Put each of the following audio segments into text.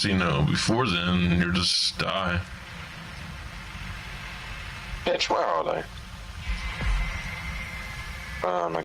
Because, before then, you'll just die. Bitch, where are they? My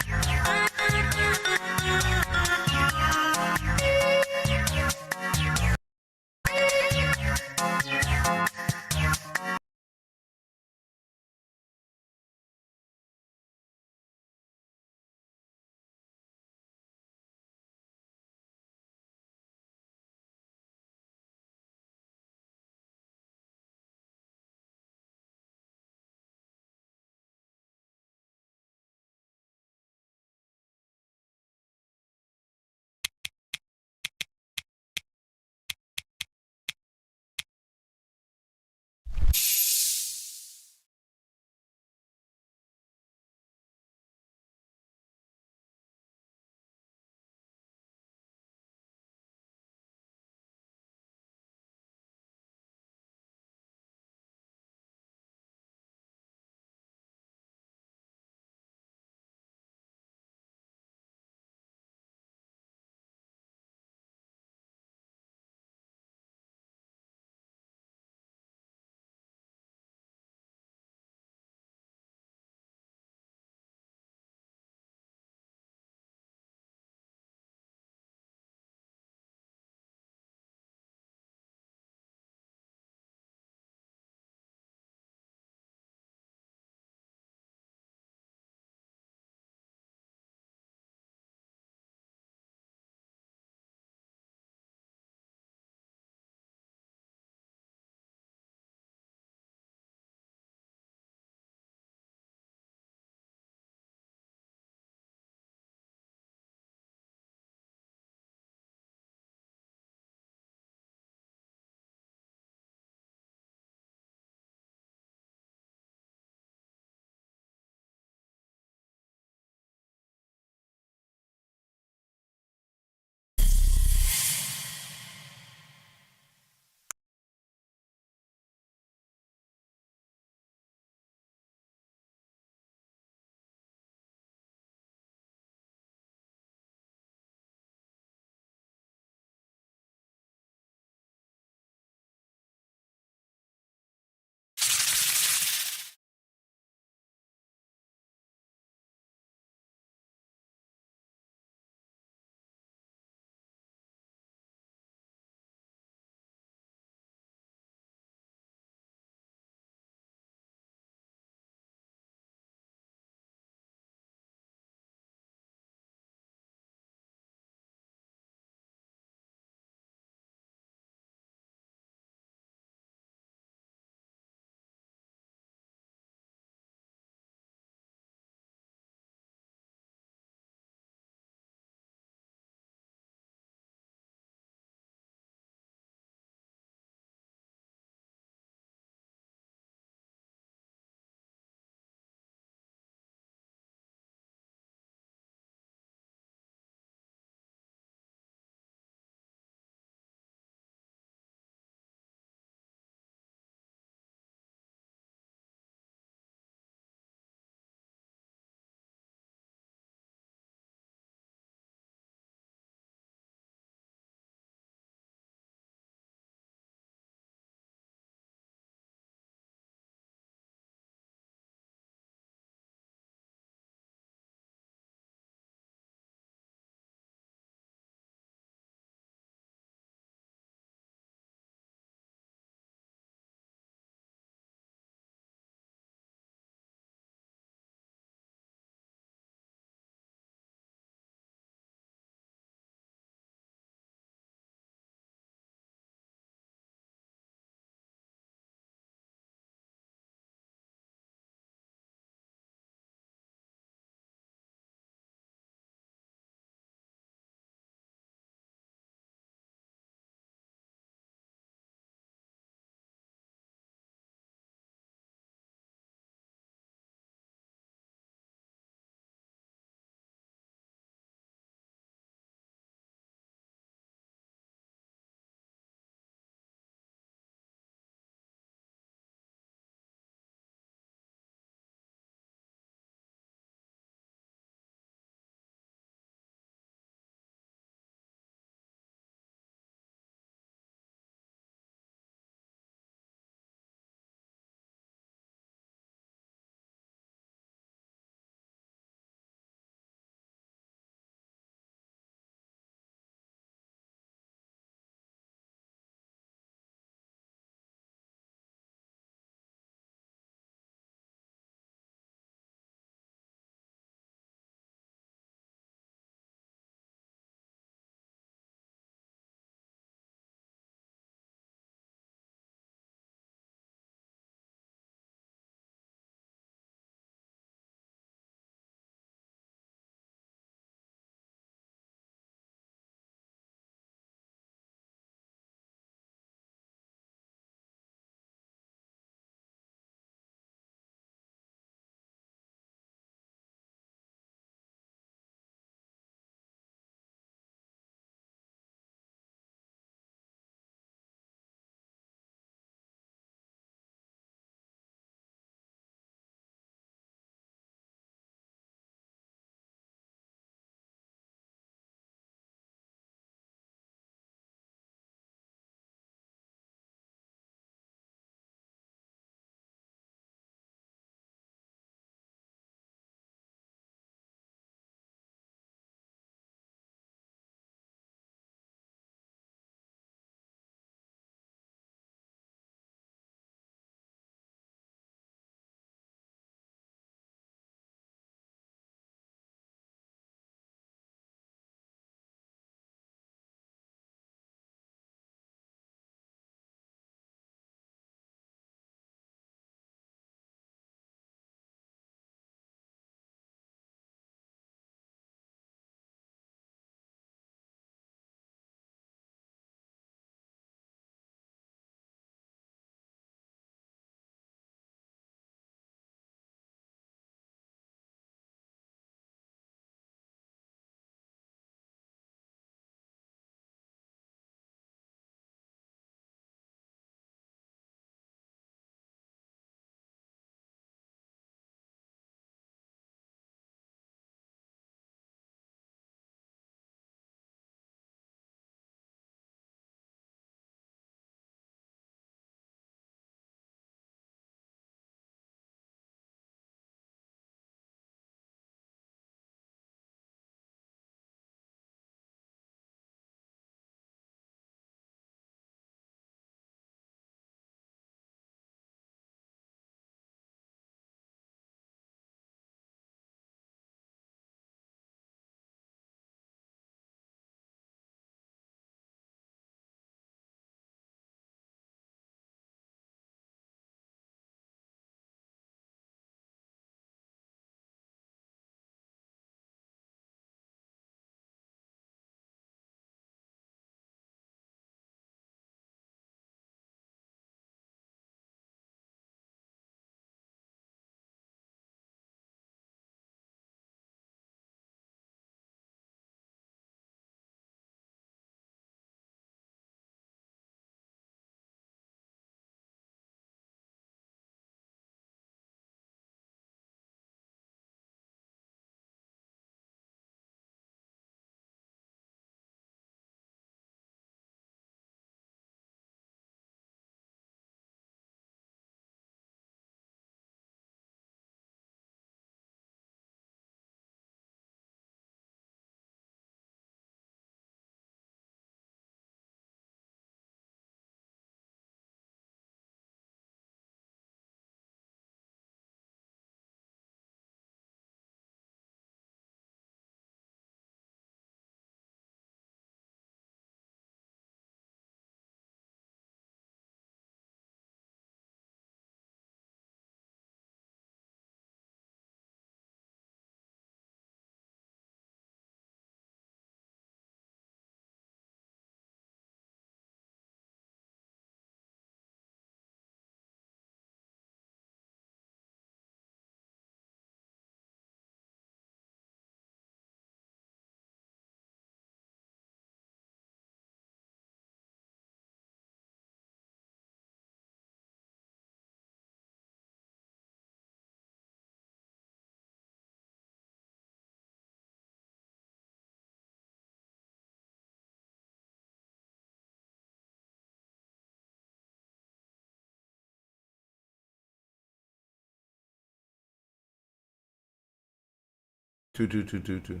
22222.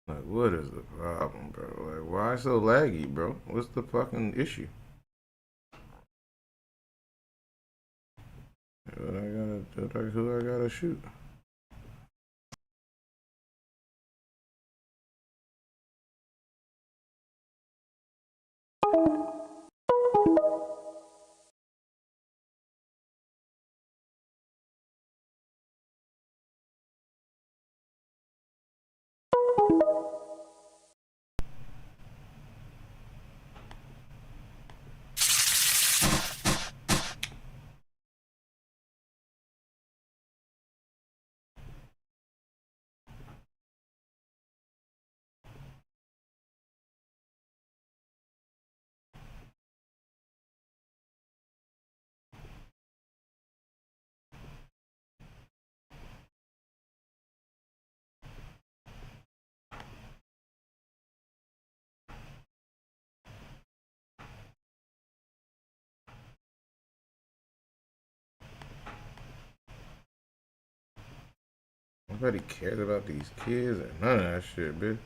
Like, what is the problem, bro? Like, why so laggy, bro? What's the fucking issue? Who I gotta shoot? Nobody cares about these kids or none of that shit, bitch.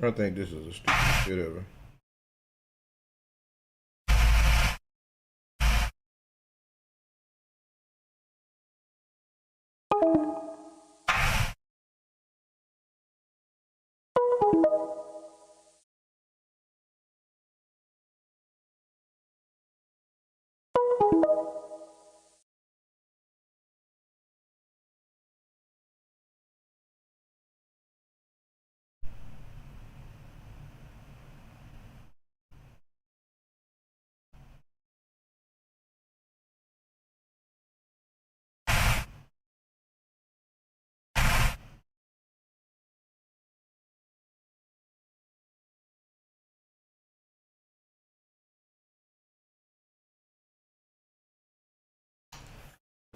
I think this is the stupidest shit ever.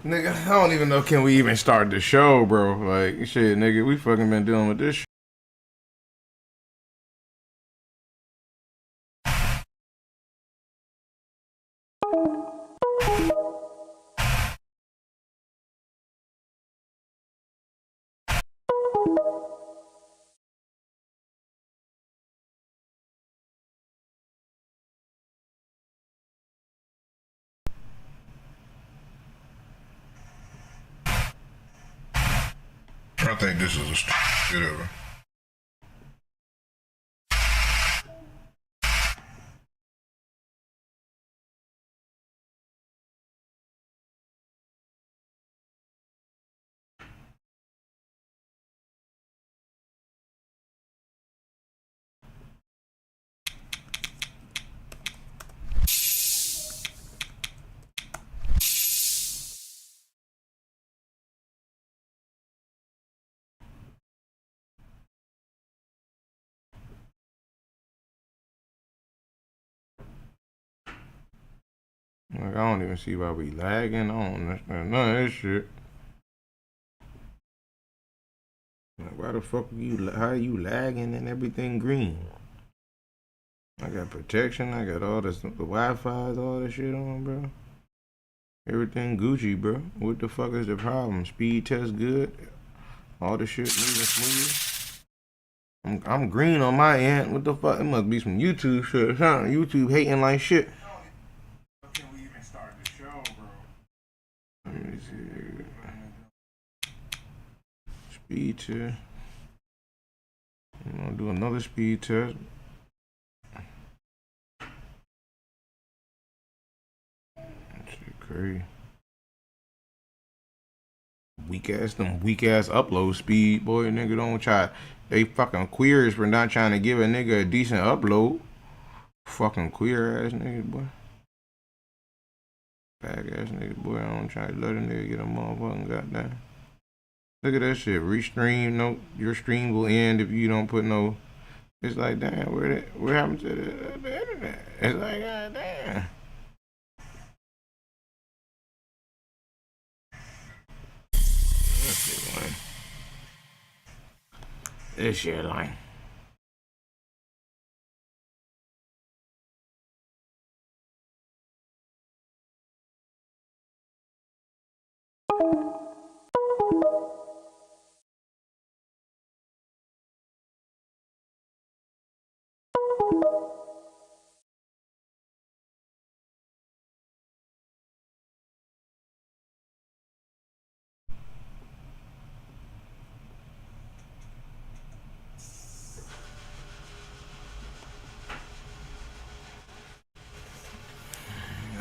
Nigga, I don't even know can we even start the show, bro. Like, shit, nigga, we fucking been dealing with this shit. I think this is the stupidest shit ever. Like, I don't even see why we lagging. I don't understand none of this shit. Like, why the fuck are you? How are you lagging and everything green? I got protection. I got all this, the Wi-Fi's, all this shit on, bro. Everything Gucci, bro. What the fuck is the problem? Speed test good. All the shit moving smooth. I'm green on my end. What the fuck? It must be some YouTube shit or something. YouTube hating like shit. Let me see. Speed test. I'm gonna do another speed test. Shit crazy. Them weak ass upload speed, boy. Nigga don't try. They fucking queers for not trying to give a nigga a decent upload. Fucking queer ass nigga, boy. Bag ass nigga, boy. I don't try to let a nigga get a motherfucking goddamn. Look at that shit. Restream. No, your stream will end if you don't put no. It's like, damn, what happened to the internet? It's like, god damn. This shit like.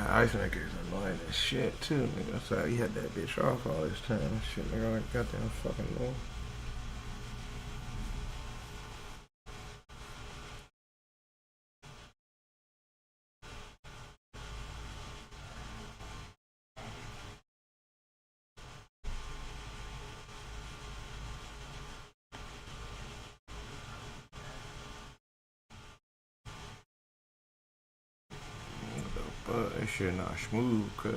Ice maker is annoying as shit too, nigga. So he had that bitch off all this time. Shit, nigga, like goddamn fucking low. But that shit not smooth, cuz.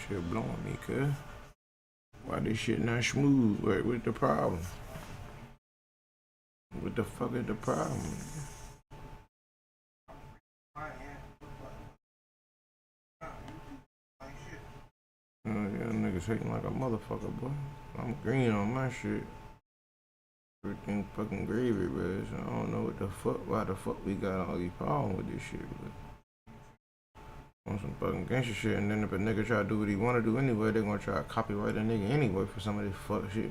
Shit blowing me, cuz. Why this shit not smooth? What's the problem? What the fuck is the problem? Yeah, niggas hating like a motherfucker, boy. I'm green on my shit. Everything fucking gravy, bro. So I don't know what the fuck, why the fuck we got all these problems with this shit, but on some fucking gangster shit, and then if a nigga try to do what he wanna do anyway, they gonna try to copyright a nigga anyway for some of this fuck shit.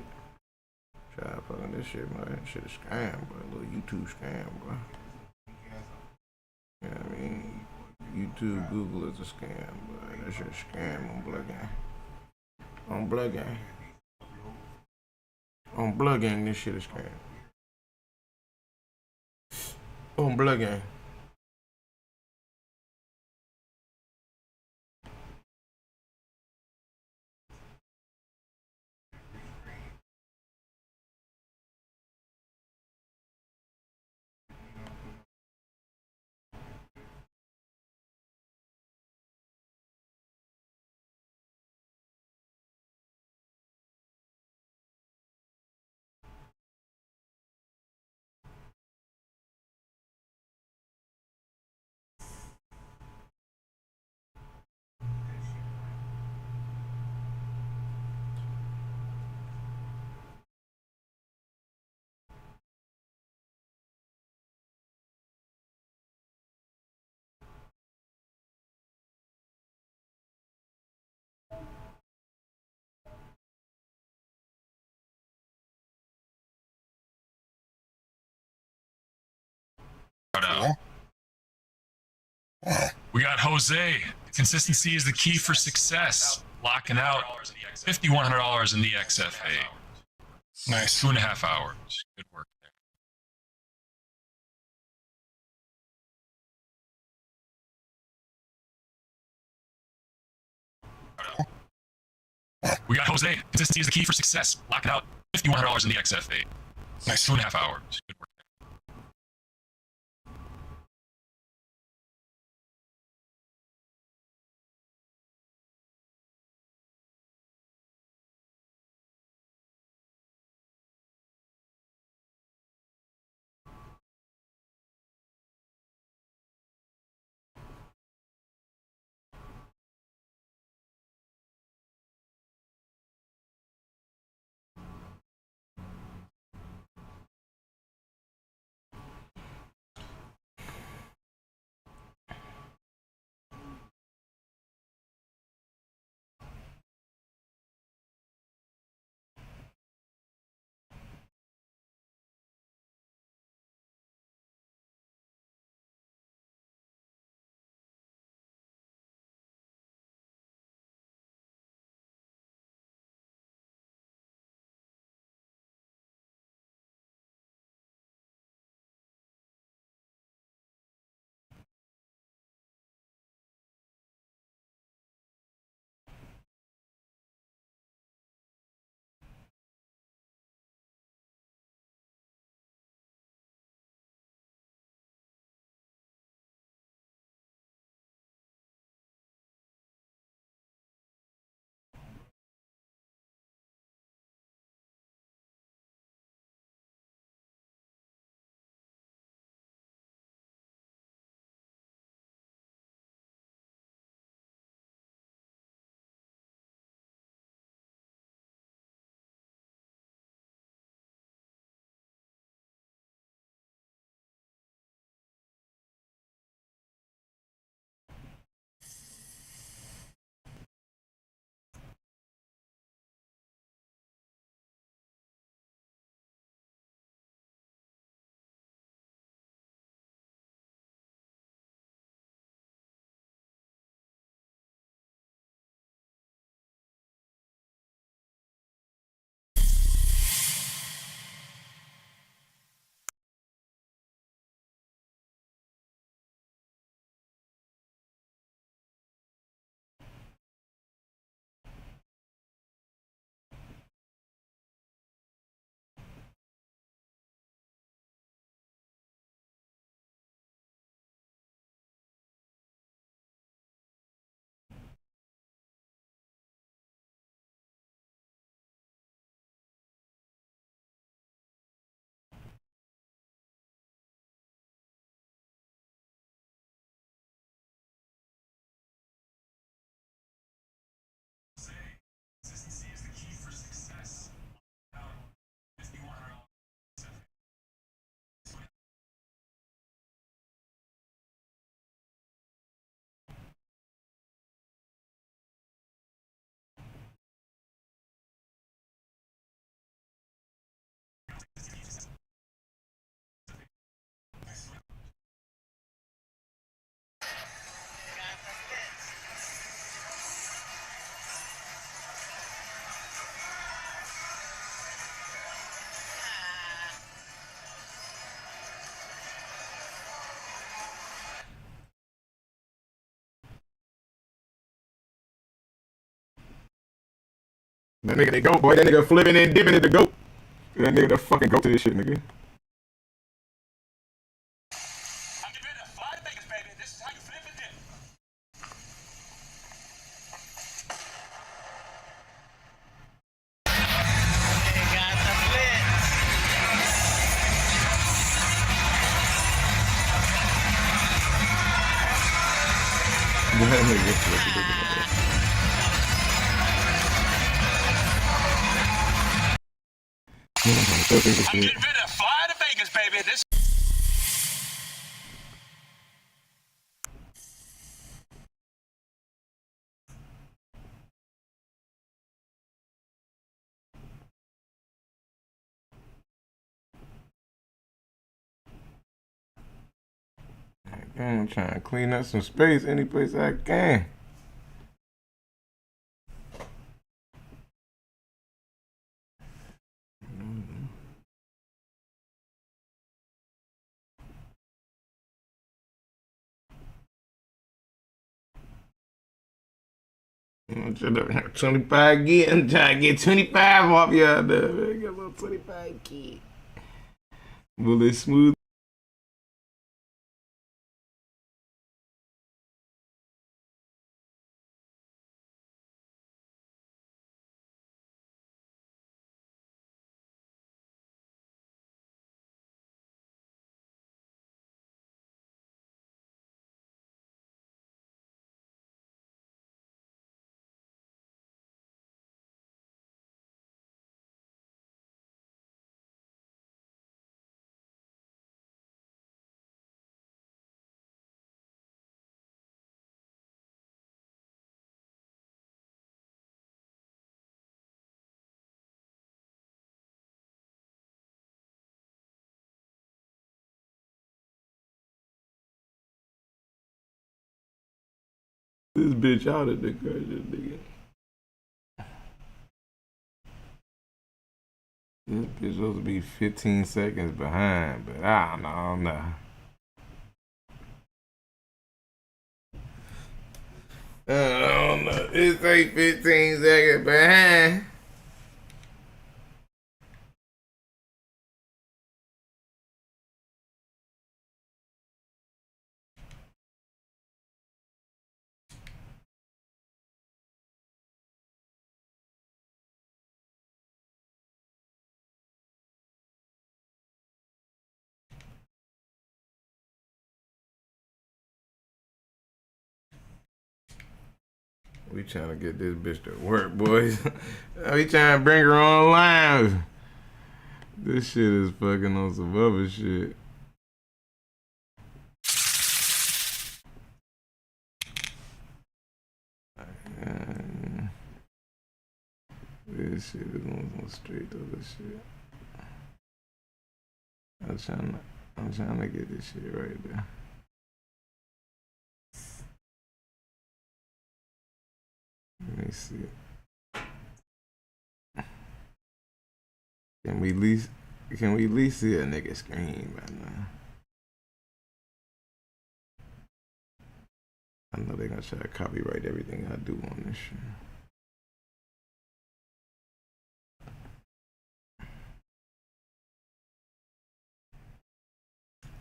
Try to fucking this shit, man. That shit is scam, bro. A little YouTube scam, bro. You know what I mean? YouTube, Google is a scam, bro. That shit is scam on Blood Gang. On Blood Gang. On Blood Gang, this shit is scam. On Blood Gang. We got Jose. Consistency is the key for success. Locking out $5,100 in the XFA. Nice. 2.5 hours. Good work there. We got Jose. Consistency is the key for success. Locking out $5,100 in the XFA. Nice. 2.5 hours. Good work. That nigga, they goat, boy. That nigga flipping and dipping at the goat. That nigga, the fucking goat to this shit, nigga. I'm getting ready to fly to Vegas, baby. This. I'm trying to clean up some space any place I can. I'm trying to 25 gig. I'm trying to get 25 off y'all there, man. Got a little 25 gig. Bullet smooth. This bitch out of the car, nigga. This bitch supposed to be 15 seconds behind, but I don't know. I don't know. It's like 15 seconds behind. We trying to get this bitch to work, boys. We trying to bring her online. This shit is fucking on some other shit. This shit is on some straight other shit. I'm trying to get this shit right there. Let me see. Can we at least see a nigga screen right now? I know they're gonna try to copyright everything I do on this shit.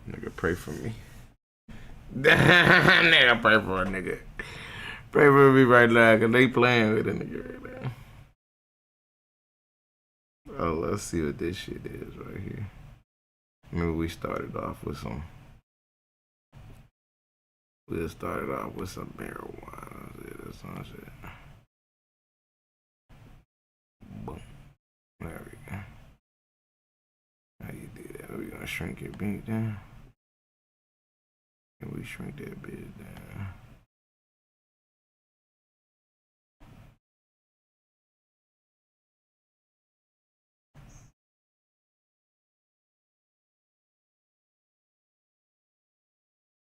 Nigga, pray for me. Nigga, pray for a nigga. Pray for me right now, cause they playing with a nigga right now. Oh, let's see what this shit is right here. Remember we started off with some. We started off with some marijuana. That's some shit. Boom. There we go. How you do that? We gonna shrink it big down. Can we shrink that bitch down?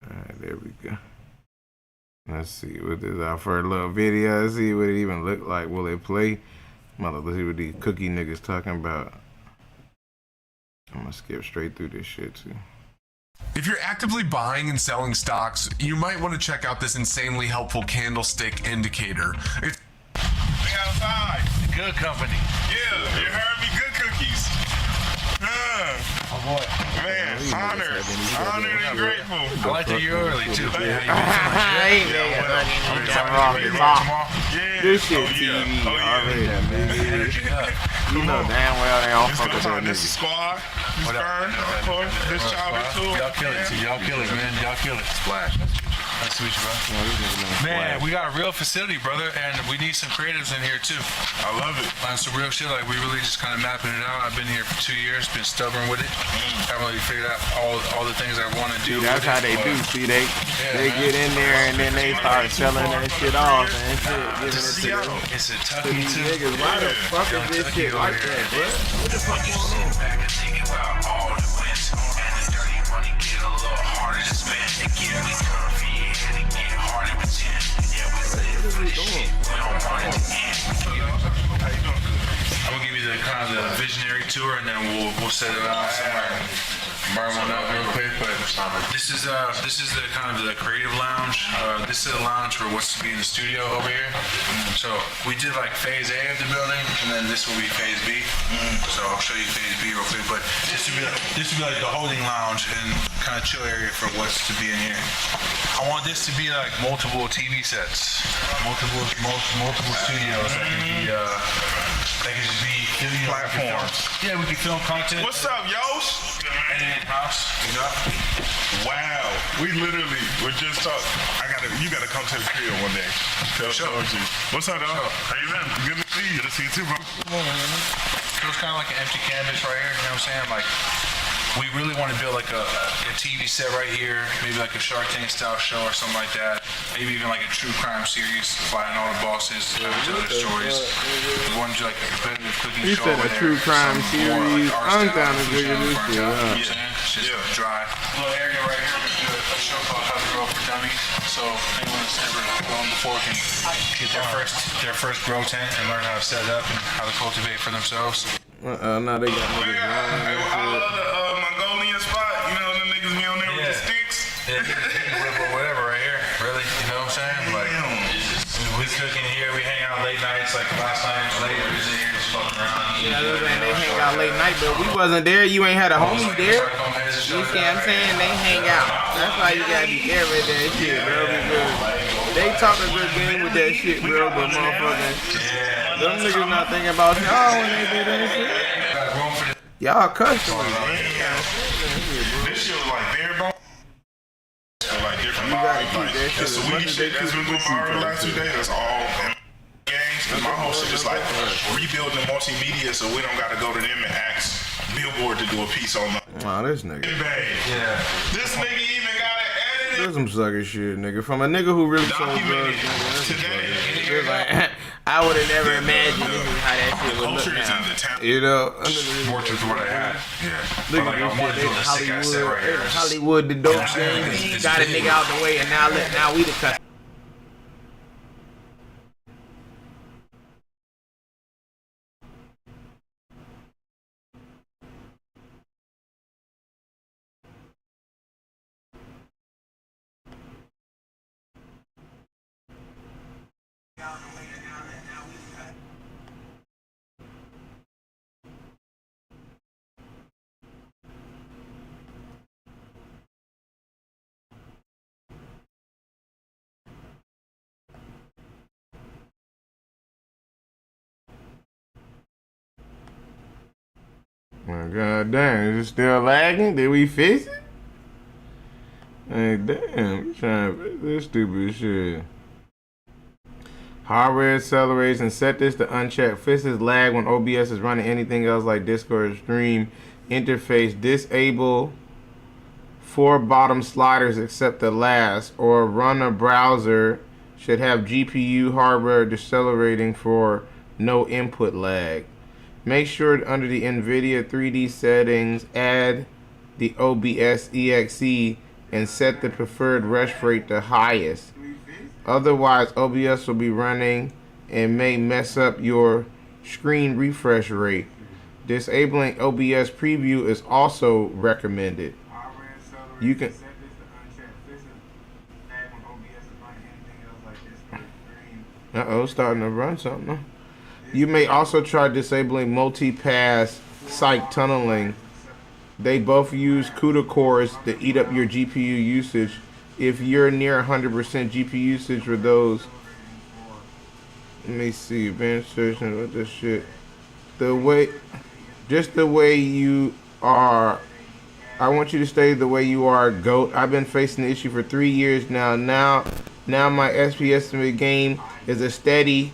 Alright, there we go. Let's see what this is our first little video. Let's see what it even look like. Will it play? Let's see what these cookie niggas talking about. I'm gonna skip straight through this shit too. If you're actively buying and selling stocks, you might want to check out this insanely helpful candlestick indicator. We outside. good company. Yeah, you heard me. Good cookies. Oh boy. Man, honored and grateful. I like that you're early too. I ain't nigga fucking wrong with tomorrow. Yeah. This shit Oh, TV yeah. Oh, yeah. already, man. Energy up. You know damn well they don't It's fuck go with time. that This is nigga. squad. This What up? Burn, of course. This Chowder too. Y'all kill it, too. Y'all kill it, man. Y'all kill it. Splash. Nice to meet you, bro. Man, we got a real facility, brother, and we need some creatives in here too. I love it. Like some real shit. Like we really just kind of mapping it out. I've been here for 2 years, been stubborn with it. Haven't really figured out all the things I want to do. See, that's how they do. See, they get in there and then they start selling that shit off and shit, giving it to them. It's a To Tucky these too. niggas, why the fuck is this shit like that, bro? What the fuck going on? Back and think about all the wins and the dirty money get a little harder to spend. It get me comfy and it get harder with 10. Yeah, we live for this shit. We don't want it to end. I'm gonna give you the kind of the visionary tour, and then we'll set it out somewhere. Burn one up real quick, but this is the kind of the creative lounge. This is a lounge for what's to be in the studio over here. So we did like phase A of the building, and then this will be phase B. So I'll show you phase B real quick. But this would be like the holding lounge and kind of chill area for what's to be in here. I want this to be like multiple TV sets, multiple studios that can be that can just be Platforms. Yeah, we can film content. What's up, Yosh? And in house, you know. Wow, we literally were just talking. You gotta come to the crib one day. Tell you. What's up, dog? How you been? Good to see you. Good to see you too, bro. It was kind of like an empty canvas right here. You know what I'm saying? Like, we really want to build like a TV set right here, maybe like a Shark Tank style show or something like that. Maybe even like a true crime series, flying all the bosses, tell their stories. We want to do like a competitive cooking He show said over a there. true crime Some more, series. like, art I'm style, down to food dig channel this burnt shit out. up. You know what I'm saying? It's just dry. Little area right here. We do a show called How to Grow for Dummies. So anyone that's never grown before can get their first grow tent and learn how to set it up and how to cultivate for themselves. Now they got niggas I love the Mongolian spot. You know, the niggas be on there with the sticks. Yeah, you can whip or whatever right here. Really, you know what I'm saying? Like, we cook in here. We hang out late nights. Like last night, late we was in here just fucking around. Yeah, they hang out late night, but we wasn't there. You ain't had a homie there. You see what I'm saying? They hang out. That's why you gotta be there with that shit, bro. Because they talk a good game with that shit, bro. But motherfuckers, them niggas not thinking about y'all when they do that shit. Y'all customers, man. This shit was like bare bone. Like different You gotta vibes. keep Like, that shit that's as the much weed as shit they that's keep been it going with you, viral the last 2 days. That's all gangs. Cause my whole shit is like rebuilding multimedia, so we don't gotta go to them and ask Billboard to do a piece on the. Oh, this nigga. Yeah. This nigga even got it edited. That's some sucker shit, nigga. From a nigga who really sold drugs, Documented nigga. That's some today. sucker shit. It's like, I would have never imagined this is how that shit would look Culture is in the now. town. You know? More to what I had. Yeah. Look But, like, I at wanted this to do shit. a sick ass set right here. They Hollywood, the dope game. It's Got a big. nigga out the way, and now we the customer. My god damn, is it still lagging? Did we fix it? Hey, damn, we trying to fix this stupid shit. Hardware accelerates and set this to unchecked. Fixes lag when OBS is running anything else like Discord or Stream interface. Disable 4 bottom sliders except the last, or run a browser should have GPU hardware decelerating for no input lag. Make sure under the NVIDIA 3D settings, add the OBS EXE and set the preferred refresh rate to highest. Otherwise, OBS will be running and may mess up your screen refresh rate. Disabling OBS preview is also recommended. You can. Uh-oh, starting to run something. Huh? You may also try disabling multi-pass psych tunneling. They both use CUDA cores to eat up your GPU usage. If you're near 100% GPU usage for those, let me see, advanced search and what this shit. Just the way you are. I want you to stay the way you are, GOAT. I've been facing the issue for 3 years now. Now my SP estimate game is a steady,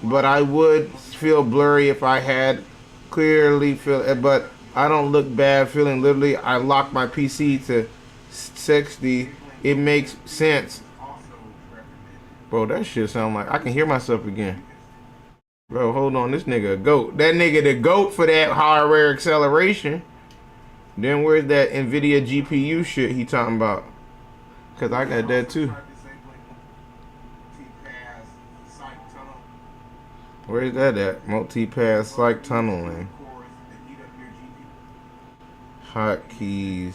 but I would feel blurry if I had clearly feel. But I don't look bad feeling. Literally, I lock my PC to 60. It makes sense, bro. That shit sound like I can hear myself again. Bro, hold on. This nigga a GOAT. That nigga the GOAT for that hardware acceleration. Then where's that NVIDIA GPU shit he talking about? Cause I got that too. Where's that at? Multi-pass psych tunneling. Hotkeys.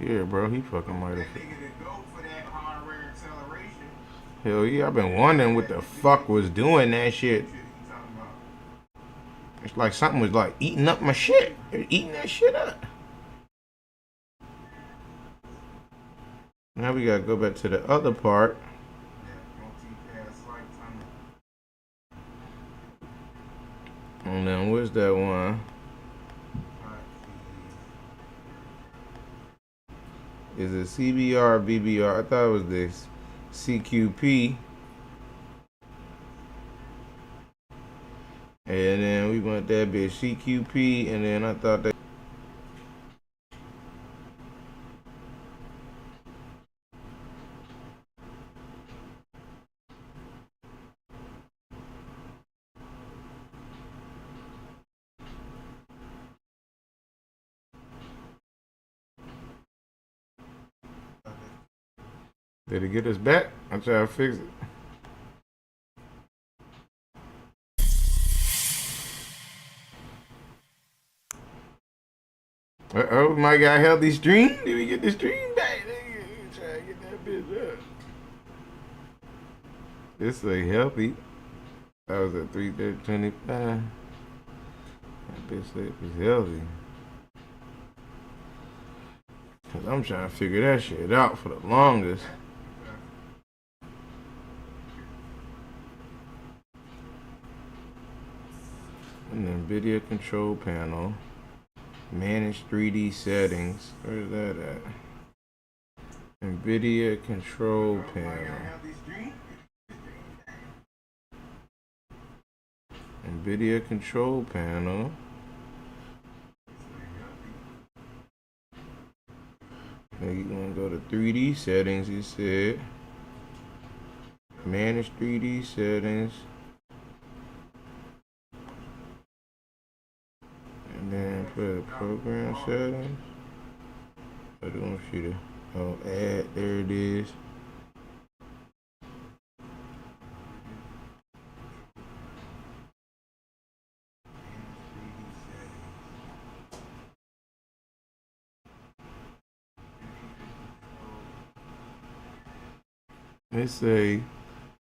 Yeah, bro, he fucking might have. Hell yeah, I've been wondering what the fuck was doing that shit. It's like something was like eating up my shit. It was eating that shit up. Now we gotta go back to the other part. And then where's that one? Is it CBR or BBR? I thought it was this CQP. And then we went that bitch CQP, and then I thought that. Did it get us back? I'm trying to fix it. Uh-oh, my guy held the stream. Did we get the stream back? Nigga, try to get that bitch up. This ain't healthy. That was at 3:25. That bitch said it was healthy. Cause I'm trying to figure that shit out for the longest. An NVIDIA control panel. Manage 3D settings. Where's that at? NVIDIA control panel. NVIDIA control panel. Now you gonna go to 3D settings, you said. Manage 3D settings. And then put program settings. I don't want you to add, there it is. Let's say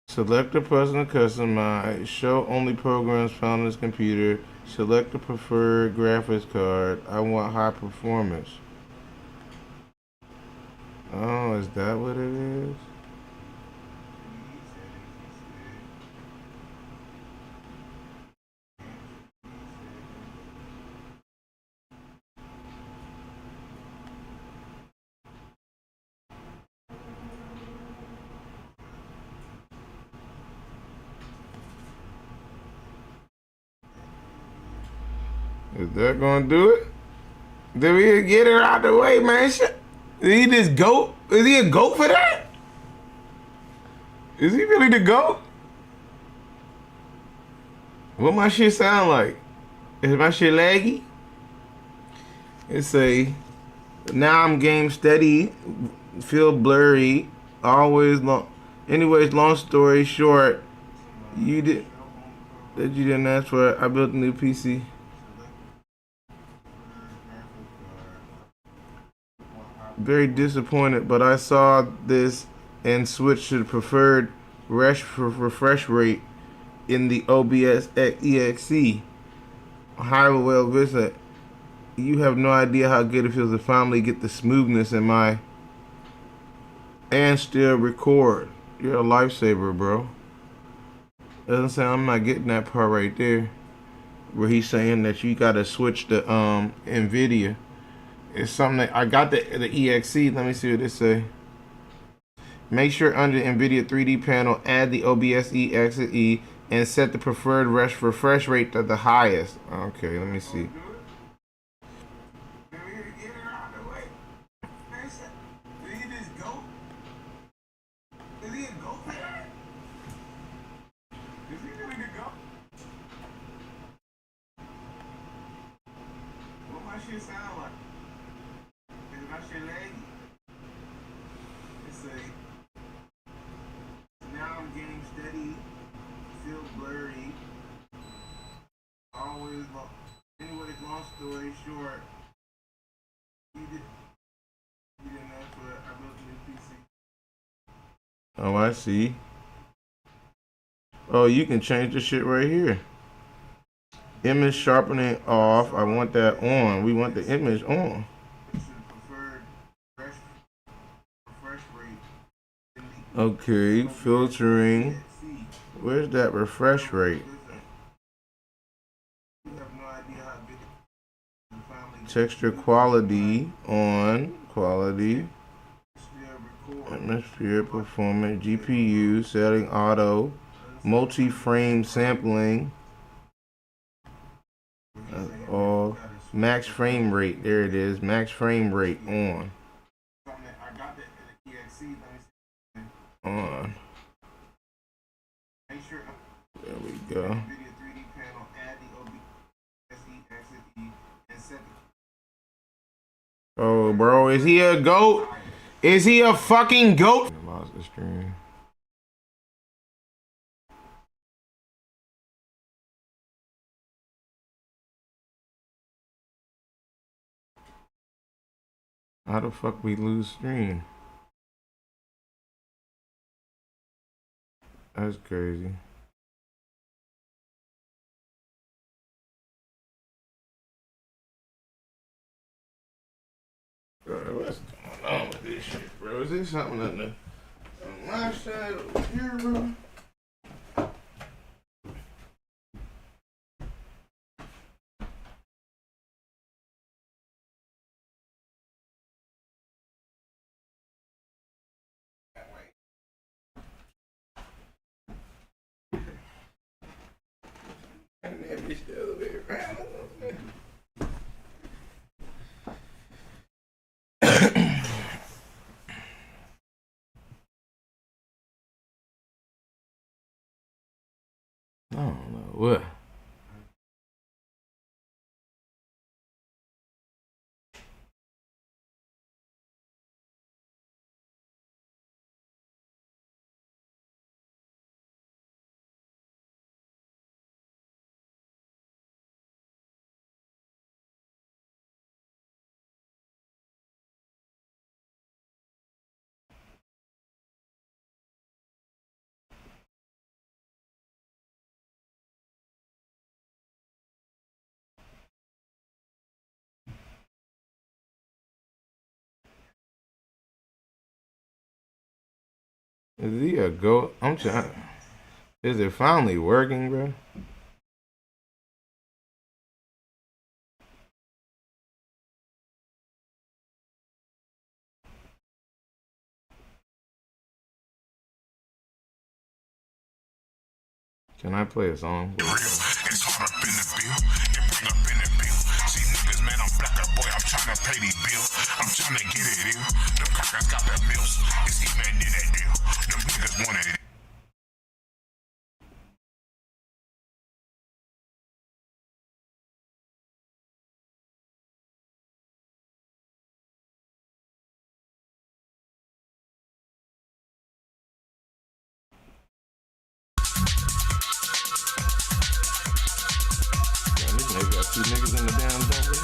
select a personal customize, show only programs found on this computer, select the preferred graphics card. I want high performance. Oh, is that what it is? Is that gonna do it? Did we get her out the way, man? Did he just goat? Is he a goat for that? Is he really the goat? What my shit sound like? Is my shit laggy? It say, now I'm game steady, feel blurry, always long. Anyways, long story short, you didn't ask for it. I built a new PC. Very disappointed, but I saw this and switched to the preferred refresh rate in the OBS EXE. Well, Vista, you have no idea how good it feels to finally get the smoothness in my and still record. You're a lifesaver, bro. Doesn't say I'm not getting that part right there, where he's saying that you gotta switch to NVIDIA. It's something that I got the EXE. Let me see what it say. Make sure under NVIDIA 3D panel, add the OBS EXE and set the preferred refresh rate to the highest. Okay, let me see. Oh, I see. Oh, you can change the shit right here. Image sharpening off. I want that on. We want the image on. Okay, filtering. Where's that refresh rate? Texture quality on. Quality. Atmosphere performance. GPU setting auto. Multi-frame sampling. All max frame rate. There it is. Max frame rate on. On. There we go. Oh, bro, is he a goat? Is he a fucking goat? I lost the stream. How the fuck we lose stream? That's crazy. Bro, what's going on with this shit, bro? Is there something on my side over here, bro? And that bitch the other way around. I don't know what. Is he a goat? I'm trying. Is it finally working, bro? Can I play a song? Blacker boy, I'm tryna pay these bills. I'm tryna get it in. Them crackers got the mills. It's E-Man in that deal. Them niggas wanted it. Damn, this nigga got 2 niggas in the damn jungle.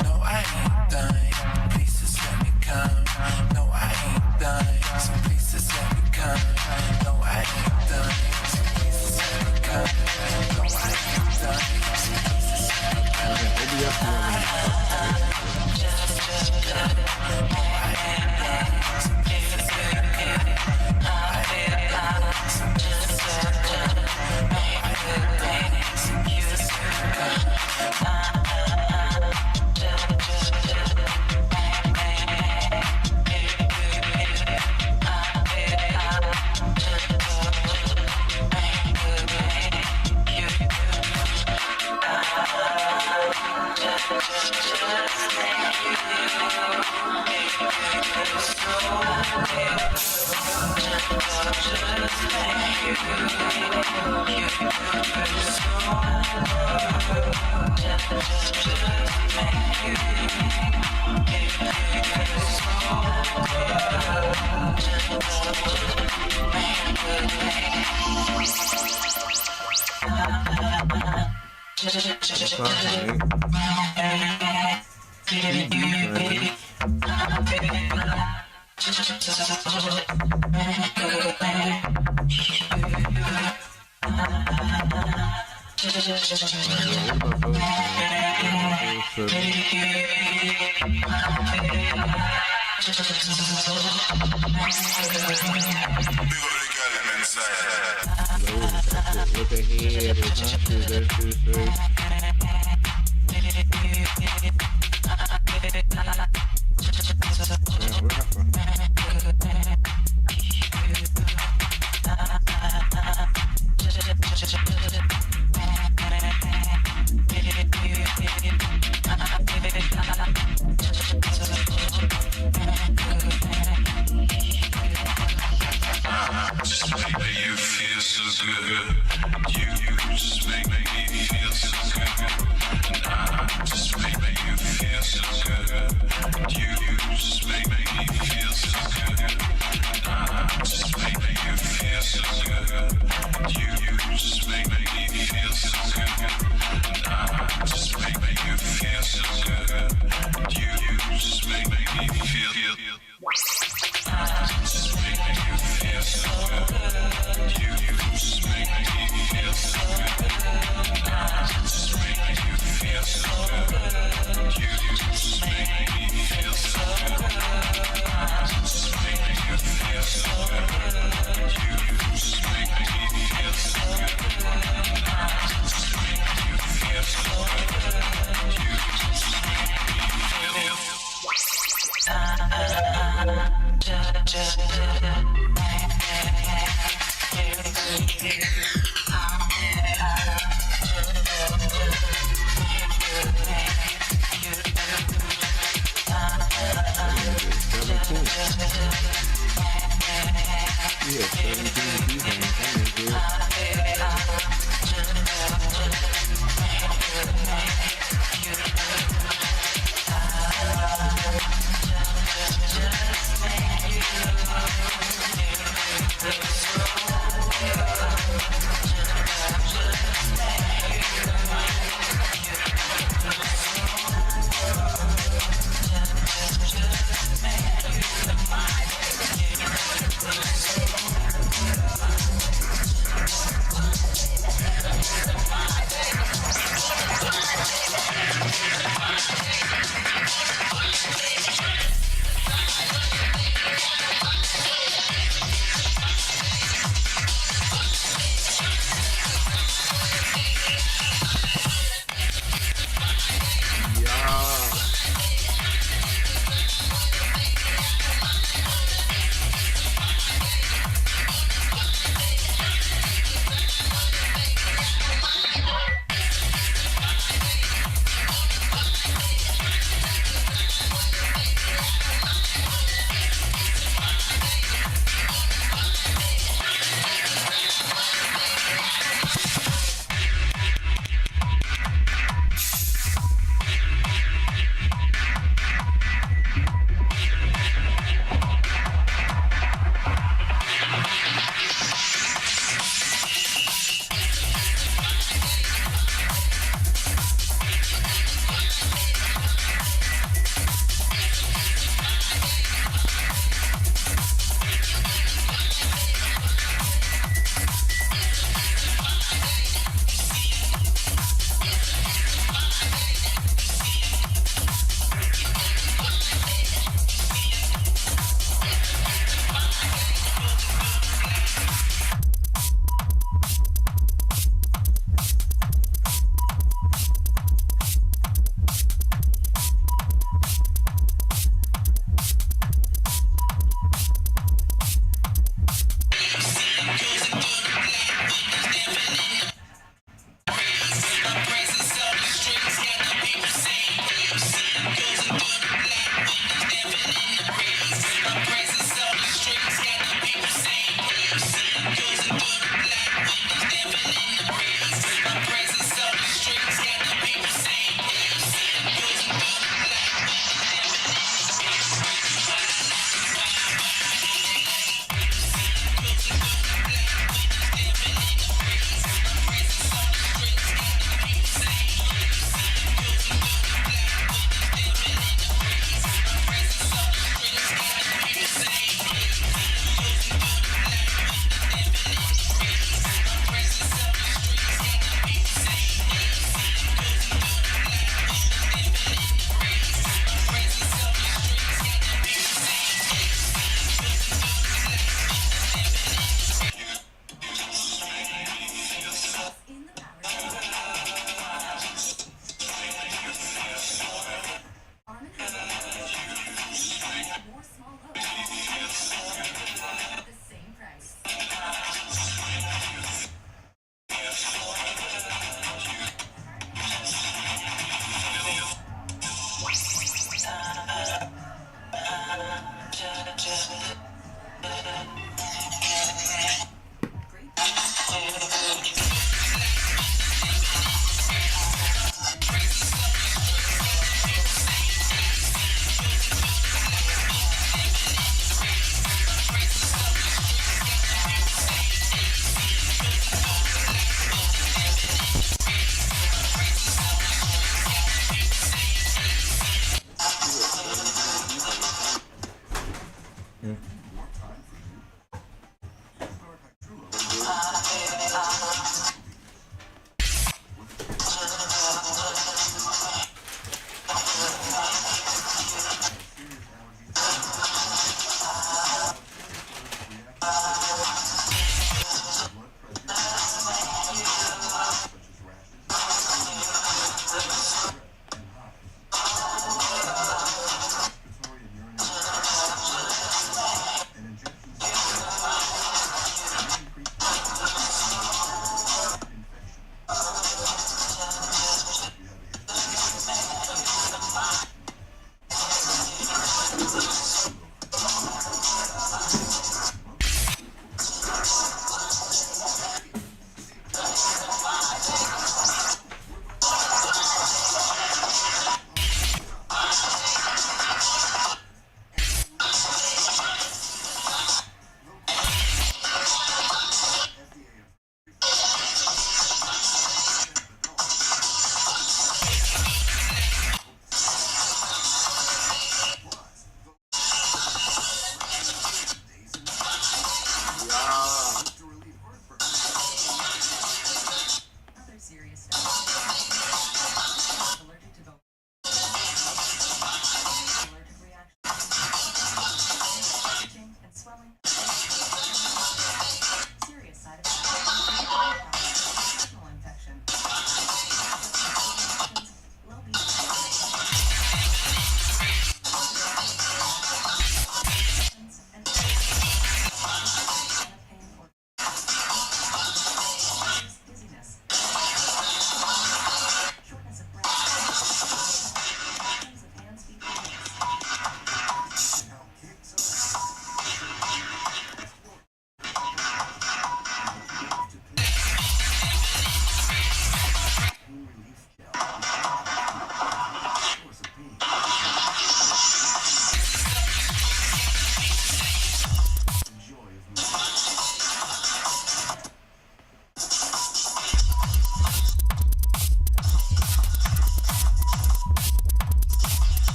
No, I ain't done. Look ahead, it's not true, that's true, straight. Just make you feel so good. You just make me feel so good. And I just make you feel so good. You just make me feel so good. And I just make you feel so good. You just make me feel so good. And I just make you feel so good. You just make me feel. Just make you feel so good. You just make me feel so good. Just make you feel so good. You just make me feel so good. Just make you feel so good. You just make me feel so good. Just make you feel so good. You just make me feel.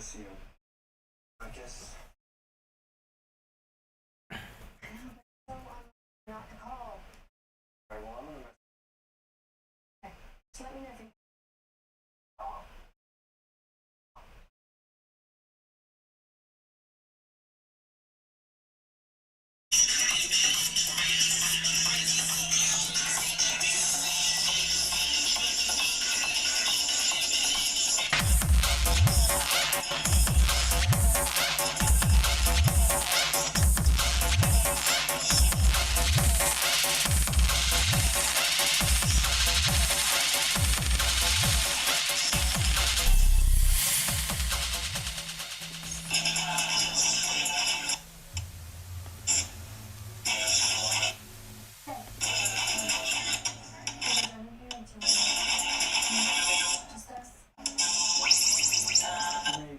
see you. I guess. Not to call. Right, well, I'm gonna. Okay. Just let me know if you. Just us. Maybe.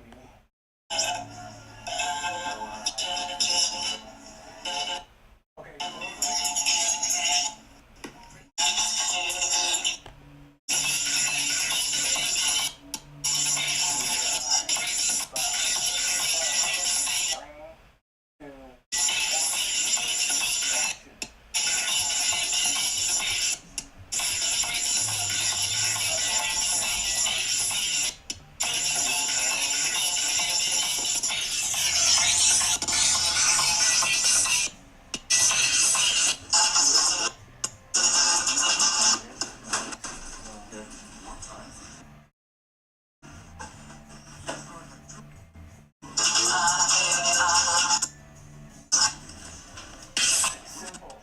Okay, simple.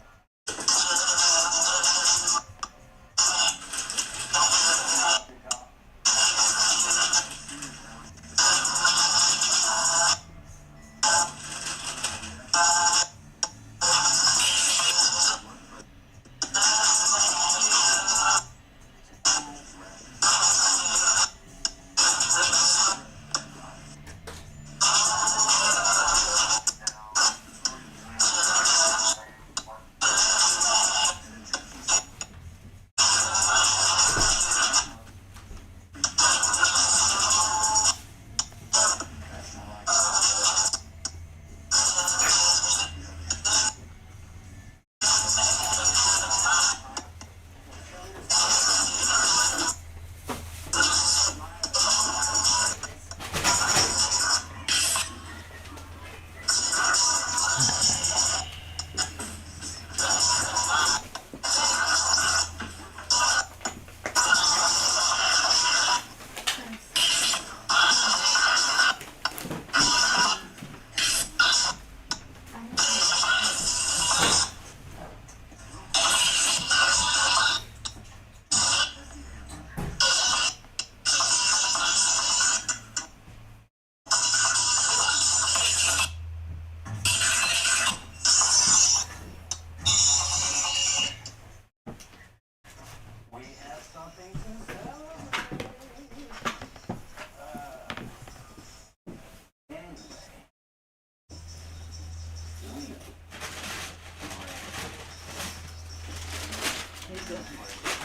We have something to celebrate.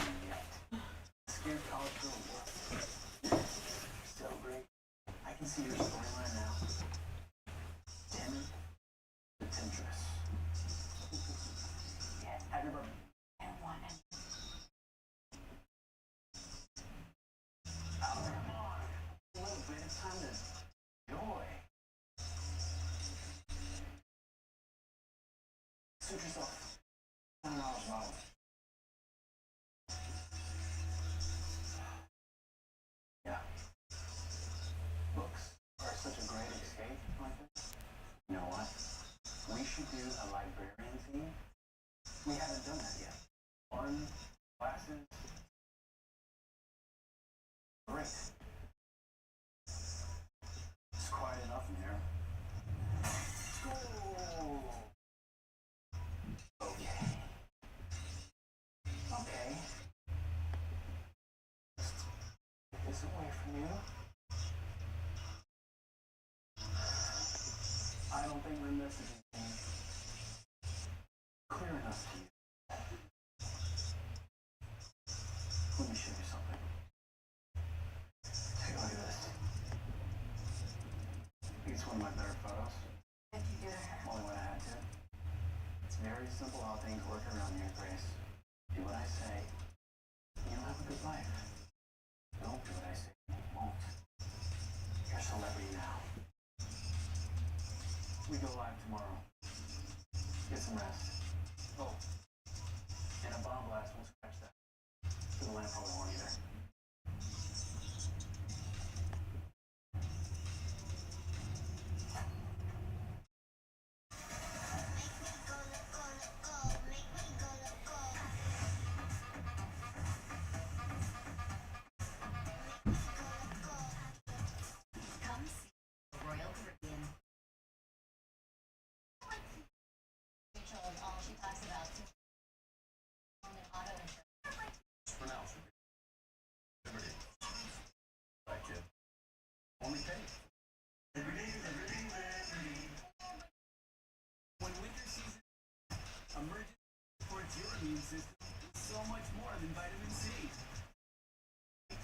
Anyway, scared college girl. Celebrate. I can see your storyline now. Timid, temptress. Yeah, have your birthday. And one. A little bit of time to enjoy. Suit yourself. $10 bottle. Yeah. Books are such a great escape like this. You know what? We should do a librarian theme. We haven't done that yet. Fun, classes. Great. It's quiet enough in here. School. of my better photos. If you do to her. Only when I had to. It's very simple how things work around here, Grace. Do what I say, and you'll have a good life. Don't do what I say, and you won't. You're a celebrity now. We go live tomorrow. Get some rest. Oh, and a bomb blast won't scratch that. So the lamp probably won't either. Come see the Royal Caribbean. Rachel and all she talks about is auto insurance. Pronounce it. Liberty. Right, kid. Only pay. When winter season, emergency supports your immune system with so much more than vitamin C.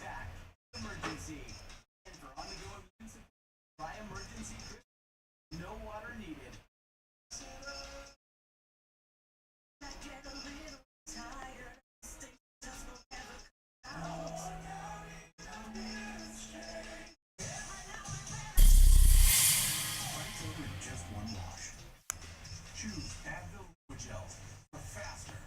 Back, emergency. And for on-the-go immune support, try emergency. No water needed. Fights over in just one wash. Choose Advil Liquid Gel for faster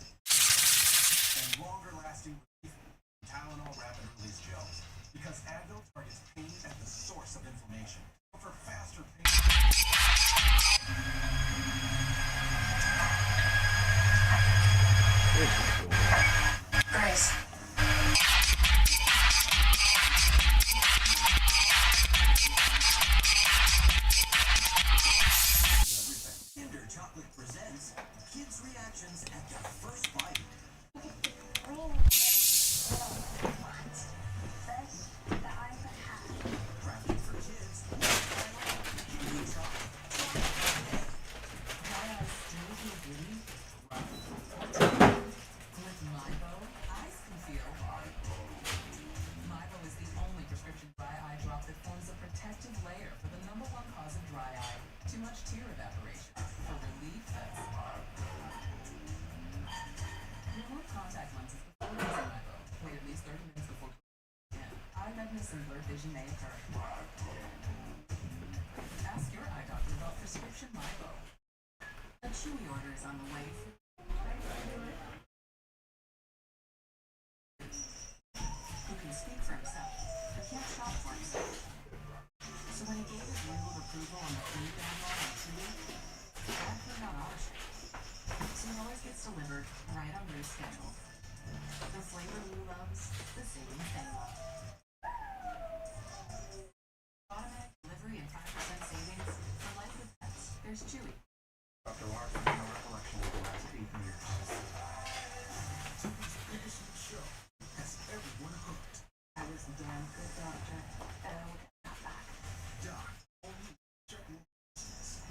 and longer lasting relief than Tylenol Rapid Release Gel. Because Advil targets pain at the source of inflammation. For faster pain. Grace. Kinder Chocolate presents kids' reactions at their first bite. Crafted for kids. Kinder Chocolate. With Mybo, eyes can feel. Mybo is the only prescription dry eye drop that forms a protective layer for the #1 cause of dry eye, too much tear evaporation. For relief, that's remove contact lenses before using Mybo. Wait at least 30 minutes before again. Eye redness and blurred vision may occur. Ask your eye doctor about prescription Mybo. A Chewy order is on the way. Who can speak for himself, but can't shop for himself. So when he gave his legal approval on the food download on Chewy, that came out option. So it always gets delivered right on your schedule. The flavor Lou loves, the savings they love. Automatic delivery and 5% savings for life with pets. There's Chewy. Dr. Larson, no recollection of the last 8 years. TV's biggest new show has everyone hooked. I was a damn good doctor. Not back. Doc, only check your business.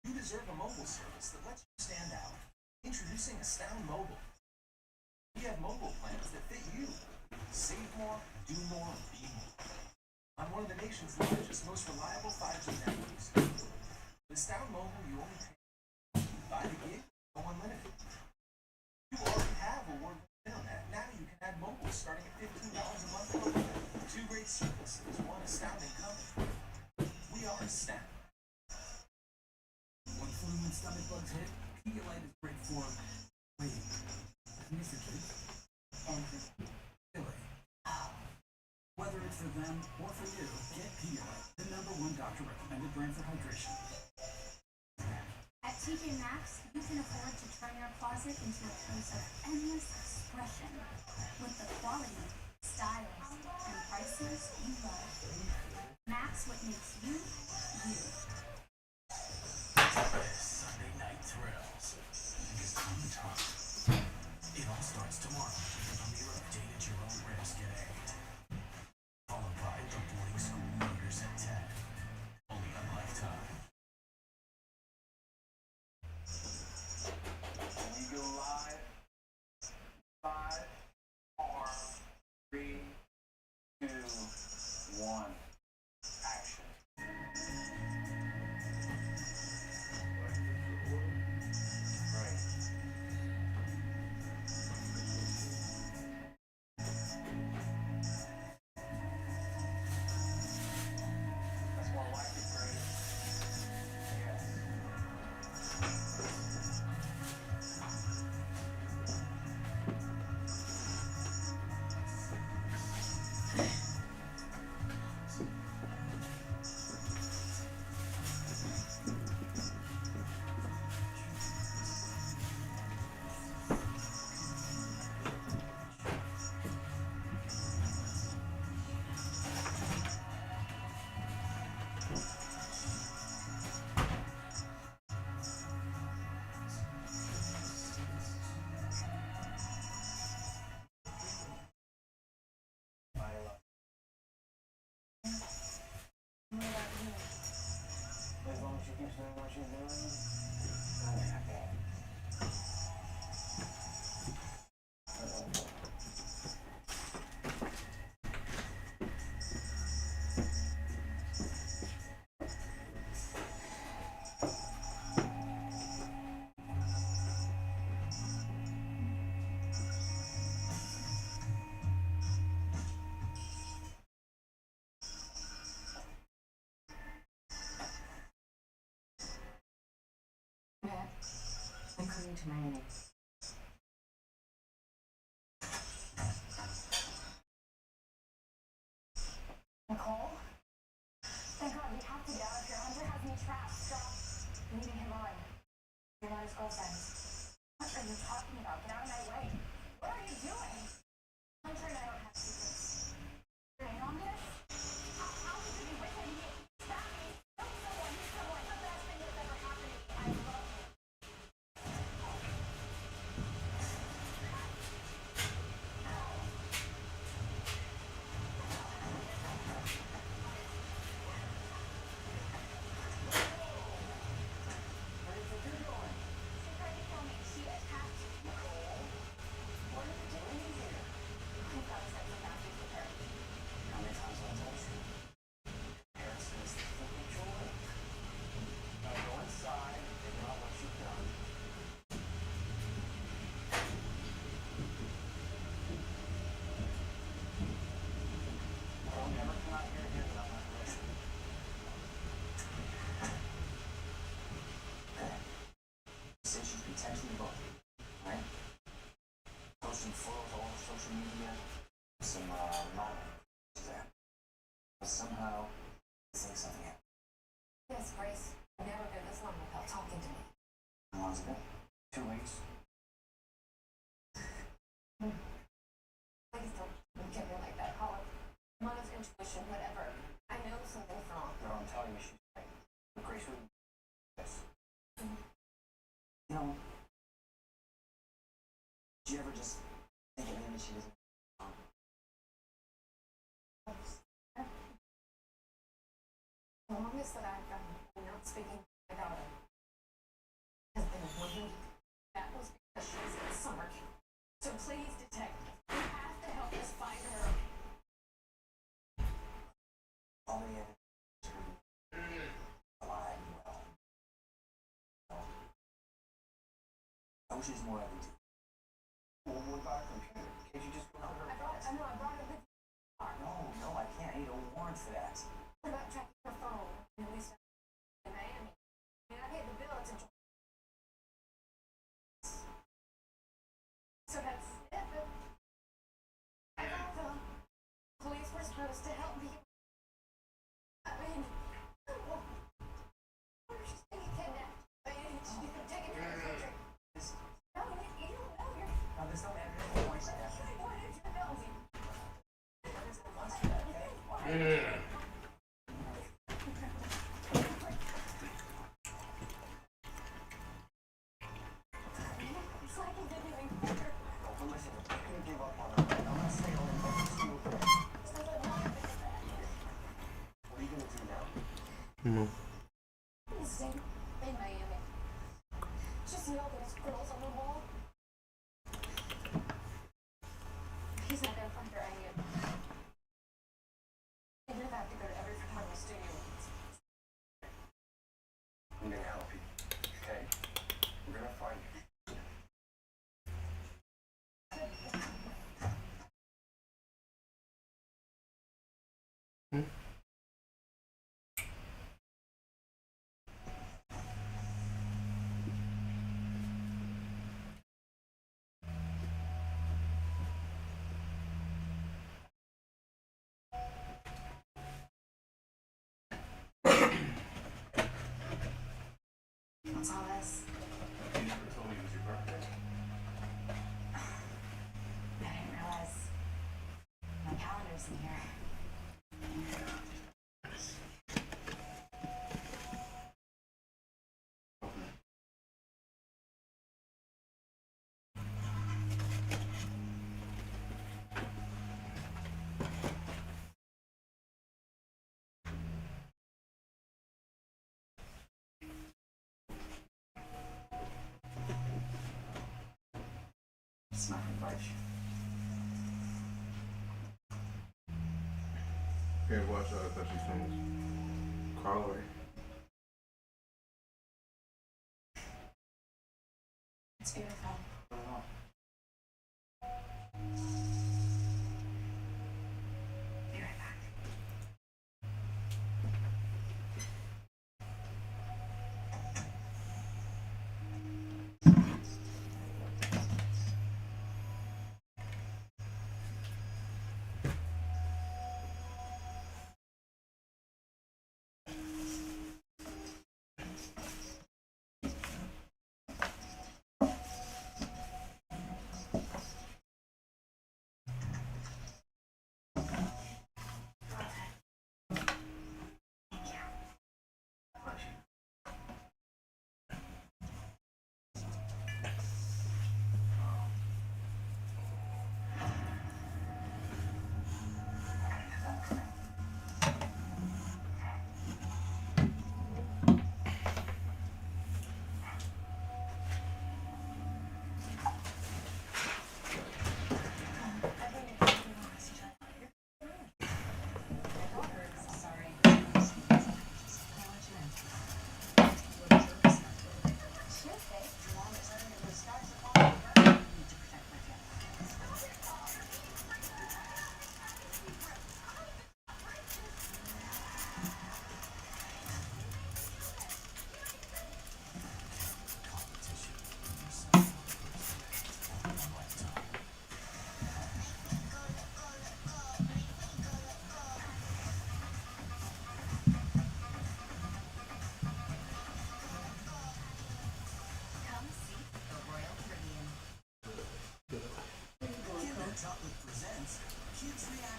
You deserve a mobile service that lets you stand out. Introducing Astound Mobile. We have mobile plans that fit you. Save more, do more, be more. On one of the nation's largest, most reliable 5G networks. With Astound Mobile, you only pay. Buy the gig, go unlimited. You already have a word internet. Now you can add mobile starting at $15 a month. 2 great services, one astounding company. We are Astound. When flu and stomach bugs hit, Pedialyte is great for waiting. Mr. Kid. And really. Whether it's for them or for you, get Pedialyte, the #1 doctor recommended brand for hydration. At TJ Maxx, you can afford to turn your closet into a place of endless expression with the quality, styles, and prices you love. Max what makes you, you. Sunday night thrills. It's on the top. It all starts tomorrow with the premiere of Data Jerome Renegade. Followed by the boarding school murders at 10. Only on Lifetime. We go live. 5, to mayonnaise. Nicole? Thank God we have to get out of here. Hunter has me trapped. Stop leading him on. You're not his girlfriend. What are you talking about? Get out of my way. What are you doing? Hunter and I don't have secrets. You're in on this? How would you be with him? He's back. He's someone. He's someone. The best thing that's ever happened to me. I love him. She tried to kill me. She attacked Nicole. What are you doing in here? I thought I said some boundaries with her. How many times have I told you? Harrison is the fucking joy. Now go inside and figure out what you've done. Don't ever come out here again without my permission. Okay. Says you protect me both, right? Post some photos all over social media. Some not there. But somehow, it's like something happened. Yes, Grace. I've never been this long without talking to me. How long's it been? 2 weeks? Please don't look at me like that, Colin. Mama's intuition, whatever. I know something's wrong. Girl, I'm telling you, she's right. But Grace wouldn't do this. You know, did you ever just think of maybe she was wrong? The longest that I've been not speaking to my daughter has been 1 week. That was because she was in summer camp. So please, detective, you have to help us find her. All the evidence alive and well. I wish there's more I could do. Well, what about a computer? Can't you just go to her house? I brought her with me. No, I can't. I need a warrant for that. What about checking her phone? At least in Miami. I mean, I paid the bill. It's a So that's it, but I thought the police were supposed to help me. I mean, what if she's being kidnapped? I mean, she's been taken from the country. No, you don't know. Now, there's no evidence points to that. Why did you know me? There's no months for that, okay? It's like it didn't even matter. Well, listen, I couldn't give up on her. I'm not saying I'll never see you again. So the mother did that. What are you gonna do now? He's staying in Miami. Just see all those girls on the wall. He's not gonna find her any of them. Even if I have to go to every photography studio. I'm gonna help you, okay? We're gonna find you. What's all this? You never told me it was your birthday. I didn't realize my calendar's in here. It's not gonna bite you. Here, watch out. I thought she finished. Call away. It's beautiful. Put it on. Be right back.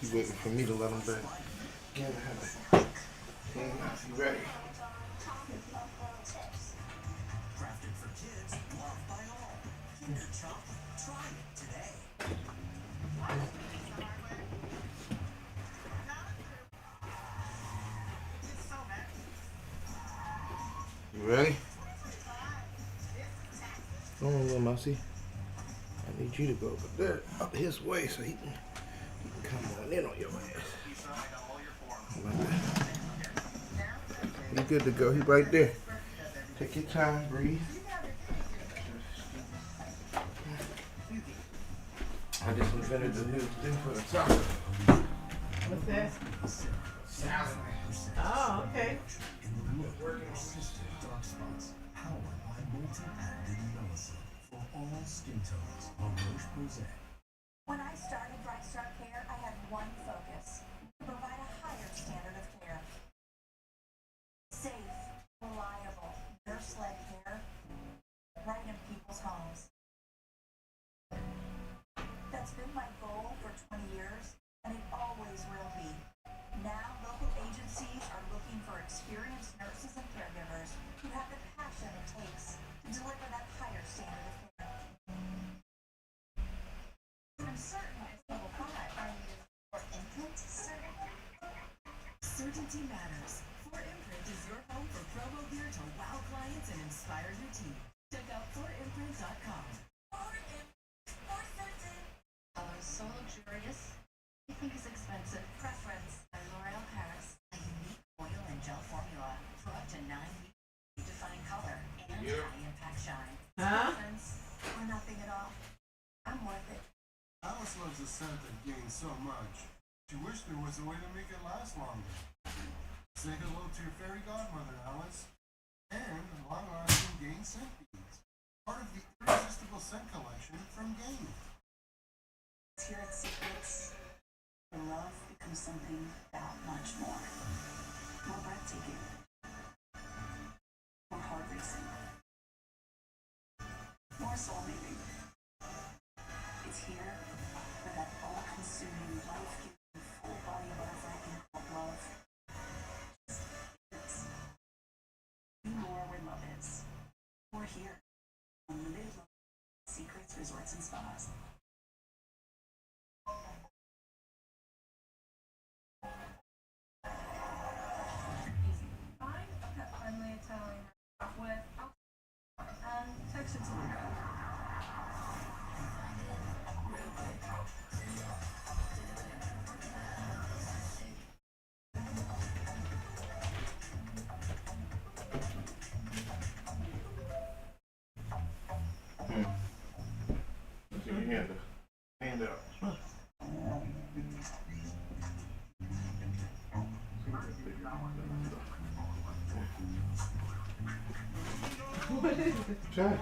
You waiting for me to let him back? Yeah, you ready? Crafted for kids, loved by all. Kinder Chocolate. Try it today. You ready? Come on, little mousey. I need you to go over there, up his way, so he can come on in on your ass. Like that. You good to go? He right there. Take your time, breathe. I just invented the new thing for the taco. What's that? Salad. Oh, okay. Dark spots powered by multi-active medicine for all skin tones. La Roche-Posay. When I started Bright Star Care, I had one focus: to provide a higher standard of care. Safe, reliable, nurse-led care right in people's homes. That's been my goal for 20 years, and it always will be. Now, local agencies are looking for experienced nurses and caregivers who have the passion it takes to deliver that higher standard of care. I'm certain it's level 5. Are you for infant certain? Certainty matters. Fort Imprint is your home for promo gear to wow clients and inspire your team. Check out fortimprint.com. Colors so luxurious, you think it's expensive. Preference by L'Oreal Paris. A unique oil and gel formula for up to 9 weeks. Define color and high-impact shine. Huh? Preference or nothing at all. I'm worth it. Alice loves a scent that gains so much. She wished there was a way to make it last longer. Say hello to your fairy godmother, Alice. And long-lasting Gain scent beads. Part of the irresistible scent collection from Gain. Here at Secrets, where love becomes something that much more. More breathtaking. More heart racing. More soul mating. It's here where that all-consuming, life-giving, full-body butterfly thing called love is. Be more where love is. We're here. Unlimited love. Secrets, resorts, and spas. Find a pet-friendly Italian with and text it to me. Let's give me hand up. Try.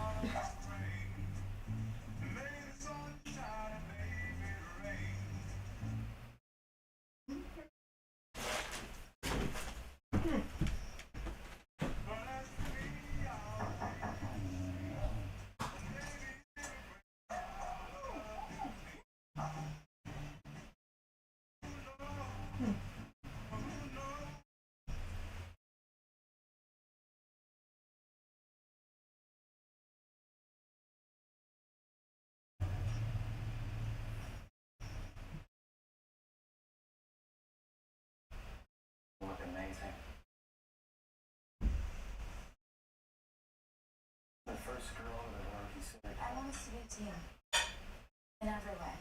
Look amazing. The first girl that already said I want us to be a team. In every way.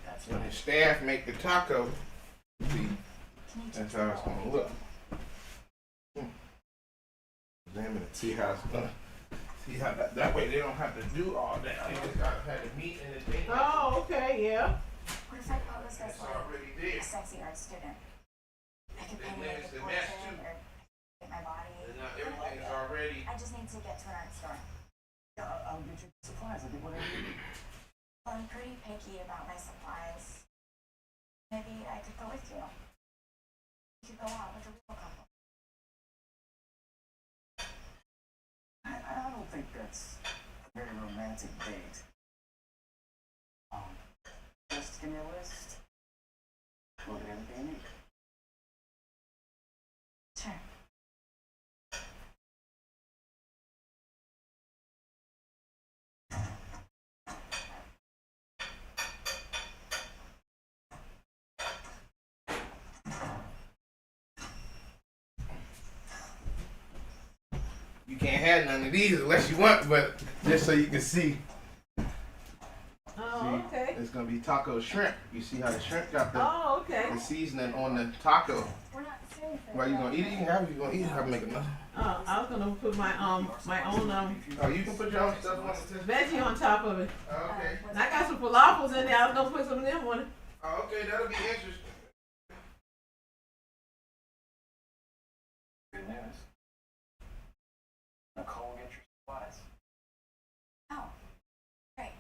that's When right. the staff make the taco, see, that's how it's gonna look. Examine it, see how it's gonna. See how that way they don't have to do all that. They just gotta have the meat and the thing. Oh, okay, yeah. What if I pose as It's like already there. a sexy art student? I could They paint limits like the a mess, portrait too. or paint my body. And now everything is already. I just need to get to an art store. I'll get you supplies. I'll get whatever you need. Well, I'm pretty picky about my supplies. Maybe I could go with you. We could go out with a real couple. I don't think that's a very romantic date. can't have none of these unless you want, but just so you can see. Oh, okay. It's gonna be taco shrimp. You see how the shrimp got the seasoning on the taco. Well, you gonna eat it? You can have it. You gonna eat it? I'll make another. Oh, I was gonna put my own Oh, you can put your own stuff on it. veggie on top of it. Oh, okay. And I got some falafels in there. I was gonna put some of them on it. Oh, okay. That'll be interesting. Good news. Nicole will get your supplies. Oh, great.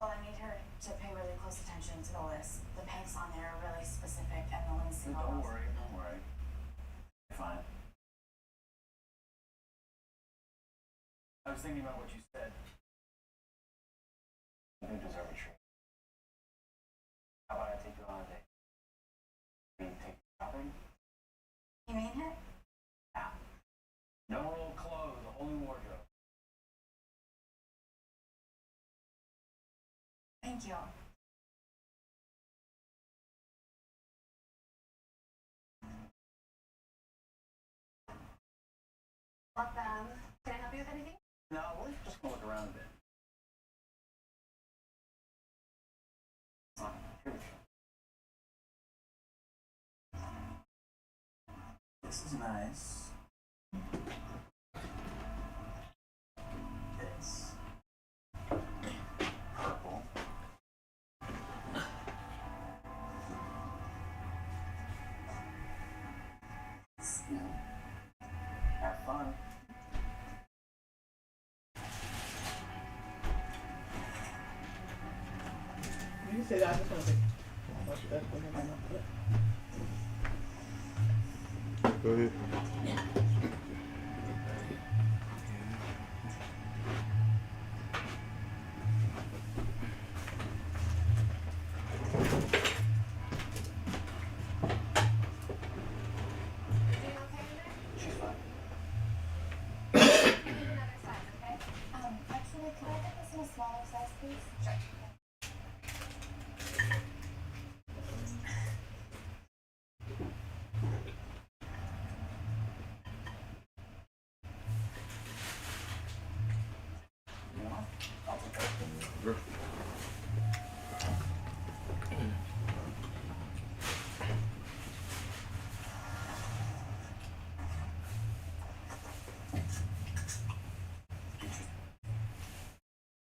Well, I need her to pay really close attention to the list. The paints on there are really specific, and the Lindsay Don't models. worry, don't worry. You're fine. I was thinking about what you said. You do deserve a treat. How about I take you on a date? We take you shopping? You mean it? Yeah. No old clothes, a whole new wardrobe. Thank you. Welcome. Can I help you with anything? No, we're just gonna look around a bit. Here we go. This is nice. This. Purple. Snow. Have fun. You can say that. I just want to that's what I'm gonna put. Go ahead. She's fine. Another size, okay? Actually, could I get this in a smaller size, please? Sure. You know, I'll take that.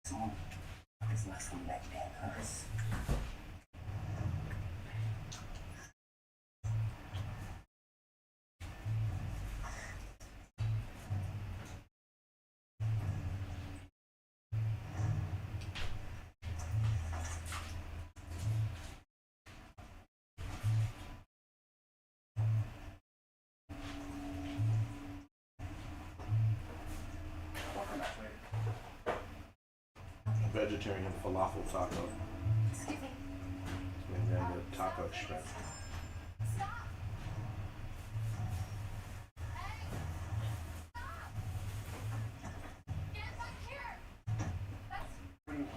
Someone is less than that man hurts. Welcome back later. Vegetarian falafel taco. Excuse me. And then the taco shrimp. Stop! Get back here! What do you want?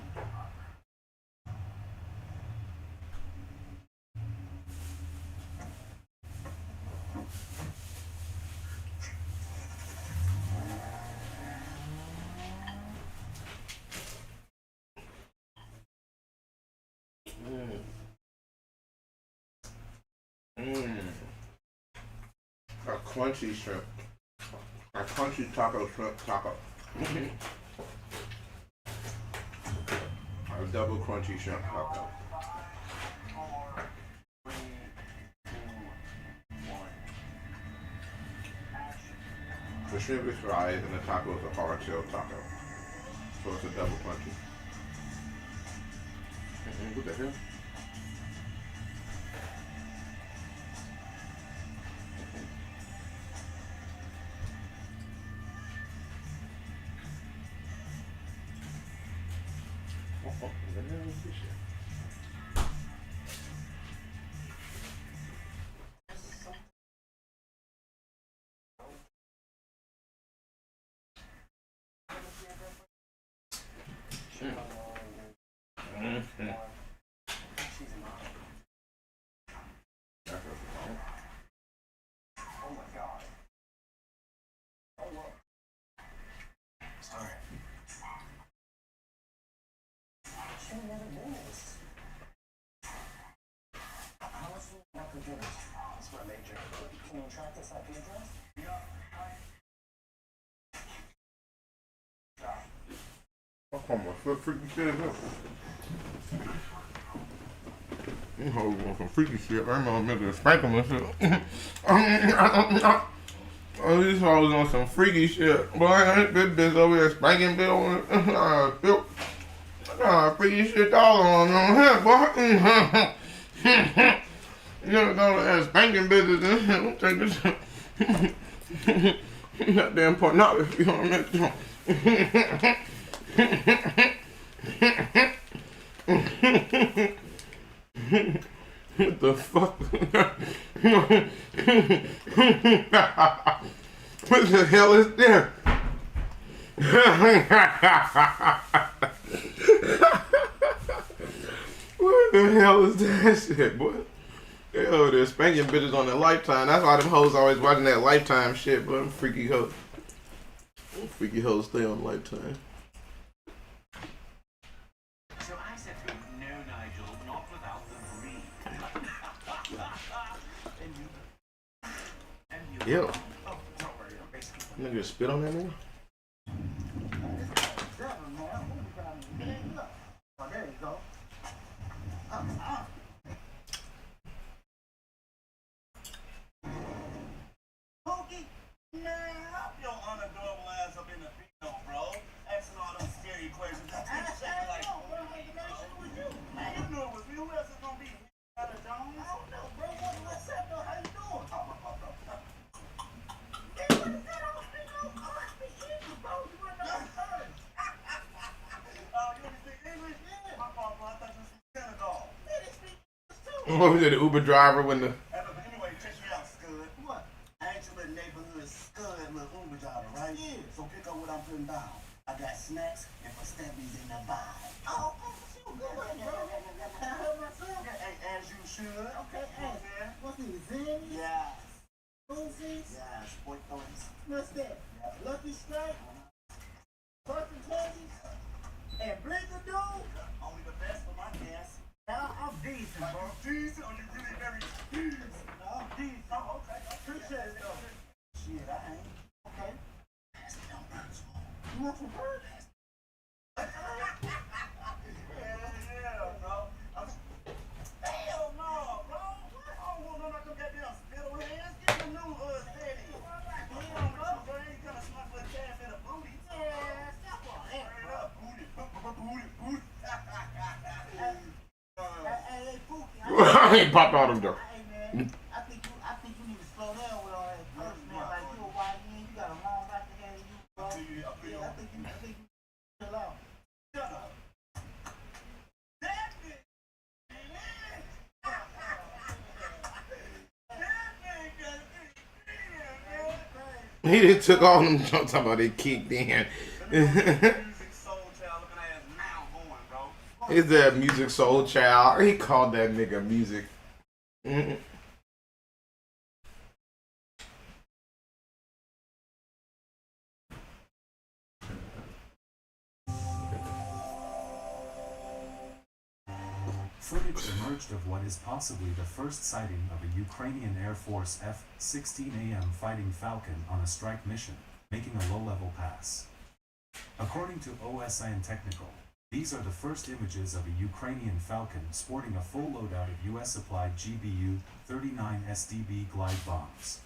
A crunchy shrimp. A crunchy taco shrimp taco. A double crunchy shrimp taco. 4, 3, 2, 1. Action. The shrimp is fried and the taco is a hard shell taco. So it's a double crunchy. What the hell? What the hell is this shit? Oh my god. Oh should never do this. How much do you want for dinner? That's my major. Can you track this IP address? I call my foot freaky shit up. You hoes want some freaky shit. I know I'm meant to spank them and shit. Oh, these hoes on some freaky shit. Boy, this bitch over here spanking Bill. Bill. Freaky shit all on him, boy. You gotta go to that spanking business and take this. Goddamn pornography on that. What the fuck? What the hell is there? What the hell is that shit, boy? They over there spanking bitches on their Lifetime. That's why them hoes always watching that Lifetime shit, but them freaky hoes. Them freaky hoes stay on Lifetime. So I said to him, no, Nigel, not without the breed. and you. Ew. Oh, don't worry, basically. Nigga spit on that nigga? Oh, there you go. Pookie, man, hop your unadorable ass up in the field, bro. Asking all them scary questions. Like, man, you knew it was me. Who else is gonna be? Jones? I don't know, bro. What's up, though? How you doing? What was it, the Uber driver when the... Anyway, check me out, Scud. What? I ain't your little neighborhood Scud, little Uber driver, right? Yeah. So pick up what I'm putting down. I got snacks and for stabbies in the vibe. Oh, shoot, good one, bro. Can I help myself? Hey, as you should. Okay, hey. What's these, Zennies? Yeah. Boosies? Yeah, sport toys. What's that? Yeah. Lucky Strike? Perfect Candies? And Blinkadoo? Only the best for my gas. I'm decent, bro. Decent? Are you really very decent? No, I'm decent. Oh, okay. I appreciate it, though. Shit, I ain't. Okay. Pass me them birds, bro. You want some birds? Yeah, bro. Hell no, bro. I don't want none of them goddamn spittle hands. Get the new steady. Damn, bro. Bro, you ain't gonna smoke with a calf in a booty. Yeah, stop on that, bro. Booty, booty. Hey, Pookie. I ain't popped out of them. Hey, man. I think you need to slow down with all that first, man. Like, you a YN, you got a long life ahead of you, bro. Yeah, I think you chill out. Shut up. That bitch. He just took all them jokes about they kicked in. Is that Music Soul Child? He called that nigga music. Footage emerged of what is possibly the first sighting of a Ukrainian Air Force F-16AM fighting Falcon on a strike mission, making a low-level pass. According to OSIN Technical, these are the first images of a Ukrainian Falcon sporting a full loadout of US-supplied GBU-39 SDB glide bombs.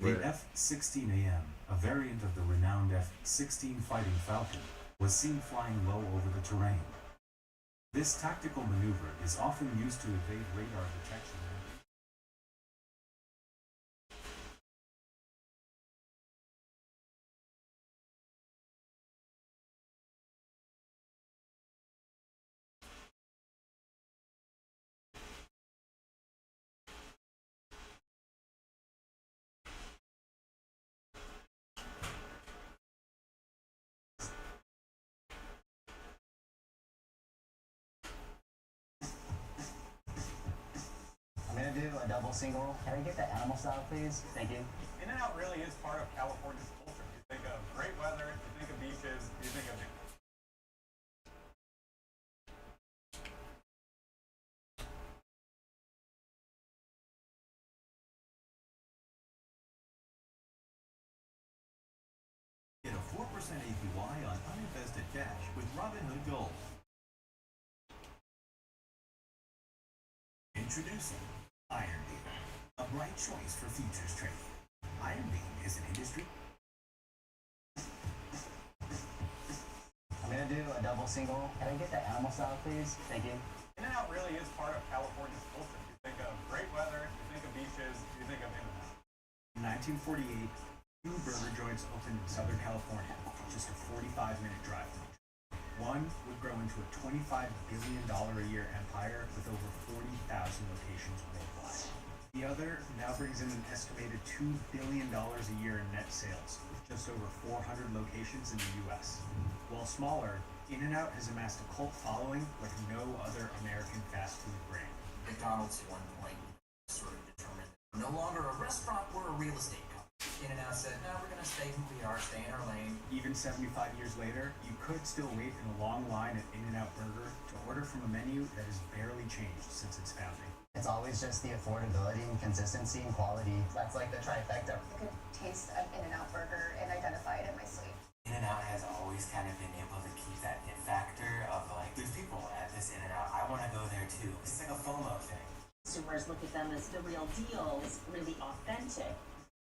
The F-16AM, a variant of the renowned F-16 fighting Falcon, was seen flying low over the terrain. This tactical maneuver is often used to evade radar detection. Do a double single. Can I get the animal style, please? Thank you. In-N-Out really is part of California's culture. You think of great weather, you think of beaches, you think of APY on uninvested cash with Robinhood Gold. Introducing Iron Beam, a bright choice for futures trading. Iron Beam is an industry. I'm gonna do a double single. Can I get the animal style, please? Thank you. In-N-Out really is part of California's culture. You think of great weather, you think of beaches, you think of In-N-Out. In 1948, two burger joints opened in Southern California, just a 45-minute drive from each other. One would grow into a $25 billion a year empire with over 40,000 locations worldwide. The other now brings in an estimated $2 billion a year in net sales, with just over 400 locations in the U.S. While smaller, In-N-Out has amassed a cult following like no other American fast food brand. McDonald's at one point sort of determined we're no longer a restaurant, we're a real estate company. In-N-Out said, no, we're going to stay who we are, stay in our lane. Even 75 years later, you could still wait in a long line at In-N-Out Burger to order from a menu that has barely changed since its founding. It's always just the affordability and consistency and quality. That's like the trifecta. I could taste an In-N-Out burger and identify it in my sleep. In-N-Out has always kind of been able to keep that it factor of like, there's people at this In-N-Out, I want to go there too. It's like a FOMO thing. Consumers look at them as the real deal, as really authentic.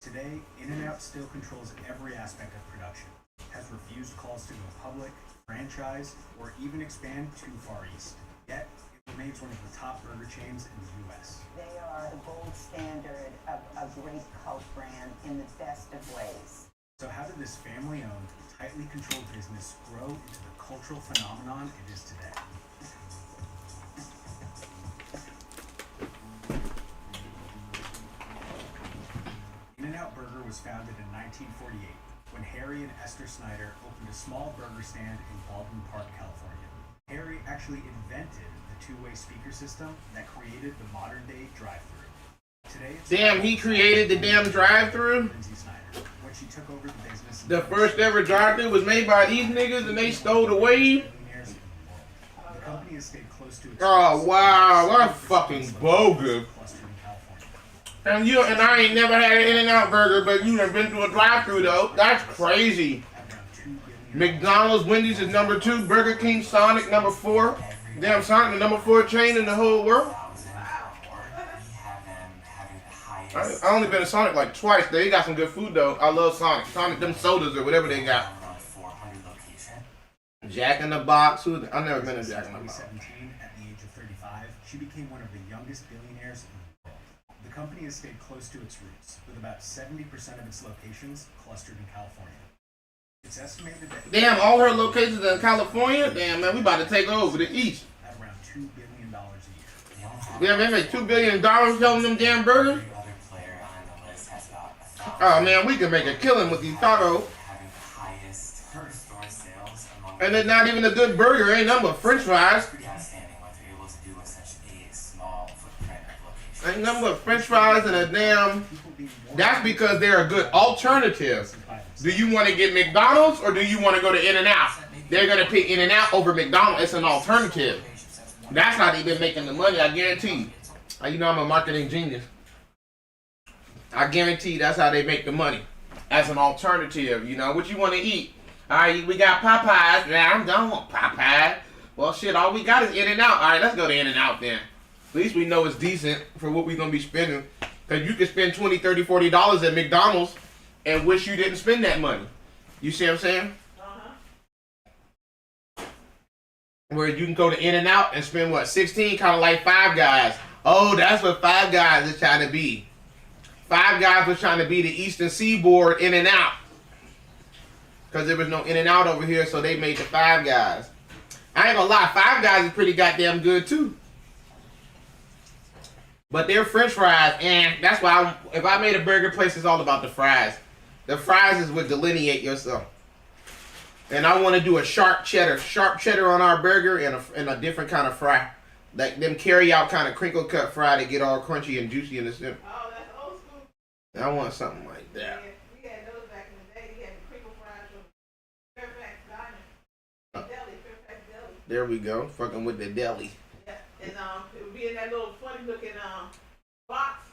Today, In-N-Out still controls every aspect of production, has refused calls to go public, franchise, or even expand too far east. Yet, it remains one of the top burger chains in the U.S. They are the gold standard of a great cult brand in the best of ways. So how did this family-owned, tightly controlled business grow into the cultural phenomenon it is today? In-N-Out Burger was founded in 1948 when Harry and Esther Snyder opened a small burger stand in Baldwin Park, California. Harry actually invented the two-way speaker system that created the modern-day drive-thru. Today, Damn, he created the damn drive-thru? Lindsay Snyder, when she took over the business. The first ever drive-thru was made by these niggas and they stole the wave? The company has stayed close to its Oh wow, what fucking bogus. And I ain't never had an In-N-Out burger, but you done been to a drive-thru though. That's crazy. McDonald's, Wendy's is number 2, Burger King, Sonic number 4. Damn, Sonic the number 4 chain in the whole world. I only been to Sonic like twice. They got some good food though. I love Sonic. Sonic, them sodas or whatever they got. Jack in the Box. I never been to Jack in the Box. At the age of 35, she became one of the youngest billionaires in the world. The company has stayed close to its roots, with about 70% of its locations clustered in California. It's estimated that Damn, all her locations in California? Damn, man, we about to take over the East. at around $2 billion a year. Damn, they make $2 billion selling them damn burgers? Oh man, we can make a killing with these tacos. And it's not even a good burger, ain't nothing but french fries. Ain't nothing but french fries and a damn... That's because they're a good alternative. Do you want to get McDonald's or do you want to go to In-N-Out? They're going to pick In-N-Out over McDonald's. It's an alternative. That's how they've been making the money, I guarantee you. You know I'm a marketing genius. I guarantee that's how they make the money. As an alternative, you know, what you want to eat. All right, we got Popeyes. Nah, I don't want Popeyes. Well, shit, all we got is In-N-Out. All right, let's go to In-N-Out then. At least we know it's decent for what we're going to be spending. Because you can spend $20, $30, $40 at McDonald's and wish you didn't spend that money. You see what I'm saying? Where you can go to In-N-Out and spend, what, 16? Kind of like Five Guys. Oh, that's what Five Guys is trying to be. Five Guys was trying to be the Eastern Seaboard In-N-Out. Because there was no In-N-Out over here, so they made the Five Guys. I ain't gonna lie, Five Guys is pretty goddamn good too. But their french fries, and that's why if I made a burger place, it's all about the fries. The fries is what delineate yourself. And I want to do a sharp cheddar on our burger and a different kind of fry. Like them carry out kind of crinkle cut fry that get all crunchy and juicy in the center. Oh, that's old school. I want something like that. Yeah, we had those back in the day. We had the crinkle fries from Fairfax Dining. Fairfax Deli. There we go, fucking with the deli. Yeah, and it would be in that little funny looking box,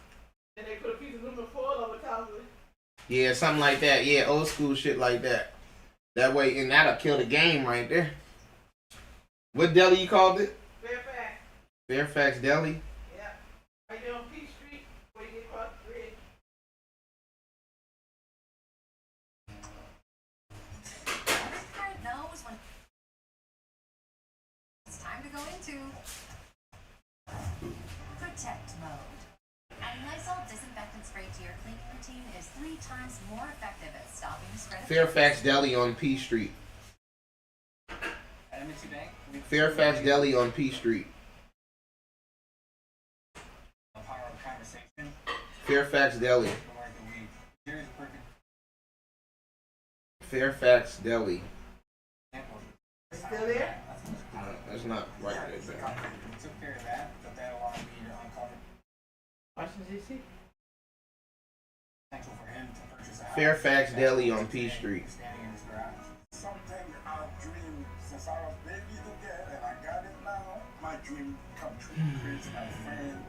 and they put a piece of aluminum foil over top of it. Yeah, something like that. Yeah, old school shit like that. That way, and that'll kill the game right there. What deli you called it? Fairfax. Fairfax Deli. Yeah. Right there on P Street where you get across the bridge. Part knows when it's time to go into protect mode. And Lysol disinfectant spray to your cleaning routine is 3 times more effective at stopping the spread of Fairfax Deli on P Street. At M&T Bank, Fairfax Deli on P Street. the power of conversation. Fairfax Deli. Here's perfect Fairfax Deli. example. Still there? No, that's not right there. We took care of that, but that allowed me to uncover Washington D.C. potential for him to purchase a house. Fairfax Deli on P Street. Standing in his garage. Something I've dreamed since I was baby to get, and I got it now. My dream come true. Chris, my friend.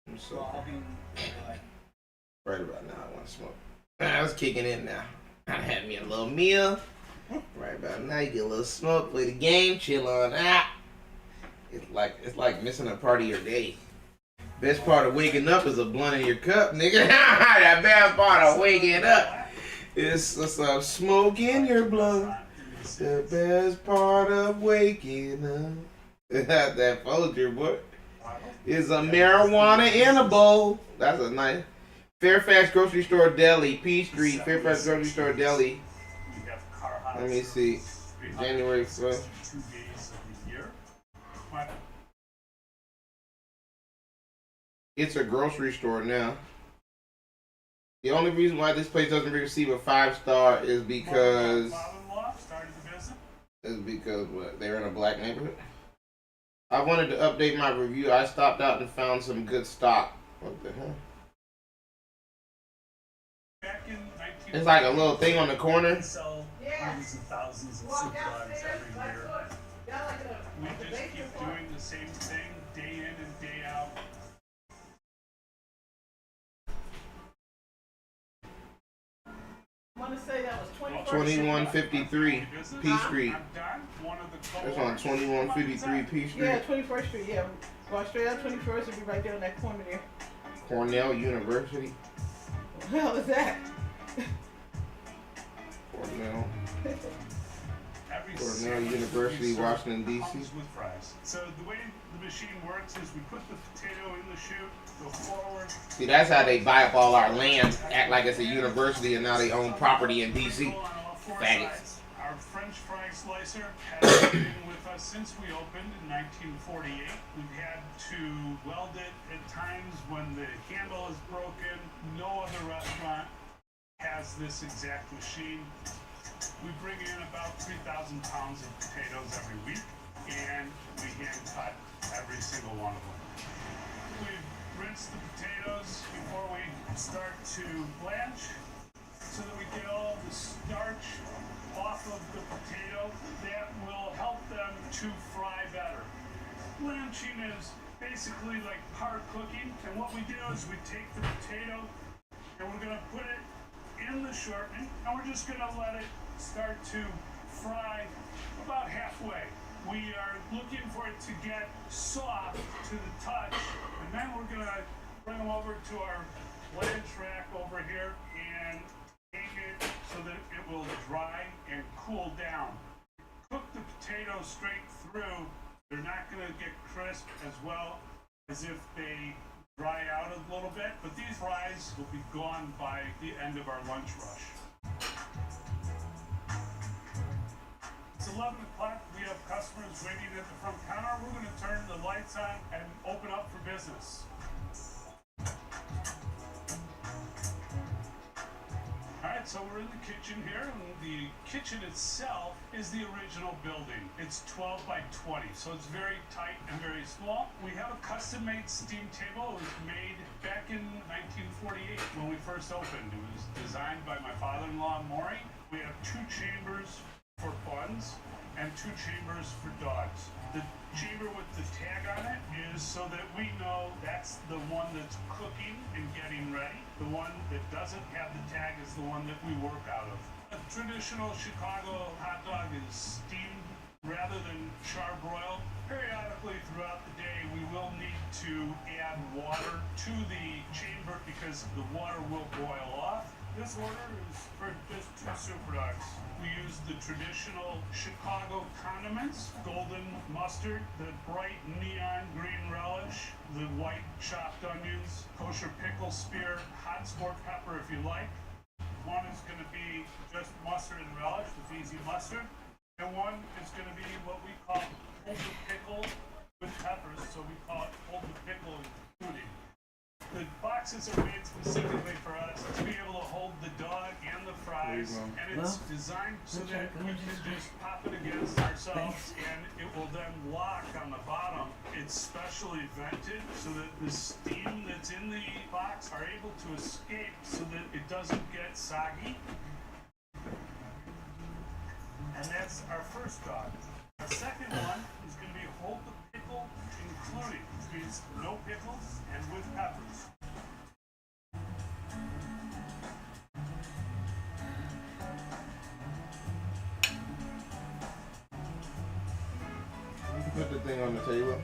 I'm So so helping like right about now I want to smoke. I was kicking in now. I had me a little meal. Right about now you get a little smoke, play the game, chill on out. It's like missing a part of your day. Best part of waking up is a blunt in your cup, nigga. That best part of waking up is some smoke in your blunt. The best part of waking up. That Folger, boy. Is a marijuana in a bowl. That's a nice. Fairfax Grocery Store Deli, P Street, Fairfax Grocery Store Deli. Let me see. January 1st. 2 days of the year. It's a grocery store now. The only reason why this place doesn't receive a 5-star is because what? They're in a black neighborhood. I wanted to update my review. I stopped out and found some good stock. What the hell? It's like a little thing on the corner. Hundreds of thousands of soup dogs every year. we just keep doing the same thing day in and day out. I want to say that was 2153 P Street. It's on 2153 P Street. Yeah, 21st Street, yeah. Go straight up 21st and be right there on that corner there. Cornell University. What the hell is that? Cornell. Cornell University, Washington, D.C. With fries. So the way the machine works is we put the potato in the chute, go forward. See, that's how they buy up all our land, act like it's a university, and now they own property in D.C. Faggots. Our French fry slicer has been with us since we opened in 1948. We've had to weld it at times when the handle is broken. No other restaurant has this exact machine. We bring in about 3,000 pounds of potatoes every week, and we hand cut every single one of them. We rinse the potatoes before we start to blanch, so that we get all the starch off of the potato. That will help them to fry better. Blanching is basically like par cooking, and what we do is we take the potato and we're going to put it in the shortening, and we're just going to let it start to fry about halfway. We are looking for it to get soft to the touch, and then we're going to bring them over to our blanch rack over here and hang it so that it will dry and cool down. Cook the potatoes straight through. They're not going to get crisp as well as if they dry out a little bit, but these fries will be gone by the end of our lunch rush. It's 11 o'clock. We have customers waiting at the front counter. We're going to turn the lights on and open up for business. Alright, so we're in the kitchen here, and the kitchen itself is the original building. It's 12 by 20, so it's very tight and very small. We have a custom-made steam table. It was made back in 1948 when we first opened. It was designed by my father-in-law, Maury. We have 2 chambers for buns and 2 chambers for dogs. The chamber with the tag on it is so that we know that's the one that's cooking and getting ready. The one that doesn't have the tag is the one that we work out of. traditional Chicago hot dog is steamed rather than charbroiled. Periodically throughout the day, we will need to add water to the chamber because the water will boil off. This order is for just 2 super dogs. We use the traditional Chicago condiments, golden mustard, the bright neon green relish, the white chopped onions, kosher pickle spear, hot sport pepper if you like. One is going to be just mustard and relish with easy mustard. And one is going to be what we call hold the pickle with peppers, so we call it hold the pickle including. The boxes are made specifically for us to be able to hold the dog and the fries, and it's designed so that we can just pop it against ourselves and it will then lock on the bottom. It's specially vented so that the steam that's in the box are able to escape so that it doesn't get soggy. And that's our first dog. Our second one is going to be hold the pickle including, which means no pickles and with peppers. You can put the thing on the table.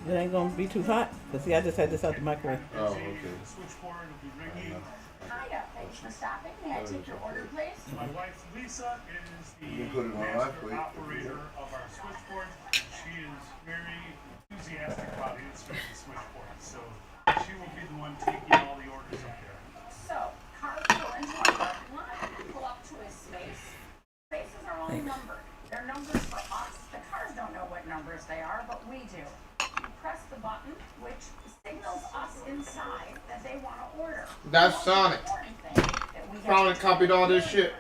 It ain't gonna be too hot. Cause see, I just had this out the microwave. Oh, okay. Switchboard will be ringing. Hiya, thanks for stopping. May I take your order, please? My wife Lisa is the You can put it on my master plate. operator of our switchboard. She is very enthusiastic about answering the switchboard, so she will be the one taking all the orders up there. So, cars pull into our parking lot, pull up to a space. Spaces are only numbered. They're numbers for us. The cars don't know what numbers they are, but we do. You press the button, which signals us inside that they want to order. That's Sonic. Sonic copied all this shit.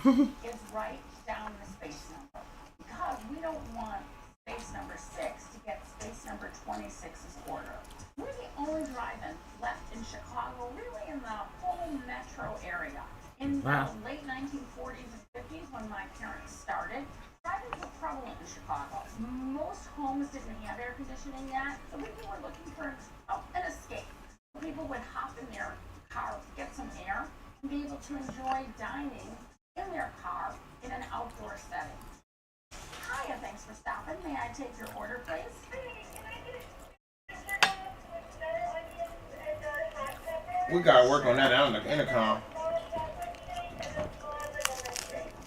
Is write down the space number. Because we don't want space number 6 to get space number 26's order. We're the only drive-in left in Chicago, really in the whole metro area. In the late 1940s and 50s, when my parents started, drive-ins were prevalent in Chicago. Most homes didn't have air conditioning yet, so people were looking for an escape. People would hop in their car, get some air, and be able to enjoy dining in their car in an outdoor setting. Hiya, thanks for stopping. May I take your order, please? We gotta work on that on the intercom.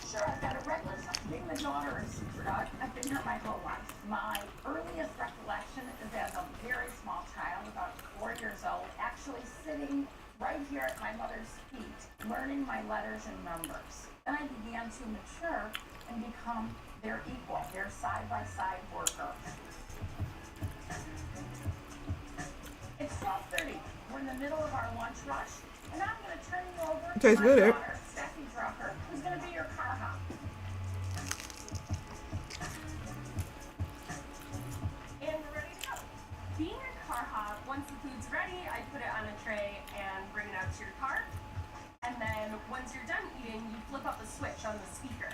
Sure, I've got a regular being the daughter of Super Dog. I've been here my whole life. My earliest recollection is as a very small child, about 4 years old, actually sitting right here at my mother's feet, learning my letters and numbers. Then I began to mature and become their equal, their side-by-side worker. It's 12:30. We're in the middle of our lunch rush, and I'm going to turn you over to Tastes my good, daughter, Steffi Drucker, who's going to be your car hop. And we're ready to go. Being a car hop, once the food's ready, I put it on a tray and bring it out to your car. And then once you're done eating, you flip up a switch on the speaker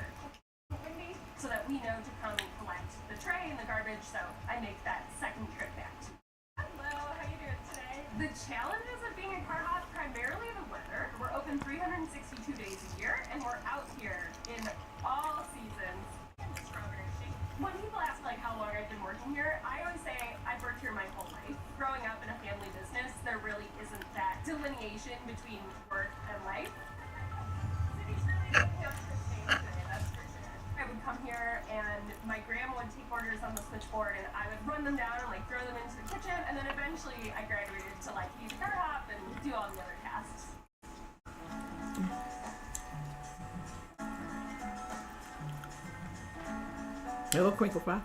so that we know to come and collect the tray and the garbage, so I make that second trip back to you. Hello, how you doing today? The challenges of being a car hop, primarily the weather. We're open 362 days a year, and we're out here in all seasons. And the strawberry shake. When people ask like how long I've been working here, I always say I've worked here my whole life. Growing up in a family business, there really isn't that delineation between work and life. City's really looking up to change today, that's for sure. I would come here and my grandma would take orders on the switchboard and I would run them down and like throw them into the kitchen, and then eventually I graduated to like be the car hop and do all the other tasks. Hello, crinkle fry.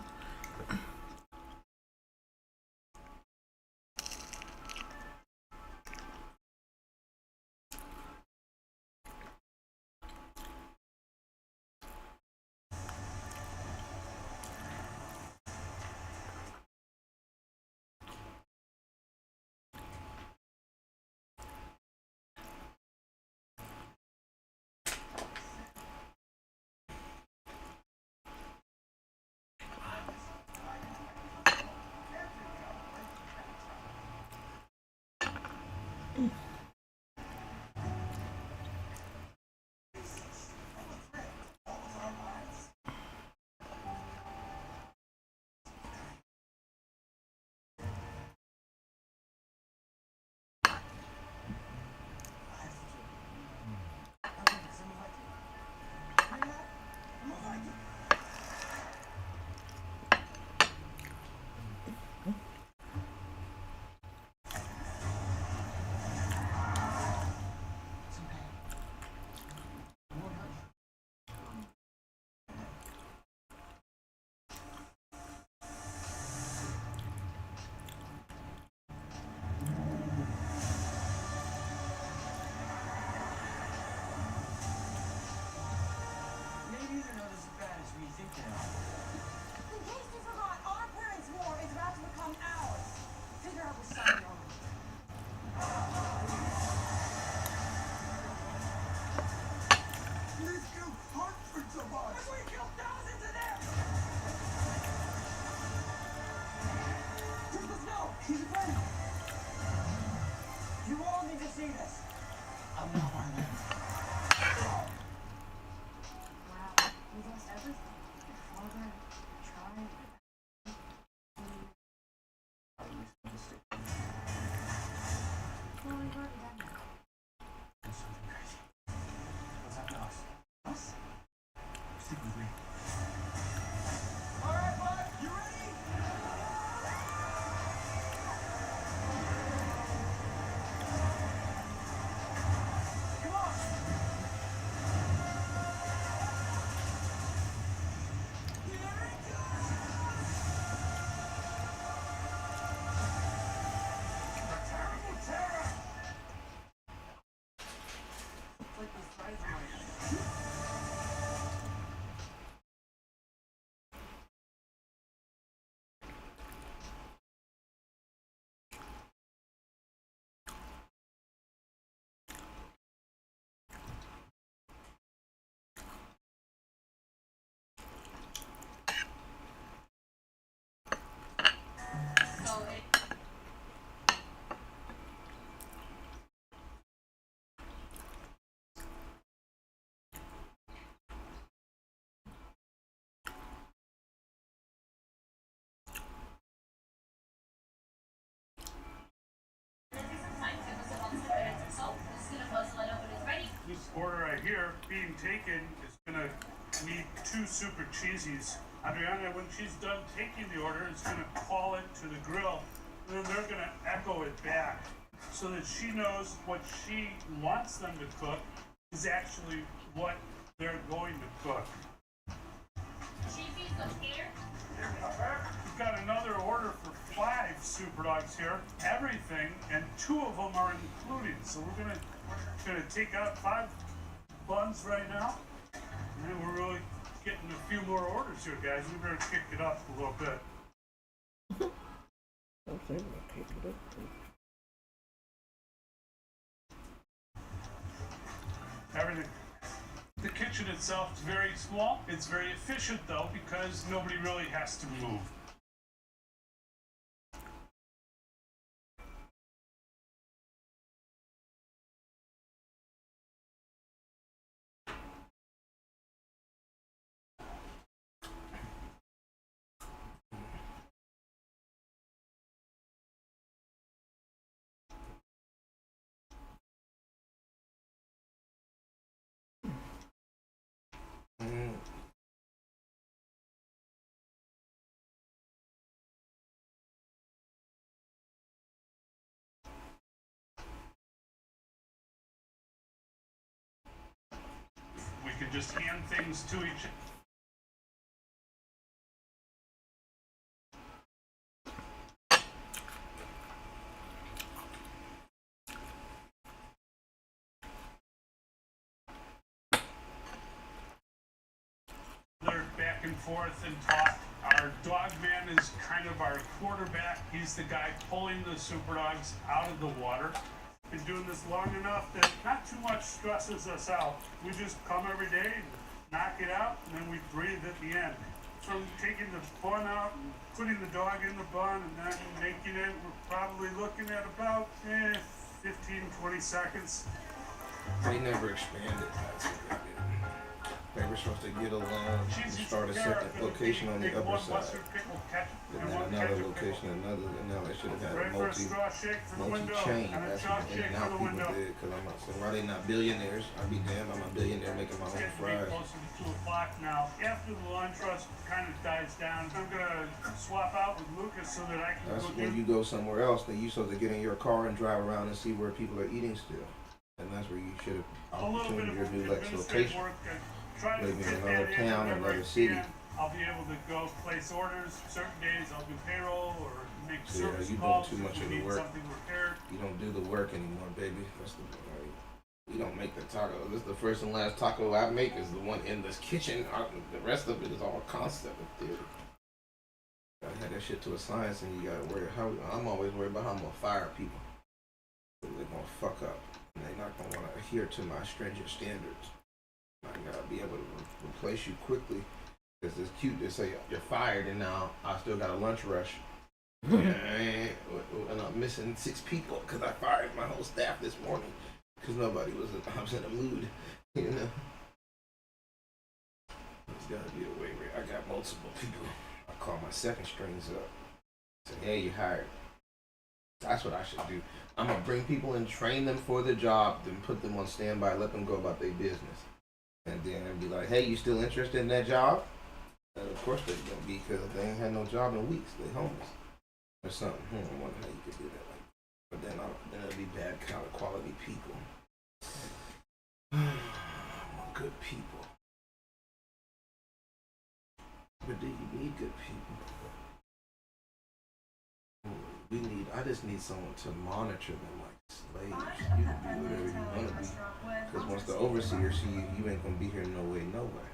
we lost everything. Your father tried. Well, we've already done that. There's something crazy. What's happened to us? Us? Stick with me. Alright, bud, you ready? Come on! This order right here being taken is gonna need 2 super cheesies. Adriana, when she's done taking the order, is gonna call it to the grill, and then they're gonna echo it back so that she knows what she wants them to cook is actually what they're going to cook. Cheesies up here. We've got another order for 5 super dogs here. Everything, and 2 of them are included. So we're gonna take out 5 buns right now, and then we're really getting a few more orders here, guys. We better kick it up a little bit. Everything. The kitchen itself is very small. It's very efficient though, because nobody really has to move. We can just hand things to each other, back and forth and talk. Our dog man is kind of our quarterback. He's the guy pulling the super dogs out of the water. Been doing this long enough that not too much stresses us out. We just come every day and knock it out, and then we breathe at the end. From taking the bun out and putting the dog in the bun and then making it, we're probably looking at about 15, 20 seconds. They never expanded. They were supposed to get a loan and start a second location on the upper side. And then another location, and now they should have had a multi-chain. That's what they now people did, because I'm not saying, why they not billionaires? I'd be damned, I'm a billionaire making my own fries. Close to 2 o'clock now. After the lunch rush kind of dies down, I'm gonna swap out with Lucas so that I can That's go when you go somewhere else, then you supposed to get in your car and drive around and see where people are eating still. And that's where you should have opportunity your new next location. Maybe in another town, another city. I'll be able to go place orders. Certain days I'll do payroll or make Yeah, service you doing calls too much if of we the need work. something repaired. You don't do the work anymore, baby. That's the you don't make the taco. This is the first and last taco I make is the one in this kitchen. The rest of it is all concept and theory. Gotta have that shit to a science, and you gotta worry how. I'm always worried about how I'm gonna fire people. They're gonna fuck up, and they're not gonna want to adhere to my stringent standards. I gotta be able to replace you quickly. Cause it's cute to say you're fired, and now I still got a lunch rush. And I'm missing 6 people because I fired my whole staff this morning. Because nobody was in a mood, you know. There's got to be a way where I got multiple people. I call my second strings up. Say, hey, you're hired. That's what I should do. I'm going to bring people and train them for the job, then put them on standby, let them go about their business. And then be like, hey, you still interested in that job? And of course they're going to be, because they ain't had no job in weeks. They homeless. Or something. I wonder how you could do that. But then it'll be bad kind of quality people. Good people. But do you need good people? I just need someone to monitor them like slaves. You can be whatever you want to be. Because once the overseer see you, you ain't going to be here no way, no way.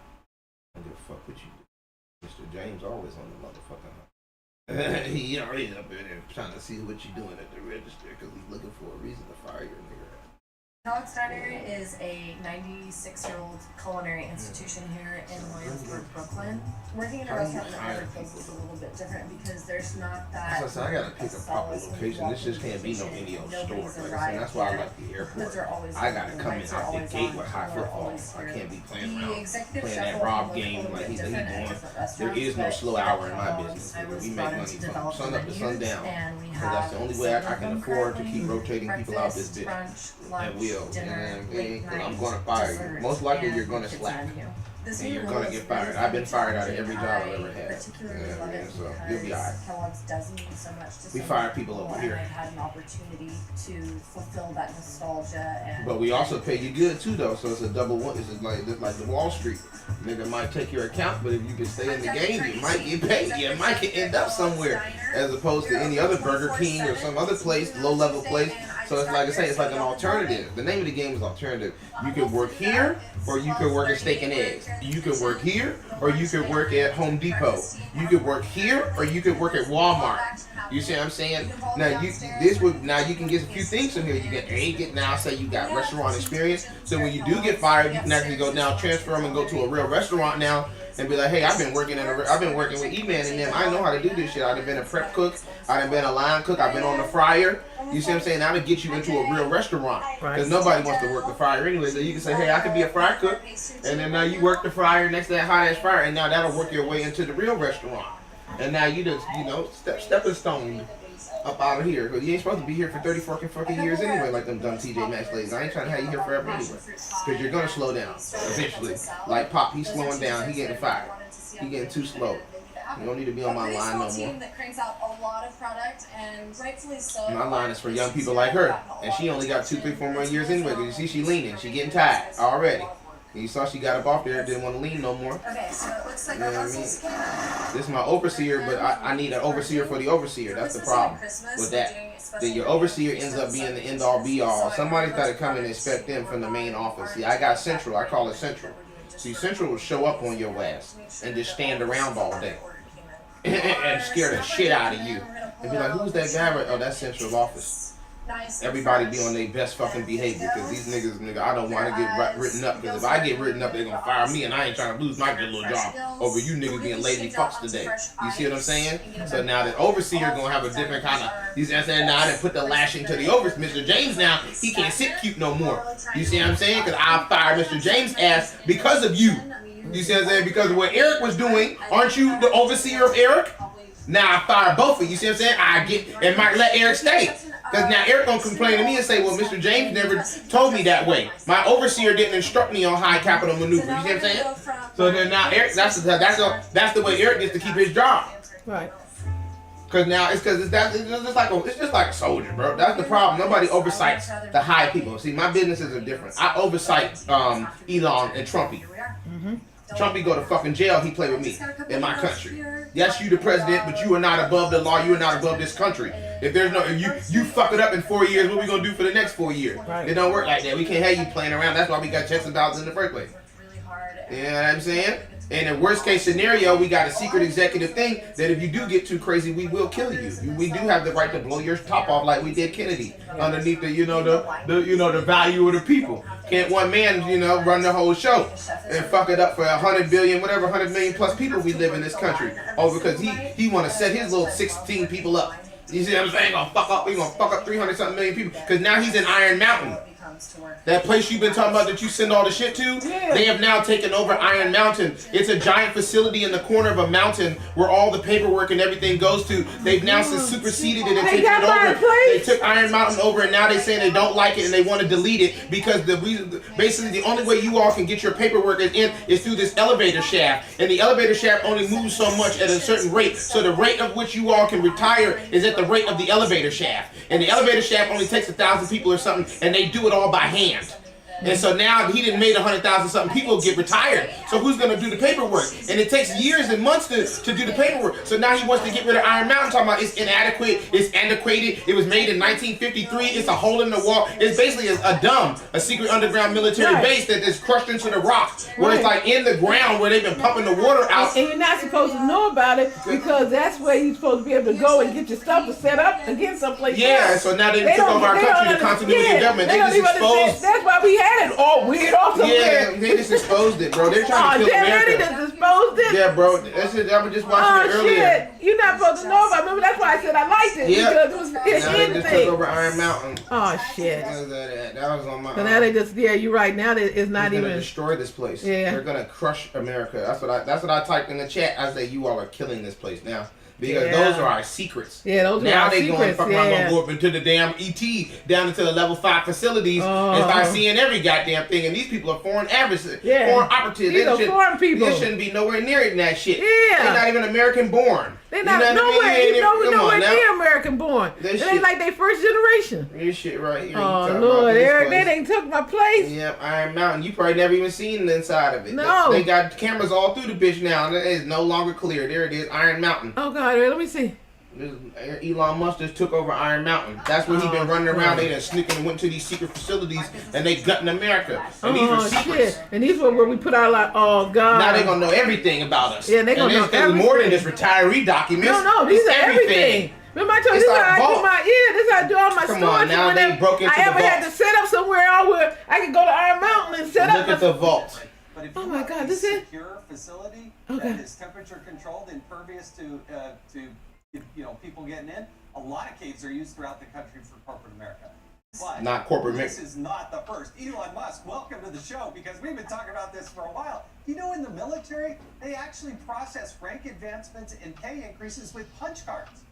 I don't give a fuck what you do. Mr. James always on the motherfucker hunt. He already up in there trying to see what you doing at the register because he's looking for a reason to fire your nigga. Alex Diner is a 96-year-old culinary institution here in Williamsburg, Brooklyn. Working in a restaurant network is a little bit different because there's not that. So I gotta pick a proper location. This just can't be no any old store. Like that's why I like the airport. I gotta come in out the gate with high football. I can't be playing around, playing that Rob game like he's doing. There is no slow hour in my business. We make money from sun up to sundown. Because that's the only way I can afford to keep rotating people out this bitch. And will. I'm gonna fire you. Most likely you're gonna slack. And you're gonna get fired. I've been fired out of every job I've ever had. So you'll be alright. We fire people over here. Had an opportunity to fulfill that nostalgia, but we also pay you good too, though. So it's a double one. It's like the Wall Street. Nigga might take your account, but if you can stay in the game, you might get paid. You might end up somewhere, as opposed to any other Burger King or some other place, low-level place. So it's like I say, it's like an alternative. The name of the game is alternative. You can work here, or you can work at Steak and Eggs. You can work here, or you can work at Home Depot. You can work here, or you can work at Walmart. You see what I'm saying? Now you can get a few things from here. You get now say you got restaurant experience. So when you do get fired, you can actually go now transfer them and go to a real restaurant now. And be like, hey, I've been working with E-Man and them. I know how to do this shit. I've been a prep cook. I've been a line cook. I've been on the fryer. You see what I'm saying? Now to get you into a real restaurant. Because nobody wants to work the fryer anyway. So you can say, hey, I could be a fry cook. And then now you work the fryer next to that hot ass fryer. And now that'll work your way into the real restaurant. And now you just, stepping stone up out of here. Because you ain't supposed to be here for 30 fucking years anyway, like them dumb TJ Maxx ladies. I ain't trying to have you here forever anyway. Because you're going to slow down eventually. Like Pop, he's slowing down. He getting fired. He getting too slow. You don't need to be on my line no more. That cranks out a lot of product, and rightfully so. My line is for young people like her. And she only got 2, 3, 4 more years anyway. Because you see she leaning. She getting tired already. You saw she got up off there, didn't want to lean no more. Okay, so it looks like our muscles came out. This is my overseer, but I need an overseer for the overseer. That's the problem with that. That your overseer ends up being the end all be all. Somebody's got to come and inspect them from the main office. See, I got Central. I call it Central. See, Central will show up on your ass and just stand around all day and scare the shit out of you and be like, who's that guy? Oh, that's Central office. Everybody be on their best fucking behavior because these niggas, I don't want to get written up because if I get written up, they're going to fire me and I ain't trying to lose my good little job over you niggas being lazy fucks today. You see what I'm saying? So now the overseer going to have a different kind of, he's saying now they put the lashing to the overseer. Mr. James now, he can't sit cute no more. You see what I'm saying? Because I fired Mr. James' ass because of you. You see what I'm saying? Because of what Eric was doing. Aren't you the overseer of Eric? Now I fire both of you. You see what I'm saying? I get and might let Eric stay. Because now Eric gonna complain to me and say, well, Mr. James never told me that way. My overseer didn't instruct me on high capital maneuver. You see what I'm saying? So then now Eric, that's the way Eric gets to keep his job. Right. Because now it's just like a soldier, bro. That's the problem. Nobody oversights the high people. See, my businesses are different. I oversight Elon and Trumpy. Trumpy go to fucking jail. He play with me in my country. Yes, you the president, but you are not above the law. You are not above this country. If you fuck it up in 4 years, what we gonna do for the next 4 years? Right. It don't work like that. We can't have you playing around. That's why we got checks and balances in the first place. You know what I'm saying? And in worst case scenario, we got a secret executive thing that if you do get too crazy, we will kill you. We do have the right to blow your top off like we did Kennedy underneath the value of the people. Can't one man run the whole show and fuck it up for 100 billion, whatever 100 million plus people we live in this country? Oh, because he want to set his little 16 people up. You see what I'm saying? We gonna fuck up 300 something million people because now he's in Iron Mountain. comes to work. That place you've been talking about that you send all the shit to, they have now taken over Iron Mountain. It's a giant facility in the corner of a mountain where all the paperwork and everything goes to. They've now superseded it and taken it over. They took Iron Mountain over and now they say they don't like it and they want to delete it because the reason, basically the only way you all can get your paperwork is through this elevator shaft. And the elevator shaft only moves so much at a certain rate. So the rate of which you all can retire is at the rate of the elevator shaft. And the elevator shaft only takes 1,000 people or something, and they do it all by hand. And so now he didn't made 100,000 something people get retired. So who's gonna do the paperwork? And it takes years and months to do the paperwork. So now he wants to get rid of Iron Mountain, talking about it's inadequate, it's antiquated, it was made in 1953, it's a hole in the wall. It's basically a secret underground military base that is crushed into the rock, where it's like in the ground where they've been pumping the water out. And you're not supposed to know about it because that's where you're supposed to be able to go and get your stuff to set up again someplace. Yeah, so now they took over our country, the continuity of government. They just exposed. That's why we had it all weird off somewhere. Yeah, they just exposed it, bro. They're trying to kill America. They just exposed it. Yeah, bro. That's it. I was just watching it earlier. Shit. You're not supposed to know about it. Remember, that's why I said I liked it. Yep. Because it was They just took over Iron Mountain. Oh, shit. That was on my. So now they just, you're right. Now it's not even. They're gonna destroy this place. Yeah. They're gonna crush America. That's what I typed in the chat. I say you all are killing this place now. Because those are our secrets. Yeah, those are Now our secrets. they going fucking around, gonna go up into the damn ET, down into the level 5 facilities, and start seeing every goddamn thing. And these people are foreign adversaries, foreign operatives. These are foreign people. They shouldn't be nowhere near that shit. Yeah. They're not even American born. They're not nowhere near American born. It ain't like they first generation. This shit right here. Oh, Lord, Eric, they done took my place. Yep, Iron Mountain. You probably never even seen the inside of it. No. They got cameras all through the bitch now. It is no longer clear. There it is, Iron Mountain. Oh, God, let me see. Elon Musk just took over Iron Mountain. That's where he been running around. They done sneaking and went to these secret facilities and they gutting America. And these were secrets. Shit. And these were where we put our oh God. Now they gonna know everything about us. Yeah, they gonna know everything. More than just retiree documents. No, these are everything. Remember I told you this is how I do this is how I do all my Come storage. on, now they broke into I ever the vault. had to set up somewhere where I could go to Iron Mountain and set up. Look at the vault. But if oh you my want God, a this is secure facility Okay. that is temperature controlled, impervious to people getting in, a lot of caves are used throughout the country for corporate America. But not corporate this is not the first. Elon Musk, welcome to the show, because we've been talking about this for a while. You know, in the military, they actually process rank advancements and pay increases with punch cards.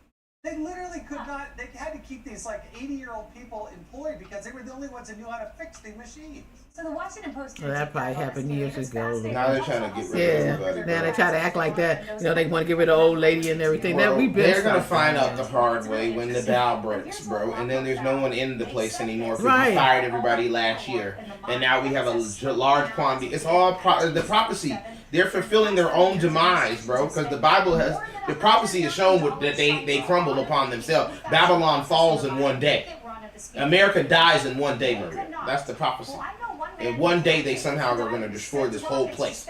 They literally could not, they had to keep these like 80-year-old people employed because they were the only ones that knew how to fix the machines. So the Washington Post. Well, that probably happened years ago. Now they're trying to get rid of everybody. Now they try to act like that. You know, they want to get rid of old lady and everything. Well, that we've been. They're gonna find out the hard way when the bow breaks, bro. And then there's no one in the place anymore because we fired everybody last year, and now we have a large quantity. It's all the prophecy. They're fulfilling their own demise, bro. Because the Bible has the prophecy has shown that they crumble upon themselves. Babylon falls in one day. America dies in one day, Maria. That's the prophecy. And one day they somehow are going to destroy this whole place.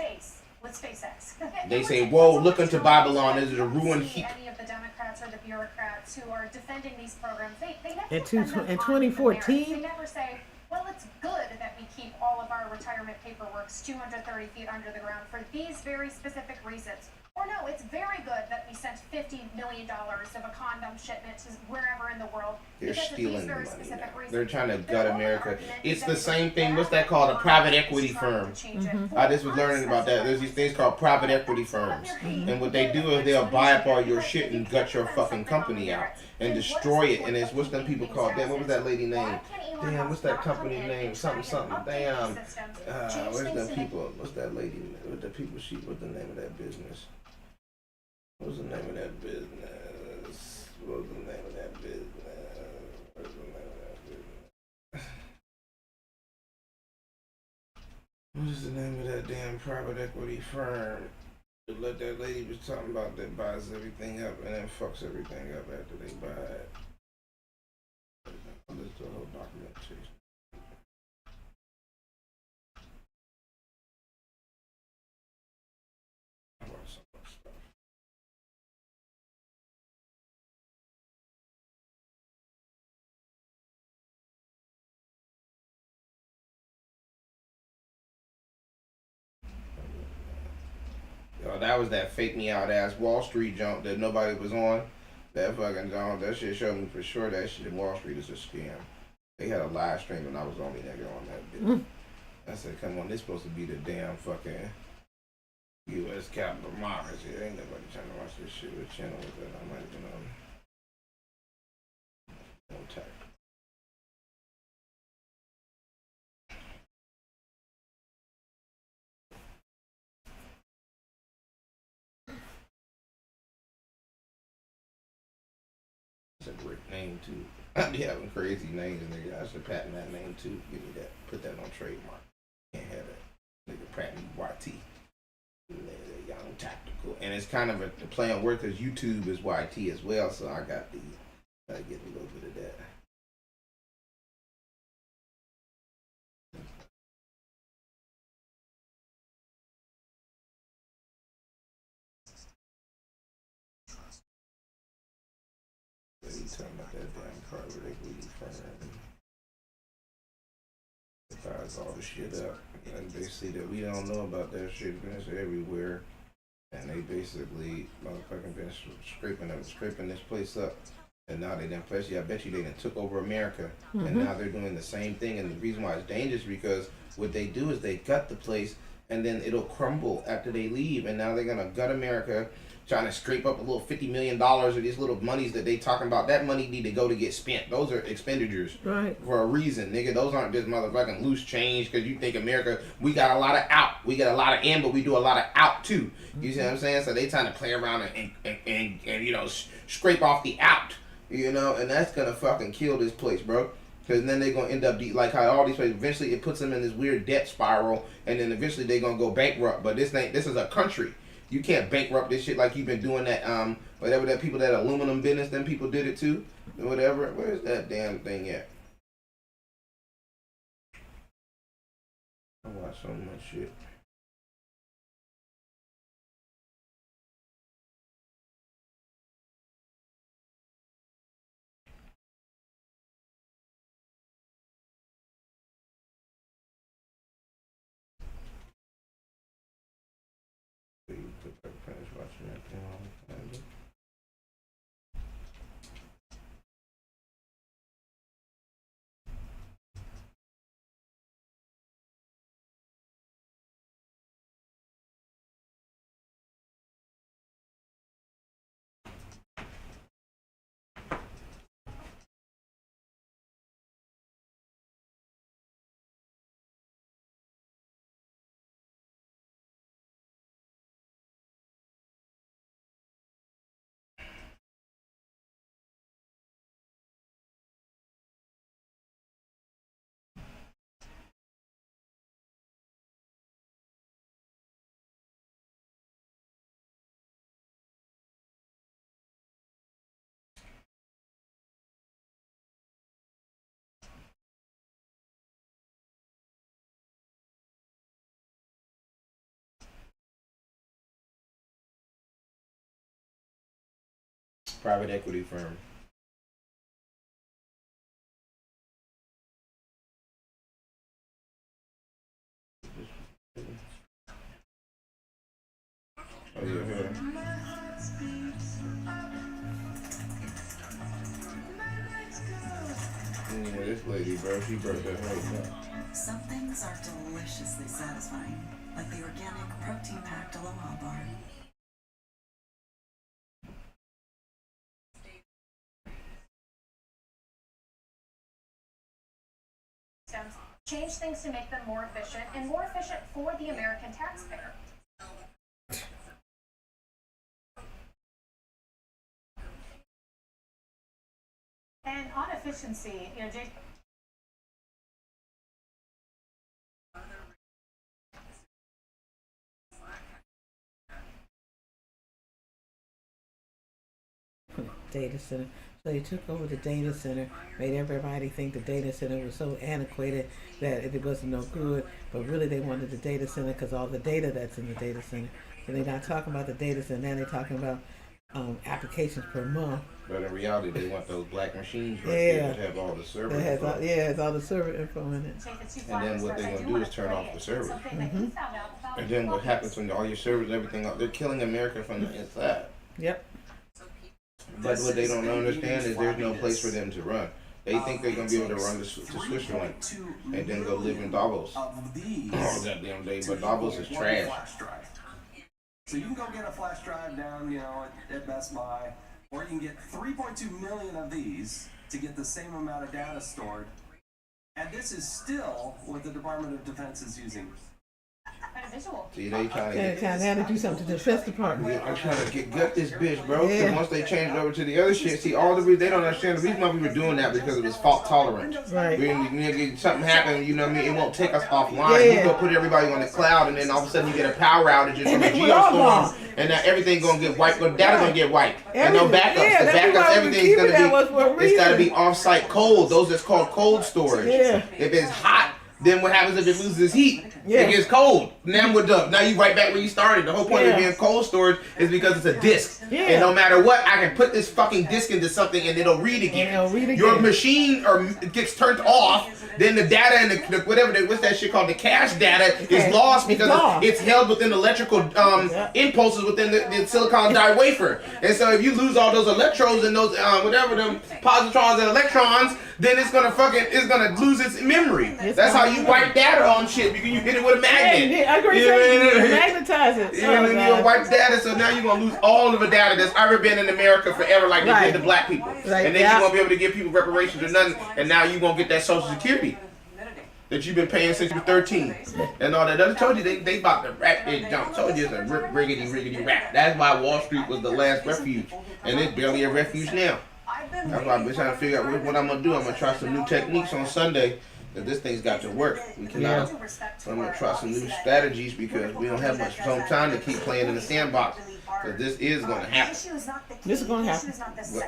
They say, "Whoa, look unto Babylon! It is a ruined heap." Any of the Democrats or the bureaucrats who are defending these programs, they never In defend them in on the merits. 2014? They never say, well, it's good that we keep all of our retirement paperwork 230 feet under the ground for these very specific reasons. Or no, it's very good that we sent $50 million of a condom shipment to wherever in the world. They're because of these stealing the very money specific now. reasons. They're trying to gut America. It's the same thing. What's that called? A private equity firm. I just was learning about that. There's these things called private equity firms. And what they do is they'll buy up all your shit and gut your fucking company out and destroy it. And it's what's them people called? Damn, what was that lady name? Damn, what's that company name? Something. Damn. Where's them people? What's that lady? What's the people? What's the name of that business? What's the name of that business? What's the name of that business? What's the name of that business? What is the name of that damn private equity firm? To let that lady was talking about that buys everything up and then fucks everything up after they buy it. Let's do a whole documentation. That was that fake me out ass Wall Street jump that nobody was on. That fucking jump, that shit showed me for sure that shit in Wall Street is a scam. They had a live stream and I was the only nigga on that bitch. I said, come on, this supposed to be the damn fucking U.S. Capitol Mars here. Ain't nobody trying to watch this shit. What channel was that? I might have been on tech. That's a great name too. I be having crazy names, nigga. I should patent that name too. Give me that. Put that on trademark. Can't have that. Nigga, patent YT. Nigga, young tactical. And it's kind of a play on word because YouTube is YT as well. So I got the. I get a little bit of that. You talking about that damn private equity firm? It buys all the shit up, and they see that we don't know about that shit. It's everywhere, and they basically motherfucking been scraping this place up, and now they done I bet you they done took over America, and now they're doing the same thing. And the reason why it's dangerous because what they do is they gut the place, and then it'll crumble after they leave, and now they're gonna gut America. Trying to scrape up a little $50 million of these little monies that they talking about. That money need to go to get spent. Those are expenditures for a reason, nigga. Those aren't just motherfucking loose change because you think America, we got a lot of out. We got a lot of in, but we do a lot of out too. You see what I'm saying? So they trying to play around and you know, scrape off the out, you know, and that's going to fucking kill this place, bro. Because then they're going to end up, like how all these places, eventually it puts them in this weird debt spiral, and then eventually they're going to go bankrupt. But this is a country. You can't bankrupt this shit like you've been doing that, whatever that people, that aluminum business, them people did it too, or whatever. Where's that damn thing at? I watch so much shit. Watching that thing all the time. Private equity firm. Oh yeah, her. Yeah, this lady, bro, she broke that whole up. Some things are deliciously satisfying, like the organic protein-packed Aloha bar. Change things to make them more efficient and more efficient for the American taxpayer. And on efficiency, you know, Jay. Data center. So they took over the data center, made everybody think the data center was so antiquated that it wasn't no good. But really, they wanted the data center because all the data that's in the data center. So they're not talking about the data center. Now they're talking about applications per month. But in reality, they want those black machines right there that have all the server info. It's all the server info in it. And then what they're going to do is turn off the servers. And then what happens when all your servers, everything, they're killing America from the inside. Yep. But what they don't understand is there's no place for them to run. They think they're gonna be able to run to Switzerland and then go live in Davos all goddamn day. But Davos is trash. So you can go get a flash drive down, at Best Buy, or you can get 3.2 million of these to get the same amount of data stored. And this is still what the Department of Defense is using. See, they trying to to do something to the Defense Department. I'm trying to gut this bitch, bro. Because once they changed over to the other shit, see, all the reason they don't understand the reason why we were doing that because it was fault tolerant. Right. When something happened, you know what I mean? It won't take us offline. You go put everybody on the cloud, and then all of a sudden you get a power outage from a geostorm, and now everything gonna get wiped. The data's gonna get wiped, and no backups. The backups, everything's gonna be. It's gotta be off-site cold. Those that's called cold storage. Yeah. If it's hot. Then what happens if it loses heat? It gets cold. Now we're done. Now you right back where you started. The whole point of being cold storage is because it's a disk. And no matter what, I can put this fucking disk into something and it'll read again. Your machine gets turned off. Then the data and the whatever, what's that shit called? The cache data is lost because it's held within electrical impulses within the silicon die wafer. And so if you lose all those electrodes and those whatever them positrons and electrons, then it's gonna lose its memory. That's how you wipe data on shit because you hit it with a magnet. I agree. You magnetize it. You're gonna wipe data, so now you're gonna lose all of the data that's ever been in America forever, like they did to black people. And then you won't be able to give people reparations or nothing. And now you won't get that Social Security that you've been paying since you were 13 and all that. I told you they about to wrap it down. Told you it's a riggedy rap. That's why Wall Street was the last refuge, and it's barely a refuge now. That's why I've been trying to figure out what I'm gonna do. I'm gonna try some new techniques on Sunday. This thing's got to work. We cannot. So I'm gonna try some new strategies because we don't have much time to keep playing in the sandbox. Because this is gonna happen. This is gonna happen.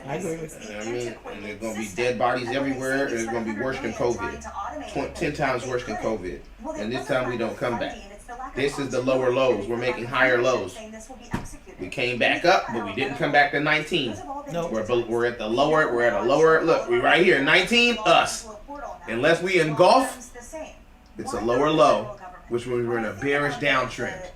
I agree with you. I mean, and there's gonna be dead bodies everywhere, and it's gonna be worse than COVID. 10 times worse than COVID. And this time we don't come back. This is the lower lows. We're making higher lows. We came back up, but we didn't come back to 19. No, we're at the lower. We're at a lower. Look, we right here. 19, us. Unless we engulf, it's a lower low, which means we're in a bearish downtrend.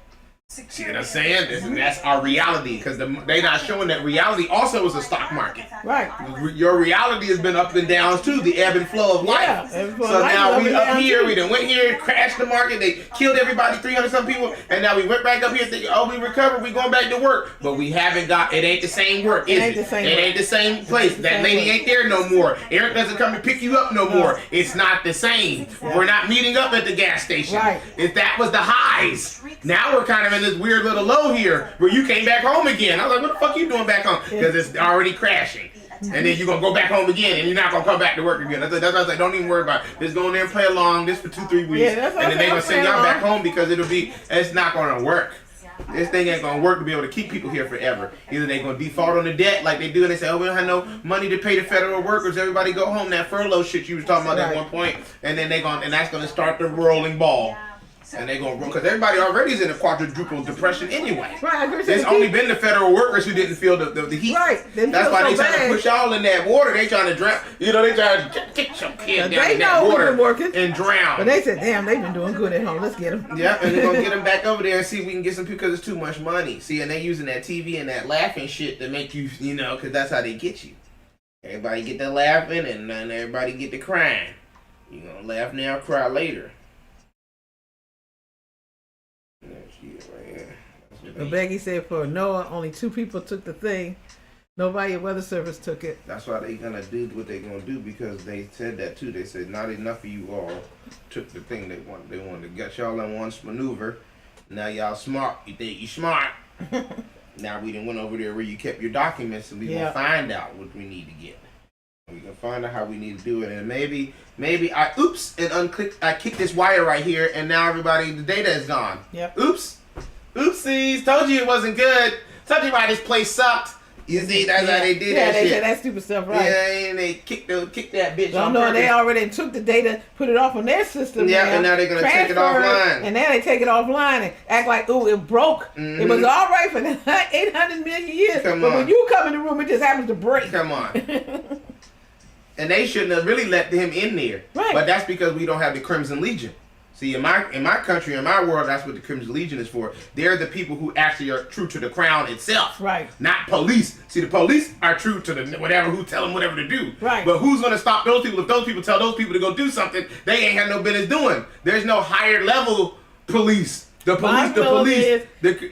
See what I'm saying? And that's our reality, because they're not showing that reality also is a stock market. Right. Your reality has been up and downs too, the ebb and flow of life. So now we up here, we done went here, crashed the market, they killed everybody, 300 some people, and now we went back up here thinking, oh, we recovered, we going back to work. But we haven't got, it ain't the same work, is it? It ain't the same place. That lady ain't there no more. Eric doesn't come to pick you up no more. It's not the same. We're not meeting up at the gas station. If that was the highs. Now we're kind of in this weird little low here where you came back home again. I was like, what the fuck you doing back home? Because it's already crashing. And then you're going to go back home again and you're not going to come back to work again. That's why I was like, don't even worry about it. Just go in there and play along this for 2-3 weeks. And then they're going to send y'all back home because it's not going to work. This thing ain't going to work to be able to keep people here forever. Either they're going to default on the debt like they do and they say, oh, we don't have no money to pay the federal workers. Everybody go home. That furlough shit you was talking about at one point. And then and that's going to start the rolling ball. And they're going to roll, because everybody already is in a quadruple depression anyway. It's only been the federal workers who didn't feel the heat. That's why they trying to push y'all in that water. They trying to drown. They trying to get your kid down in that water and drown. But they said, damn, they've been doing good at home. Let's get them. Yeah, and they're going to get them back over there and see if we can get some people because it's too much money. See, and they using that TV and that laughing shit to make you, because that's how they get you. Everybody get the laughing and then everybody get the crying. You're going to laugh now, cry later. But Becky said for NOAA, only 2 people took the thing. Nobody at Weather Service took it. That's why they're going to do what they're going to do, because they said that too. They said not enough of you all took the thing they wanted. They wanted to get y'all in one maneuver. Now y'all smart. You think you smart. Now we done went over there where you kept your documents, and we going to find out what we need to get. We can find out how we need to do it, and maybe I I kicked this wire right here, and now the data is gone. Yep. Oopsies! Told you it wasn't good. Told you why this place sucked. You see, that's how they did that shit. Yeah, they said that stupid stuff, right? Yeah, and they kicked that bitch. No, they already took the data, put it off on their system. Yeah, and now they're gonna take it offline. And now they take it offline and act like, ooh, it broke. It was all right for 800 million years, but when you come in the room, it just happens to break. Come on. And they shouldn't have really let him in there. Right. But that's because we don't have the Crimson Legion. See, in my country, in my world, that's what the Crimson Legion is for. They're the people who actually are true to the crown itself. Right. Not police. See, the police are true to the whatever, who tell them whatever to do. Right. But who's going to stop those people? If those people tell those people to go do something, they ain't had no business doing. There's no higher level police. The police,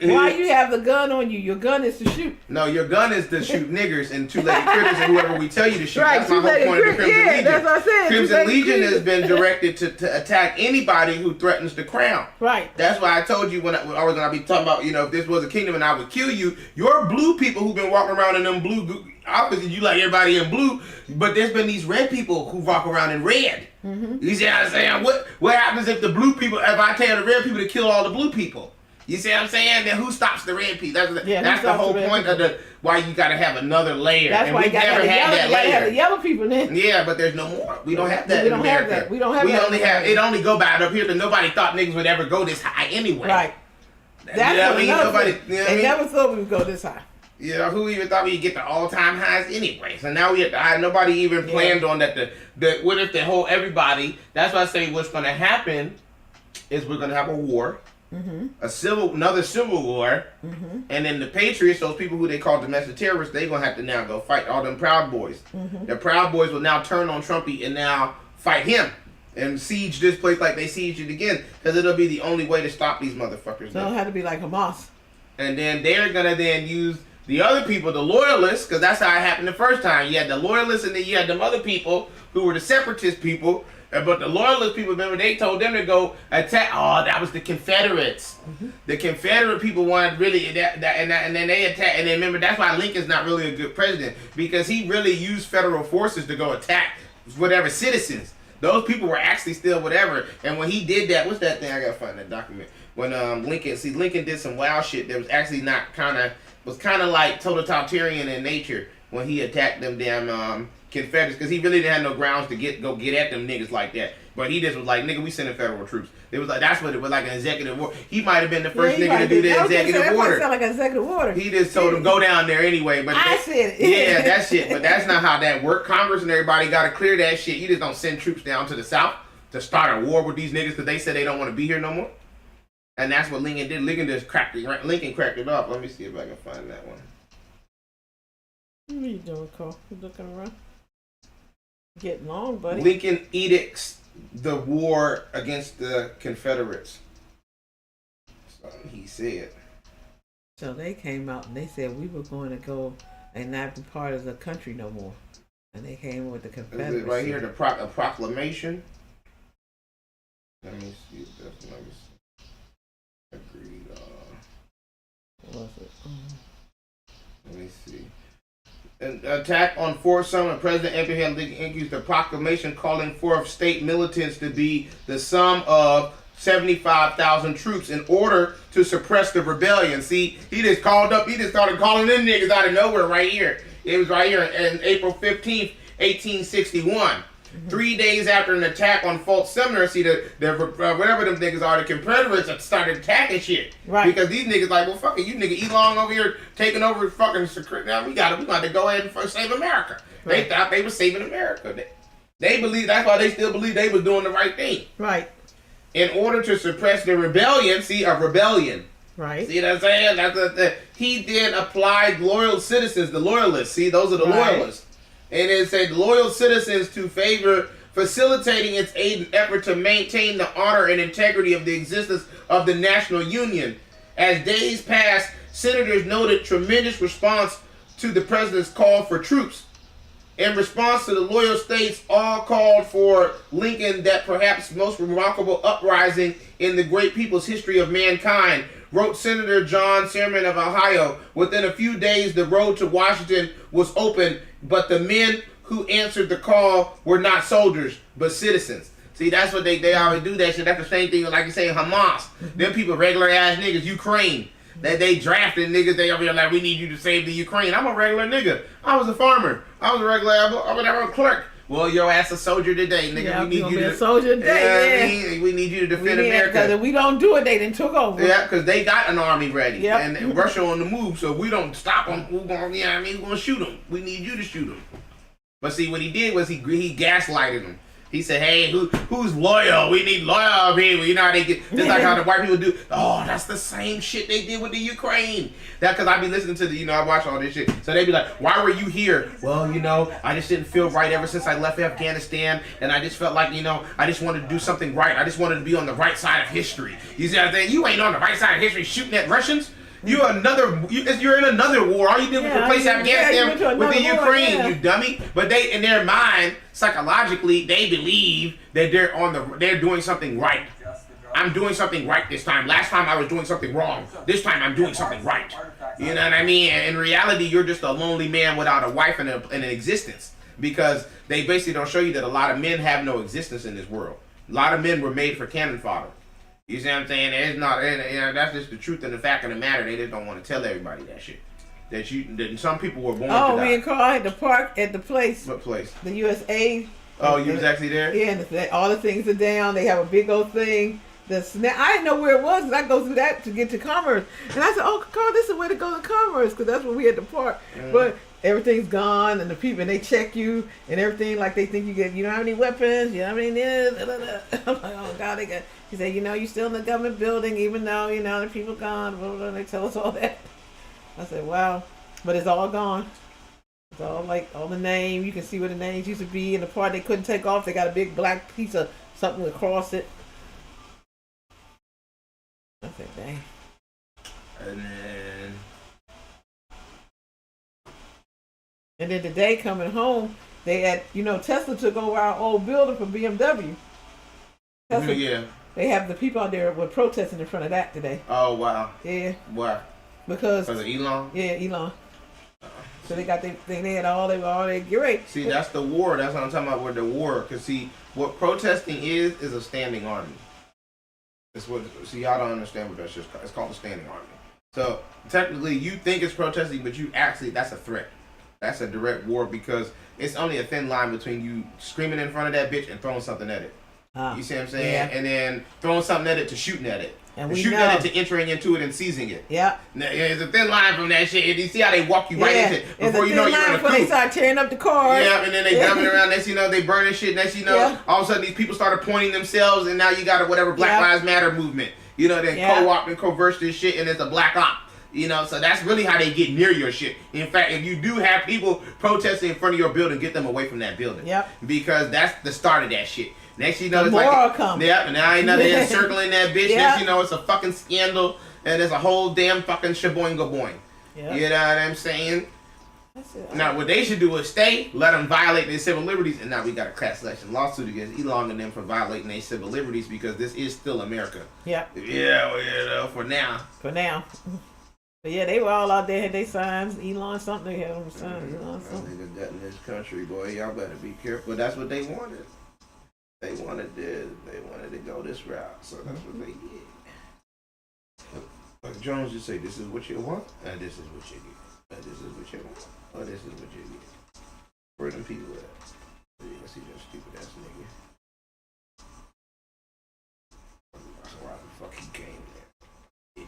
why you have the gun on you? Your gun is to shoot. No, your gun is to shoot niggers and two-legged critters and whoever we tell you to shoot. Right, That's my whole point of the Crimson Legion. That's what I said. Crimson Legion has been directed to attack anybody who threatens the crown. Right. That's why I told you when I was gonna be talking about, if this was a kingdom and I would kill you, your blue people who've been walking around in them blue, obviously you like everybody in blue, but there's been these red people who walk around in red. You see what I'm saying? What happens if the blue people, if I tell the red people to kill all the blue people? You see what I'm saying? Then who stops the red people? That's the whole point of why you got to have another layer. That's why you got to have the yellow people then. Yeah, but there's no more. We don't have that in America. We don't have that. It only go by up here, but nobody thought niggas would ever go this high anyway. Right. That's they never thought we would go this high. Yeah, who even thought we'd get to all-time highs anyway? So now we at the high. Nobody even planned on that. What if the whole everybody? That's why I say what's going to happen is we're going to have a war. Another civil war, and then the Patriots, those people who they call domestic terrorists, they're gonna have to now go fight all them Proud Boys. The Proud Boys will now turn on Trumpy and now fight him and siege this place like they sieged it again, because it'll be the only way to stop these motherfuckers. So it'll have to be like Hamas. And then they're gonna then use the other people, the loyalists, because that's how it happened the first time. You had the loyalists and then you had them other people who were the separatist people. But the loyalist people, remember, they told them to go attack. Oh, that was the Confederates. The Confederate people wanted really and then they attacked. And then remember, that's why Lincoln's not really a good president, because he really used federal forces to go attack whatever citizens. Those people were actually still whatever. And when he did that, what's that thing? I gotta find that document. When Lincoln did some wild shit that was actually not kind of like totalitarian in nature when he attacked them damn Confederates, because he really didn't have no grounds to go get at them niggas like that. But he just was like, nigga, we sending federal troops. It was like, that's what it was, like an executive order. He might have been the first nigga to do the executive order. Sound like an executive order. He just told him go down there anyway. But I said it. Yeah, that shit. But that's not how that worked. Congress and everybody got to clear that shit. You just don't send troops down to the South to start a war with these niggas because they said they don't want to be here no more. And that's what Lincoln did. Lincoln cracked it up. Let me see if I can find that one. What are you doing, Cole? You looking around? Getting long, buddy. Lincoln edicts the war against the Confederates. So he said. So they came out and they said we were going to go and not be part of the country no more. And they came with the Confederacy. Is it right here, a proclamation? Let me see if that's number. Agreed. What's it? Let me see. An attack on Fort Sumter, President Abraham Lincoln issued a proclamation calling for state militants to be the sum of 75,000 troops in order to suppress the rebellion. See, he just started calling them niggas out of nowhere right here. It was right here on April 15th, 1861. 3 days after an attack on Fort Sumter, see whatever them niggas are, the Confederates started attacking shit. Right. Because these niggas like, well, fuck it, you nigga Elon over here taking over fucking. Now we got to go ahead and save America. Right. They thought they were saving America. They believe that's why they still believe they was doing the right thing. Right. In order to suppress the rebellion, a rebellion. Right. See what I'm saying? He then applied loyal citizens, the loyalists. See, those are the loyalists. And it said loyal citizens to favor facilitating its effort to maintain the honor and integrity of the existence of the national union. As days passed, senators noted tremendous response to the president's call for troops. In response to the loyal states, all called for Lincoln that perhaps most remarkable uprising in the great people's history of mankind, wrote Senator John Sherman of Ohio. Within a few days, the road to Washington was open, but the men who answered the call were not soldiers, but citizens. See, that's what they always do that shit. That's the same thing like you say Hamas. Them people, regular ass niggas, Ukraine. They drafted niggas, they over here like, we need you to save the Ukraine. I'm a regular nigga. I was a farmer. I was a regular, I was a clerk. Well, your ass a soldier today, nigga. Yeah, we need you to be a soldier today. We need you to defend America. Because if we don't do it, they done took over. Yeah, because they got an army ready. Yep. And Russia on the move, so if we don't stop them, we're going to shoot them. We need you to shoot them. But see, what he did was he gaslighted them. He said, hey, who's loyal? We need loyal people. You know how they get, just like how the white people do. Oh, that's the same shit they did with the Ukraine. That because I be listening to I watch all this shit. So they be like, why were you here? Well, I just didn't feel right ever since I left Afghanistan. And I just felt like, I just wanted to do something right. I just wanted to be on the right side of history. You see what I'm saying? You ain't on the right side of history shooting at Russians. You're in another war. All you did was replace Afghanistan with the Ukraine, you dummy. But they, in their mind, psychologically, they believe that they're doing something right. I'm doing something right this time. Last time I was doing something wrong. This time I'm doing something right. You know what I mean? And in reality, you're just a lonely man without a wife and an existence, because they basically don't show you that a lot of men have no existence in this world. A lot of men were made for cannon fodder. You see what I'm saying? It's not, that's just the truth and the fact of the matter. They just don't want to tell everybody that shit. That some people were born to die. Me and Carl had the park at the place. What place? The USA. Oh, you was actually there? Yeah, and all the things are down. They have a big old thing. I didn't know where it was, and I go through that to get to Commerce. And I said, oh, Carl, this is where to go to Commerce, because that's where we had the park. But everything's gone, and the people, and they check you and everything, like they think you don't have any weapons, you don't have any this, I'm like, oh God, he said, you're still in the government building, even though, the people gone, blah, blah, blah. They tell us all that. I said, wow, but it's all gone. It's all all the name, you can see where the names used to be, and the part they couldn't take off, they got a big black piece of something across it. I said, dang. And then today coming home, they had, Tesla took over our old building from BMW. Tesla, yeah. They have the people out there were protesting in front of that today. Oh, wow. Yeah. Why? Because of Elon? Yeah, Elon. So they got they had all they get ready. See, that's the war. That's what I'm talking about with the war. Because see, what protesting is a standing army. Y'all don't understand what that's just called. It's called a standing army. So technically you think it's protesting, but that's a threat. That's a direct war, because it's only a thin line between you screaming in front of that bitch and throwing something at it. You see what I'm saying? Yeah. And then throwing something at it to shooting at it. And shooting at it to entering into it and seizing it. Yeah. There's a thin line from that shit. And you see how they walk you right into it before you know you're in a coup. They start tearing up the cars. Yeah, and then they dumping around. Next they burning shit. Next all of a sudden these people started pointing themselves, and now you got a Black Lives Matter movement. They co-opt and converse this shit, and it's a black op. So that's really how they get near your shit. In fact, if you do have people protesting in front of your building, get them away from that building. Yep. Because that's the start of that shit. Next it's like, yep, and now they're encircling that bitch. Yep. Next it's a fucking scandal, and there's a whole damn fucking shaboing-gaboing. Yep. You know what I'm saying? Now, what they should do is let them violate their civil liberties, and now we got a class action lawsuit against Elon and them for violating their civil liberties, because this is still America. Yep. Yeah, for now. For now. But yeah, they were all out there, had their signs, Elon something, they had on the signs, Elon something. Nigga got in this country, boy, y'all better be careful. That's what they wanted. They wanted to go this route, so that's what they did. Like Jones just say, this is what you want, and this is what you get. And this is what you want, or this is what you get. Where them people at? Yeah, see that stupid ass nigga. That's why the fuck he came there.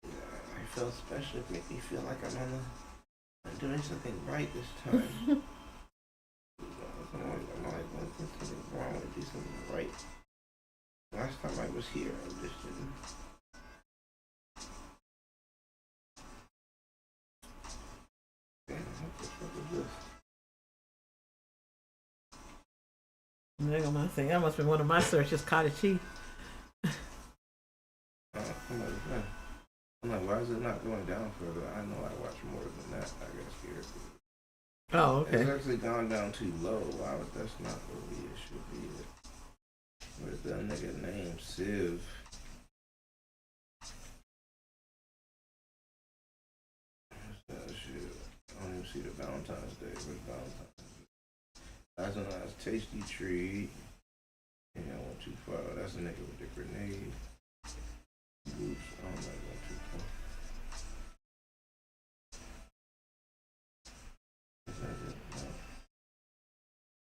I felt special. It made me feel like I'm doing something right this time. I'm like, what's something wrong with do something right? Last time I was here, I just didn't. Damn, what the fuck is this? There go my thing. That must be one of my searches, cottage cheese. I'm like, why is it not going down further? I know I watch more than that. I got scared. Oh, okay. It's actually gone down too low. Why would that's not where it should be? Where's that nigga name? Civ. Where's that shit? I don't even see the Valentine's Day. Where's Valentine's Day? That's a nice tasty treat. Yeah, I went too far. That's a nigga with the grenade. Oops, I don't like going too far.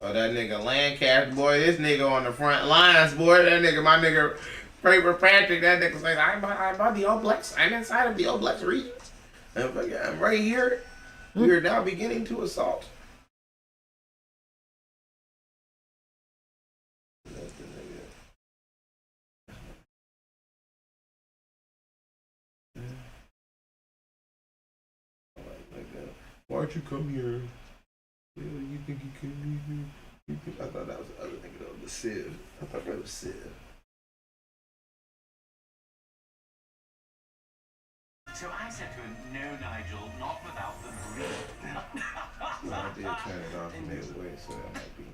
Oh, that nigga Lancaster, boy, this nigga on the front lines, boy. That nigga, my nigga, Paper Patrick, that nigga like, I'm about the Oblex. I'm inside of the Oblex region. And I'm right here. We are now beginning to assault. Why'd you come here? Yeah, you think you can leave me? I thought that was the other nigga though, the Sid. I thought that was Sid. So I said to him, no, Nigel, not without the breed. I did turn it off and made it away, so that might be.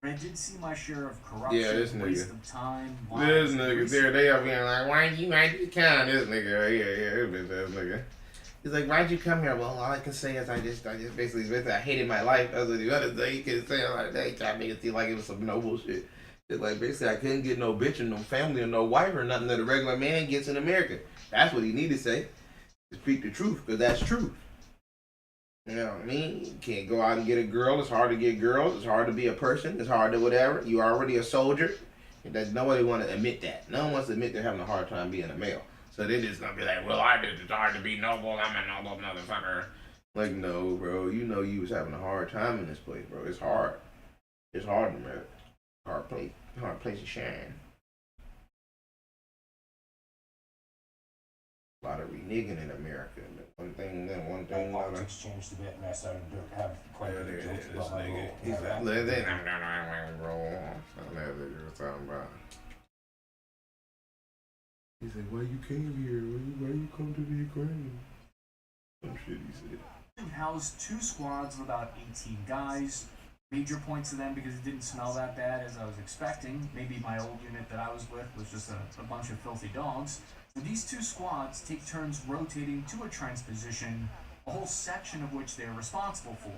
But I did see my share of corruption, Yeah, this waste nigga. of time. This nigga there, they are being like, why'd you come? This nigga right here, this bitch ass nigga. He's like, why'd you come here? Well, all I can say is I just basically I hated my life. That's what the other thing you can say. Like, they try to make it seem like it was some noble shit. It's like, basically, I couldn't get no bitch and no family or no wife or nothing that a regular man gets in America. That's what he need to say. To speak the truth, because that's truth. You know what I mean? You can't go out and get a girl. It's hard to get girls. It's hard to be a person. It's hard to whatever. You're already a soldier. And nobody want to admit that. No one wants to admit they're having a hard time being a male. So they're just going to be like, well, it's hard to be noble. I'm a noble motherfucker. Like, no, bro. You know you was having a hard time in this place, bro. It's hard. It's hard in America. Hard place to shine. A lot of reneging in America. One thing. Politics changed a bit, and I started to have quite a bit of guilt about my role. He's like, I'm not talking about. He's like, why you came here? Why you come to the Ukraine? Some shit he said. Housed 2 squads of about 18 guys. Major points to them because it didn't smell that bad as I was expecting. Maybe my old unit that I was with was just a bunch of filthy dogs. So these 2 squads take turns rotating to a trench position, a whole section of which they're responsible for.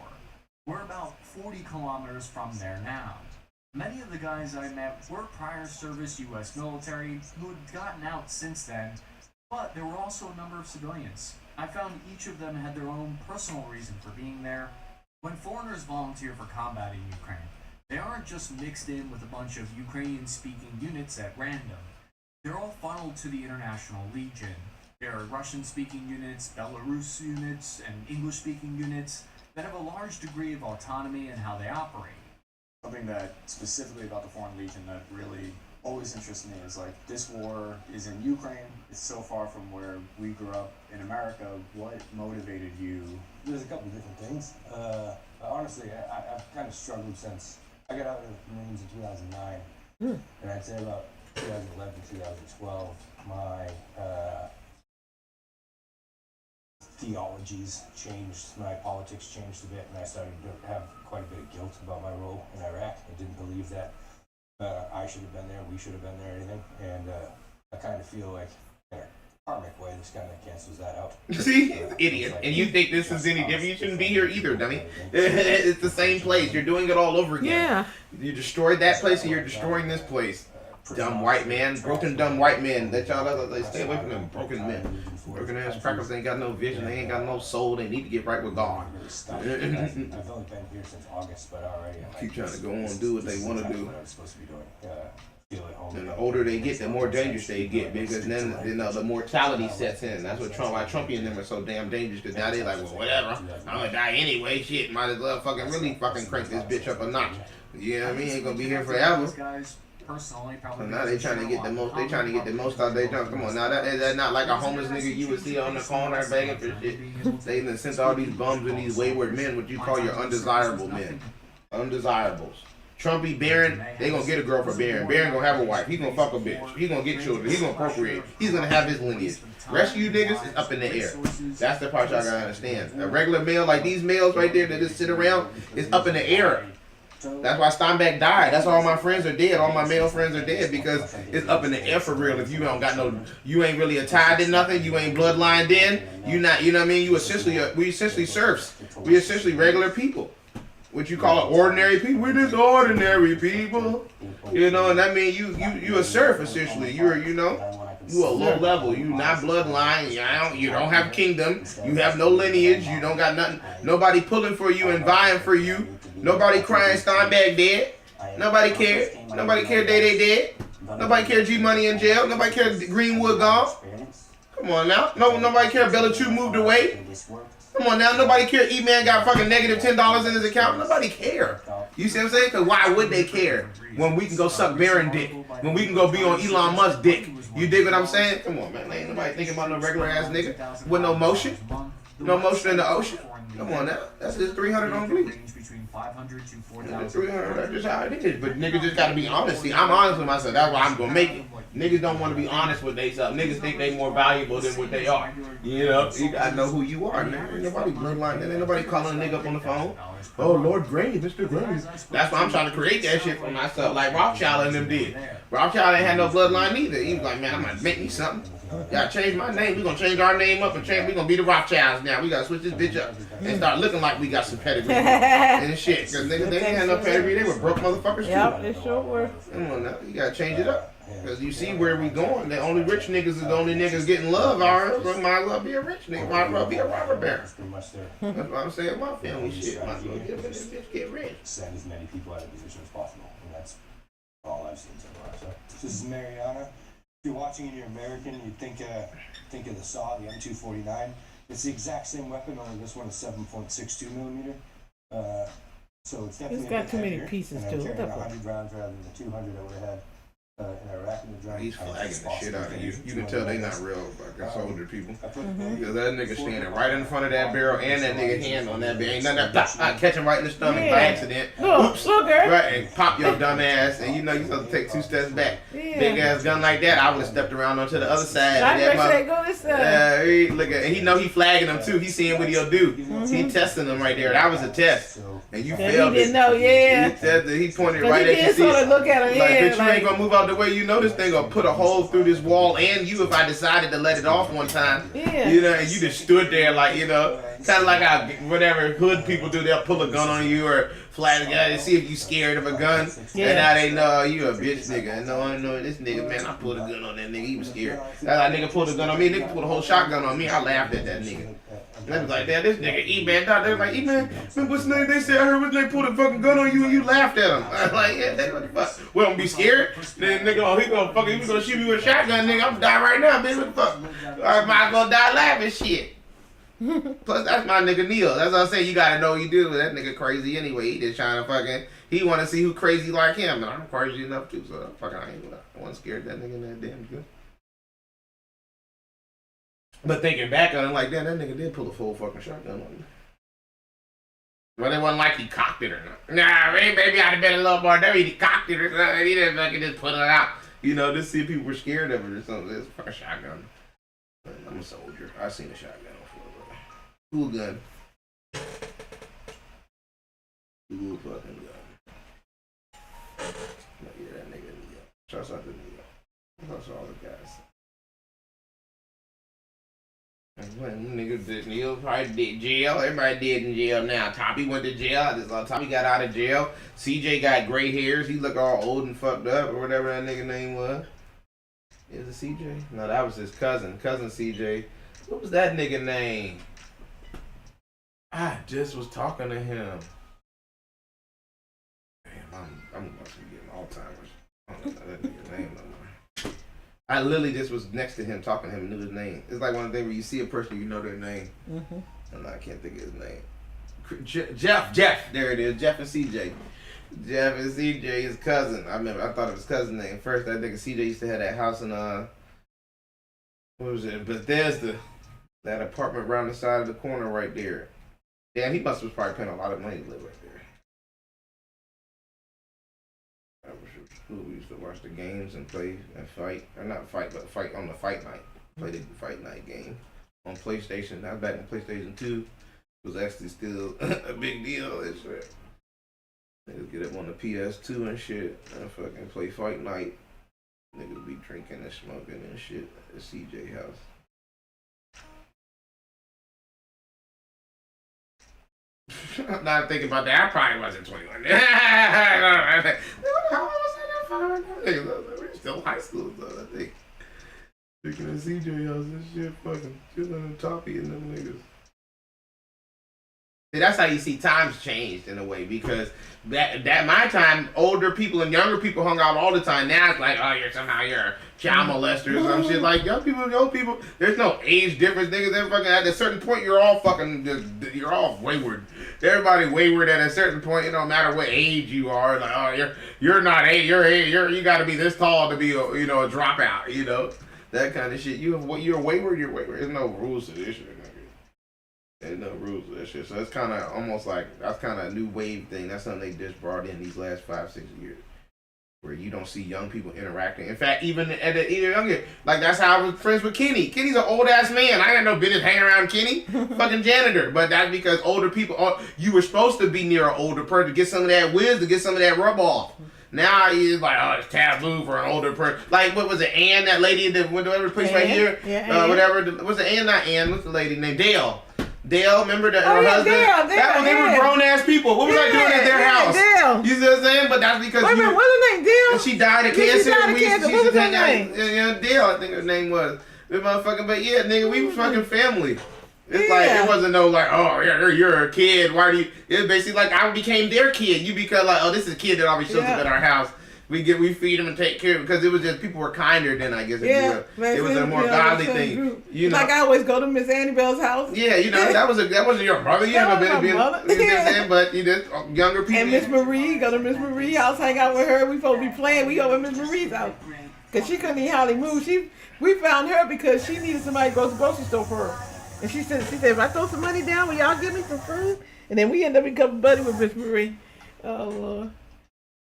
We're about 40 kilometers from there now. Many of the guys I met were prior service U.S. military who had gotten out since then, but there were also a number of civilians. I found each of them had their own personal reason for being there. When foreigners volunteer for combat in Ukraine, they aren't just mixed in with a bunch of Ukrainian-speaking units at random. They're all funneled to the International Legion. There are Russian-speaking units, Belarus units, and English-speaking units that have a large degree of autonomy in how they operate. Something that specifically about the Foreign Legion that really always interests me is like, this war is in Ukraine. It's so far from where we grew up in America. What motivated you? There's a couple of different things. Honestly, I've kind of struggled since I got out of the Marines in 2009. And I'd say about 2011, 2012, my theologies changed, my politics changed a bit, and I started to have quite a bit of guilt about my role in Iraq. I didn't believe that I should have been there, we should have been there, or anything. And I kind of feel like, in a karmic way, this kind of cancels that out. See? Idiot. And you think this is any different? You shouldn't be here either, dummy. It's the same place. You're doing it all over again. Yeah. You destroyed that place and you're destroying this place. Dumb white man. Broken dumb white men. That y'all stay away from them broken men. Broken ass crackers ain't got no vision. They ain't got no soul. They need to get right with God. I've only been here since August, but already Keep trying to go on and do what they want to do. What I was supposed to be doing. Feel at home. And the older they get, the more dangerous they get, because then the mortality sets in. That's what why Trumpy and them are so damn dangerous, because now they like, well, whatever, I'm gonna die anyway, shit, might as well really crank this bitch up a notch. You know what I mean? Ain't gonna be here forever. Personally, So now they trying to get the most. They trying to get the most out of their junk. Come on, now that's not like a homeless nigga you would see on the corner begging for shit. They done sent all these bums and these wayward men, what you call your undesirable men, undesirables. Trumpy, Barron, they gonna get a girl for Barron. Barron gonna have a wife. He gonna fuck a bitch. He gonna get children. He gonna procreate. He's gonna have his lineage. Rest of you niggas is up in the air. That's the part y'all gotta understand. A regular male like these males right there that just sit around is up in the air. That's why Steinbeck died. That's why all my friends are dead. All my male friends are dead because it's up in the air for real. If you don't got no, you ain't really a tied in nothing. You ain't bloodlined in. You not, you know what I mean? You essentially, we essentially serfs. We essentially regular people. What you call it, ordinary people? We're just ordinary people. You know, and that mean you a serf essentially. You're, you know, you a low level. You not bloodline. You don't have kingdom. You have no lineage. You don't got nothing. Nobody pulling for you and vying for you. Nobody crying Steinbeck dead. Nobody cared. Nobody cared they dead. Nobody cared G-Money in jail. Nobody cared Greenwood gone. Come on now. Nobody cared Bella Chu moved away. Come on now, nobody care. E-Man got fucking negative $10 in his account. Nobody care. You see what I'm saying? Because why would they care when we can go suck Barron dick? When we can go be on Elon Musk dick? You dig what I'm saying? Come on, man. Ain't nobody thinking about no regular ass nigga with no motion. No motion in the ocean. Come on now. That's just 300 on bleach. 300, that's just how it is. But niggas just gotta be honest. See, I'm honest with myself. That's why I'm gonna make it. Niggas don't want to be honest with themselves. Niggas think they more valuable than what they are. You know, you gotta know who you are, man. Ain't nobody bloodline. Ain't nobody calling a nigga up on the phone. Oh, Lord Granny, Mr. Granny. That's why I'm trying to create that shit for myself, like Rothschild and them did. Rothschild ain't had no bloodline either. He was like, man, I'm gonna make me something. Gotta change my name. We gonna change our name up and change. We gonna be the Rothschilds now. We gotta switch this bitch up and start looking like we got some pedigree and shit. Cause niggas, they ain't had no pedigree. They were broke motherfuckers too. Yep, they sure were. Come on now, you gotta change it up. Cause you see where we going. The only rich niggas is the only niggas getting love. Ours, so might as well be a rich nigga. Might as well be a robber baron. That's what I'm saying. My family shit. Might as well get this bitch get rich. Send as many people out of position as possible, and that's all I've seen so far. So this is Mariana. If you're watching and you're American, you think of the SAW, the M249. It's the exact same weapon, only this one is 7.62 millimeter. So it's definitely got too many pieces and I'm too. carrying 100 rounds rather than the 200 I would have had in Iraq and the drum. He's flagging the shit out of you. You can tell they not real fucking soldier people. Because that nigga standing right in front of that barrel and that nigga hand on that barrel. Ain't nothing that catch him right in the stomach by accident. Oops. Right, and pop your dumb ass. And you know you're supposed to take 2 steps back. Big ass gun like that, I would have stepped around onto the other side. Look at, and he know he flagging him too. He seeing what he'll do. He testing him right there. That was a test. And you failed. He didn't know, He pointed right at you. He did sort of look at him, but you ain't gonna move out the way. You know this thing gonna put a hole through this wall and you if I decided to let it off one time. You know, and you just stood there like, you know, kind of like how whatever hood people do. They'll pull a gun on you or flash a gun and see if you scared of a gun. And now they know you a bitch nigga. And no, I know this nigga, man, I pulled a gun on that nigga. He was scared. That nigga pulled a gun on me. Nigga pulled a whole shotgun on me. I laughed at that nigga. They was like, damn, this nigga E-Man out there. Like, E-Man, remember what's the name? They said, I heard they pulled a fucking gun on you and you laughed at him. I was like, yeah, nigga, what the fuck? We don't be scared. Then nigga, he gonna shoot me with a shotgun, nigga. I'm gonna die right now, bitch. What the fuck? I might gonna die laughing shit. Plus, that's my nigga Neil. That's what I'm saying. You gotta know what you do. That nigga crazy anyway. He just trying to fucking, he wanna see who crazy like him. And I'm crazy enough too, so fucking I wasn't scared of that nigga that damn good. But thinking back on it, like, damn, that nigga did pull a full fucking shotgun on me. But it wasn't like he cocked it or not. Nah, maybe I'd have been a little more there. He cocked it or something. He didn't fucking just put it out. You know, just see if people were scared of it or something. It's a fucking shotgun. I'm a soldier. I seen a shotgun before. Cool gun. Cool fucking gun. Yeah, that nigga Neil. Shouts out to Neil. That's all the guys. Niggas did Neil probably did jail. Everybody did in jail now. Toppy went to jail. Toppy got out of jail. CJ got gray hairs. He look all old and fucked up or whatever that nigga name was. Is it CJ? No, that was his cousin. Cousin CJ. What was that nigga name? I just was talking to him. Damn, I'm about to be getting Alzheimer's. I don't know that nigga's name no more. I literally just was next to him talking to him and knew his name. It's like one of the things where you see a person, you know their name. And I can't think of his name. Jeff, there it is. Jeff and CJ. Jeff and CJ, his cousin. I thought it was his cousin name first. That nigga CJ used to have that house in what was it? Bethesda. That apartment around the side of the corner right there. Damn, he must have probably paying a lot of money to live right there. school, we used to watch the games and play and fight. Or not fight, but fight on the fight night. Play the fight night game on PlayStation. That was back when PlayStation 2 was actually still a big deal and shit. Niggas get up on the PS2 and shit and fucking play fight night. Niggas be drinking and smoking and shit at CJ house. I'm not thinking about that. I probably wasn't 21. How old was I? We were still in high school, though, I think. Drinking at CJ house and shit, fucking chilling and toppy and them niggas. See, that's how you see times changed in a way, because that my time, older people and younger people hung out all the time. Now it's like, oh, you're a child molester or some shit. Like young people, there's no age difference, niggas. They're fucking at a certain point, you're all wayward. Everybody wayward at a certain point. It don't matter what age you are. Like, oh, you're not age. You got to be this tall to be a dropout. That kind of shit. You're wayward. You're wayward. There's no rules to this shit. There's no rules to that shit. So it's kind of almost like, that's kind of a new wave thing. That's something they just brought in these last 5-6 years, where you don't see young people interacting. In fact, even at the younger, like that's how I was friends with Kenny. Kenny's an old ass man. I had no business hanging around Kenny, fucking janitor. But that's because older people, you were supposed to be near an older person to get some of that wisdom, to get some of that rub off. Now it's like, oh, it's taboo for an older person. Like, what was it, Ann, that lady that went to every place right here? Yeah, whatever. Was it Ann? Not Ann. What's the lady named? Dale, remember that? Oh, her yeah, husband? Dale, They were grown ass people. What was I doing at their house? Dale. You see what I'm saying? But that's because wait a minute, what's her name? Dale? She died of cancer. She died of cancer. What was her name? Dale, I think her name was. This motherfucker, but yeah, nigga, we was fucking family. It's like, it wasn't no like, oh, you're a kid. Why do you? It's basically like I became their kid. You become like, oh, this is a kid that always shows up at our house. We feed him and take care of him, because it was just, people were kinder then, I guess. It was a more godly thing. Like I always go to Miss Annabelle's house. Yeah, that wasn't your brother. You had no business being, you know what I'm saying? But you just younger people. And Miss Marie, go to Miss Marie's house, hang out with her. We supposed to be playing. We go to Miss Marie's house, because she couldn't even hardly move. We found her because she needed somebody to go to the grocery store for her. And she said, if I throw some money down, will y'all give me some food? And then we end up becoming buddy with Miss Marie. Oh Lord.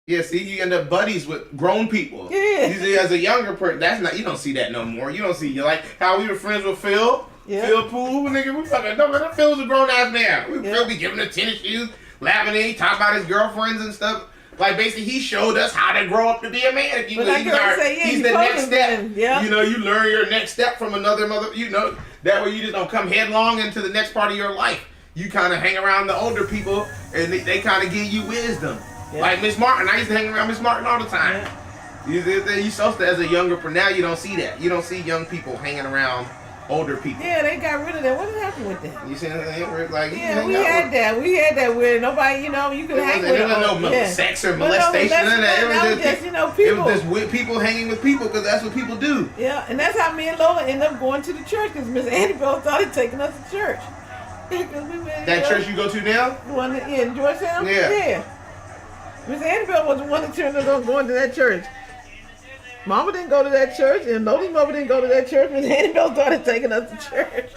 Yeah, see, you end up buddies with grown people. Yeah. You see, as a younger person, you don't see that no more. You don't see, like, how we were friends with Phil. Yeah. Phil Poole, nigga, we fucking, no, man, Phil was a grown-ass man. Phil be giving him tennis shoes, laughing at him, talking about his girlfriends and stuff. Like, basically, he showed us how to grow up to be a man. If you will. He's the next step. Yeah. You learn your next step from another mother, that way you just don't come headlong into the next part of your life. You kind of hang around the older people, and they kind of give you wisdom. Yeah. Like Miss Martin, I used to hang around Miss Martin all the time. Yeah. You supposed to, as a younger person, now you don't see that. You don't see young people hanging around older people. Yeah, they got rid of that. What happened with that? You see anything? Like, yeah, we had that where nobody, you could hang with them. There was no sex or molestation. It was just people hanging with people, because that's what people do. Yeah, and that's how me and Lola ended up going to the church, because Miss Annabelle started taking us to church. That church you go to now? The one in Georgetown? Yeah. Miss Annabelle was the one that turned us on going to that church. Mama didn't go to that church, and Lola's mama didn't go to that church. Miss Annabelle started taking us to church.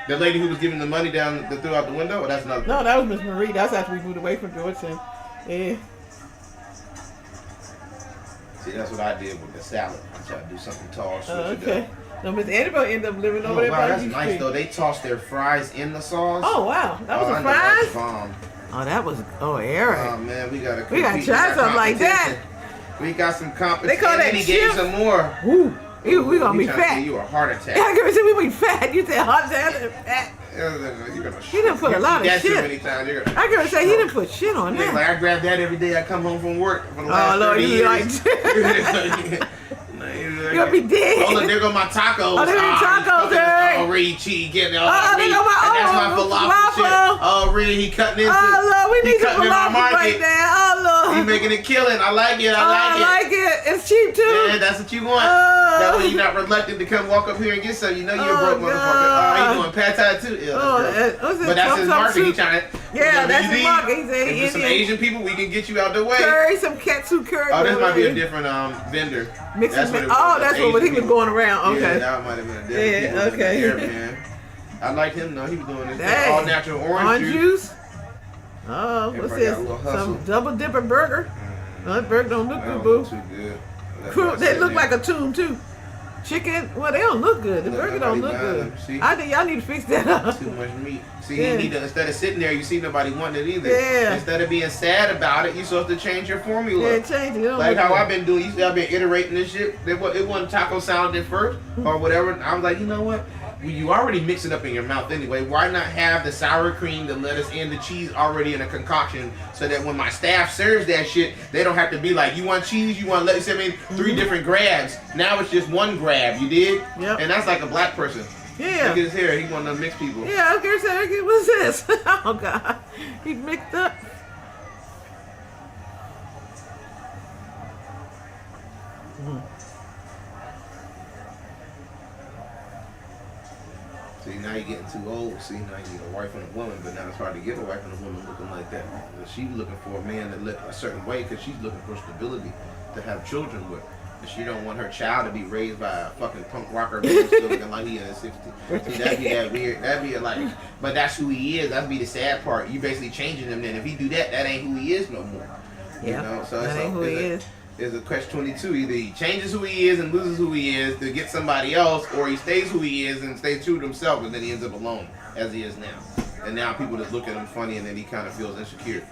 The lady who was giving the money threw out the window, or that's another? No, that was Miss Marie. That's after we moved away from Georgetown. Yeah. See, that's what I did with the salad. I tried to do something tall. Okay. No, Miss Annabelle ended up living over there. Wow, that's nice though. They tossed their fries in the sauce. Oh wow, that was a fries. Oh, that was Eric. Oh man, we gotta try something like that. We got some competition. They call that he gave some more. Ooh, we gonna be fat. You a heart attack. Yeah, I can say we be fat. You said heart attack. Fat. He didn't put a lot of shit. Many times, I can say he didn't put shit on that. Like I grab that every day. I come home from work for the last 30 years. Like, you're gonna be dead. Oh, look, there go my tacos. Oh, there go tacos, Eric. Oh, Reed, cheese, get it. That's my falafel shit. Oh, Reed, he cutting into. Oh, Lord, we need some falafel right there. Oh, Lord. He making a killing. I like it. I like it. It's cheap, too. Yeah, that's what you want. That way you're not reluctant to come walk up here and get some. You know you're a broke motherfucker. Oh, he doing pad thai, too. Yeah, but that's his market. He trying to. Yeah, that's his market. If there's some Asian people, we can get you out the way. Curry, some katsu curry. Oh, this might be a different vendor. That's what he was going around. Okay. Yeah, that might have been a different. Yeah, okay. There, man. I liked him though. He was doing this all natural orange juice. Oh, what's this? Some double dipper burger. No, that burger don't look That good, don't boo. look too good. That's Crew, why I they said look that. like a tomb too. Chicken, well, they don't look good. The Look, burger don't nobody look buying good. them, see? I think y'all need to fix that up. Too much meat. See, Yeah. you need to, instead of sitting there, you see nobody wanting it either. Yeah. Instead of being sad about it, you're supposed to change your formula. Yeah, change it. It don't Like look how good. I've been doing. You see, I've been iterating this shit. It wasn't taco salad at first or whatever. I was like, you know what? Well, you already mix it up in your mouth anyway. Why not have the sour cream, the lettuce, and the cheese already in a concoction so that when my staff serves that shit, they don't have to be like, you want cheese, you want lettuce. I mean, 3 different grabs. Now it's just one grab. You did? Yep. And that's like a black person. Yeah. Look at his hair. He one of them mixed people. Yeah, okay, so okay, what's this? Oh God, he mixed up. See, now you're getting too old. See, now you need a wife and a woman, but now it's hard to get a wife and a woman looking like that. She's looking for a man that look a certain way because she's looking for stability to have children with. And she don't want her child to be raised by a fucking punk rocker man still looking like he in his 60s. See, that'd be that weird. That'd be like, but that's who he is. That'd be the sad part. You basically changing him then. If he do that, that ain't who he is no more. You Yeah, know? So that ain't who he is. It's a catch-22. Either he changes who he is and loses who he is to get somebody else, or he stays who he is and stays true to himself, and then he ends up alone, as he is now. And now people just look at him funny, and then he kind of feels insecure.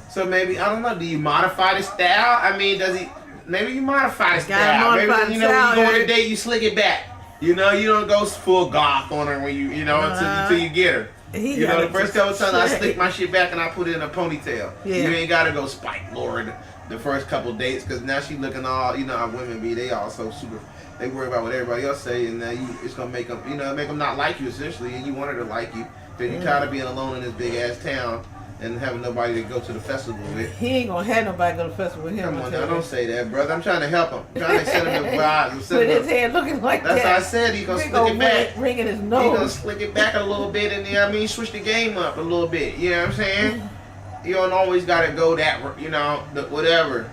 So maybe, I don't know, do you modify the style? I mean, does he... Maybe you modify the style. Maybe, modify the you know, style, when you go on yeah. a date, you slick it back. You know, you don't go full goth on her when you know, until you get her. He You know, gotta the first just couple times I say- slick my shit back and I put it in a ponytail. Yeah. You ain't gotta go Spike Lord the first couple dates, because now she looking all, you know how women be, they all so super, they worry about what everybody else say, and now it's gonna make them, you know, make them not like you essentially, and you want her to like you, because you tired of being alone in this big ass town and having nobody to go to the festival with. He ain't gonna have nobody go to the festival with him. Come on I now, tell don't you. say that, brother. I'm trying to help him. I'm trying to send him the vibes. With his hair looking like That's that. how I said he gonna Big slick old it back. ring in his He gonna nose. slick it back a little bit, and then I mean switch the game up a little bit. You know what I'm saying? You don't always gotta go that, you know, whatever.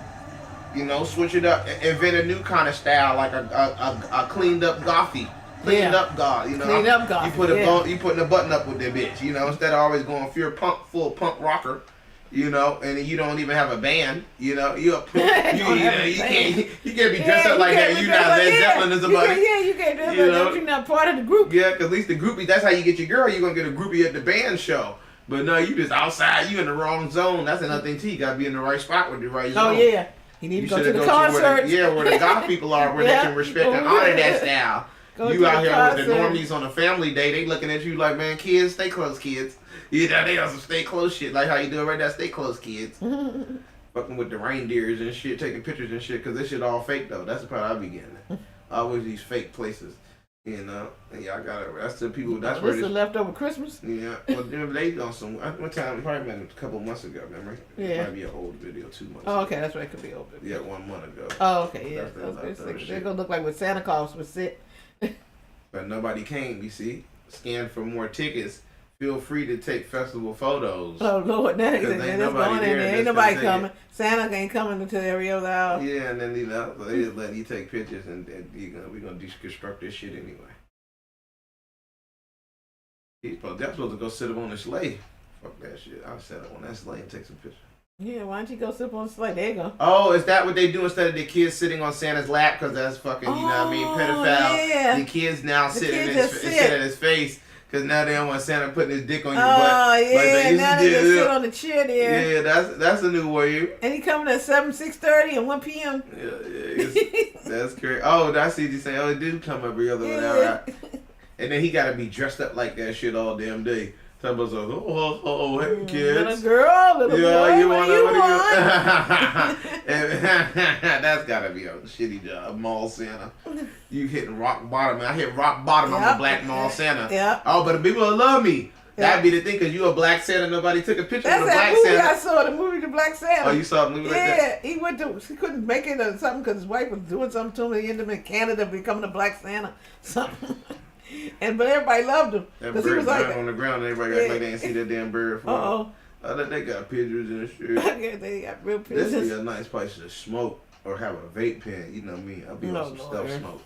You know, switch it up. Invent a new kind of style, like a cleaned up gothy. Cleaned up goth, you know. Cleaned up goth, You put you putting a button up with that bitch, you know, instead of always going full punk rocker. You know, and you don't even have a band. You know, you can't be dressed up like that. You not Led Zeppelin or somebody. You can't dress like that. You're not part of the group. Yeah, because at least the groupie. That's how you get your girl. You're gonna get a groupie at the band show. But no, you just outside. You in the wrong zone. That's another thing too. You gotta be in the right spot with the right zone. Oh yeah, you need to go to the concert. Where the goth people are, where they can respect and honor that style. Go You to out the here with the concert. normies on a family day, they looking at you like, man, kids, stay close, kids. You know, they on some stay close shit, like how you do it right now, stay close, kids. Fucking with the reindeers and shit, taking pictures and shit, because this shit all fake, though. That's the part I be getting at. Always these fake places, you know. And yeah, I got it. That's the people, that's where This is leftover Christmas. Yeah, well, they on some, one time, probably been a couple months ago, remember? Yeah. It might be an old video, 2 months Oh, ago. okay, that's right. It could be open. Yeah, 1 month ago. Oh, okay, yeah. That's the leftover They're shit. gonna look like what Santa Claus would sit. But nobody came, you see. Scan for more tickets. Feel free to take festival photos. Oh Lord, now Because he's ain't going nobody in there there. just Ain't nobody to take coming. Santa ain't coming until every other hour. Yeah, and then you know, so they just let you take pictures, and we're gonna deconstruct this shit anyway. That's supposed to go sit up on the sleigh. Fuck that shit. I'll sit up on that sleigh and take some pictures. Yeah, why don't you go sit on the sleigh? There you go. Oh, is that what they do instead of the kids sitting on Santa's lap? Because that's fucking, you know what I mean, pedophile. Yeah. The kids now The sit in kids his, just sit in his face. Because now they don't want Santa putting his dick on your butt. Oh like yeah, they used now to they do. just sit on the chair there. Yeah, that's a new wave. And he coming at 6:30 and 1 p.m. That's crazy. Oh, I see you saying, oh, it do come every other 1 hour. And then he got to be dressed up like that shit all damn day. Somebody's like, oh, hey, kids. Little girl, little boy, you what wanna, do you what want? That's got to be a shitty job, mall Santa. You hitting rock bottom. I hit rock bottom. I'm a Yep. black mall Santa. Yep. Oh, but the people will love me. That'd Yep. be the thing, because you a black Santa. Nobody took a picture That's of a that black movie Santa. I saw, the movie The Black Santa. Oh, you saw the movie like that? Yeah, he couldn't make it or something because his wife was doing something to him. He ended up in Canada becoming a black Santa. Something. But everybody loved him. That 'Cause he bird was like, dying on the ground, and everybody act like they didn't see that damn bird for Uh-oh. They got pictures and shit. Okay, they got real This pictures. is a nice place to smoke or have a vape pen. You know me. I'll be No, on some Lord. stealth smoke.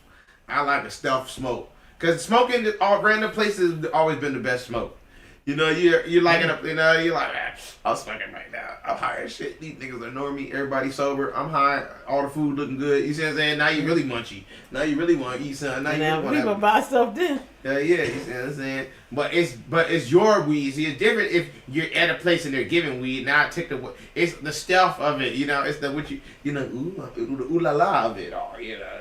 I like a stealth smoke. Because smoking at all random places has always been the best smoke. You know, you're liking up. You know, you're like, man, I'm smoking right now. I'm high as shit. These niggas ignore me. Everybody sober. I'm high. All the food looking good. You see what I'm saying? Now you really munchy. Now you really want to eat something. Now you really want people buy stuff then. Yeah, you see what I'm saying? But it's your weed. See, it's different if you're at a place and they're giving weed. Now I take it's the stealth of it. You know, it's the what you know, ooh la la of it all. You know.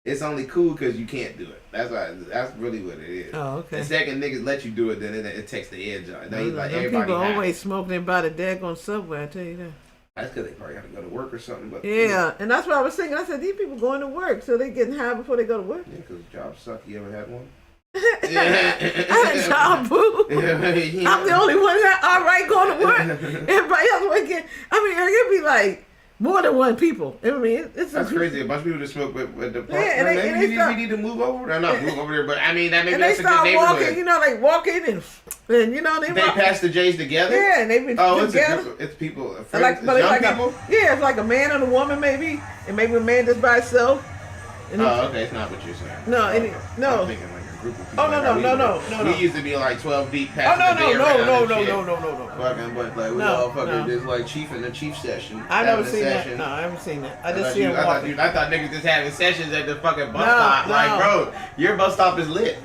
It's only cool because you can't do it. That's why. That's really what it is. Oh, okay. The second niggas let you do it, then it takes the edge on. Now you like Them everybody. people high. always smoking by the daggone subway. I tell you that. That's because they probably got to go to work or something. But Yeah, and that's what I was thinking. I said these people going to work, so they getting high before they go to work. Yeah, because jobs suck. You ever had one? I had a job, boo. I'm the only one that all right going to work. Everybody else working. I mean, it'd be like more than one people. I mean, it's That's crazy. A bunch of people just smoke with the park. Yeah, and maybe they we need to move over there. Not move over there, but I mean, that maybe and they that's a good start neighborhood. walking, you know, like walking and you know, They pass the J's together? Yeah, and they be Oh, together. it's people. And Friends, like, but it's it's young like people? it's like a man and a woman maybe, and maybe a man just by himself. And Oh, okay. It's not what you're saying. No, Okay. no. I'm thinking like a group of people. Oh, no, like no, how no, we no. We used to be like 12 deep Oh, passing no, the day no, around no, and no, shit. no, no, no, no. Fucking, but like we No, all fucking no. just like chief in the chief session. I've never having a seen session. that. No, I haven't seen that. I I just thought see you- them walking. I thought niggas just having sessions at the fucking bus No, stop. no. Like, bro, your bus stop is lit.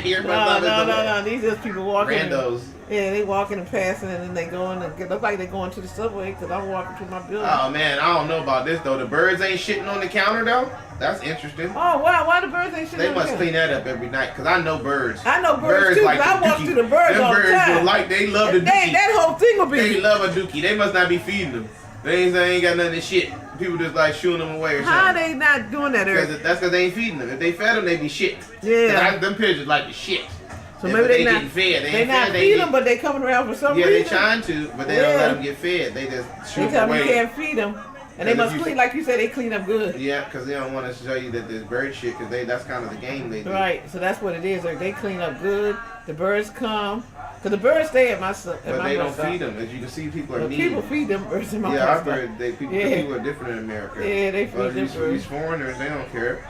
Your bus stop is lit. No. These just people walking. Randos. Yeah, they walking and passing, and then they going and look like they going to the subway because I'm walking to my building. Oh man, I don't know about this though. The birds ain't shitting on the counter though. That's interesting. Oh wow, why the birds ain't shitting They on must the clean that up every night because I know birds. I know birds too, like but I the walk dookie. through the birds Them all the birds time. will like they love the dookie. That whole thing will be. They love a dookie. They must not be feeding them. They ain't got nothing to shit. People just like shooing them away or How something. they not doing that, Eric? That's because they ain't feeding them. If they fed them, they be shit. Yeah. Them pigeons like the shit. So Yeah, maybe but they not getting fed. They ain't not fed, feed get- them, but they coming around for some Yeah, reason. they trying to, but they don't let them get fed. They just shoot They them tell me away. you can't feed them, and they And if must you- clean like you said. They clean up good. Yeah, because they don't want to show you that there's bird shit, because that's kind of the game they do. Right, so that's what it is. Like, they clean up good. The birds come, cause the birds stay at my But they don't bus stop. feed them. As you can see, people are But mean. people feed them birds in my Yeah, bus I've stop. heard people are different in America. Yeah, they feed But them these birds. foreigners, they don't care.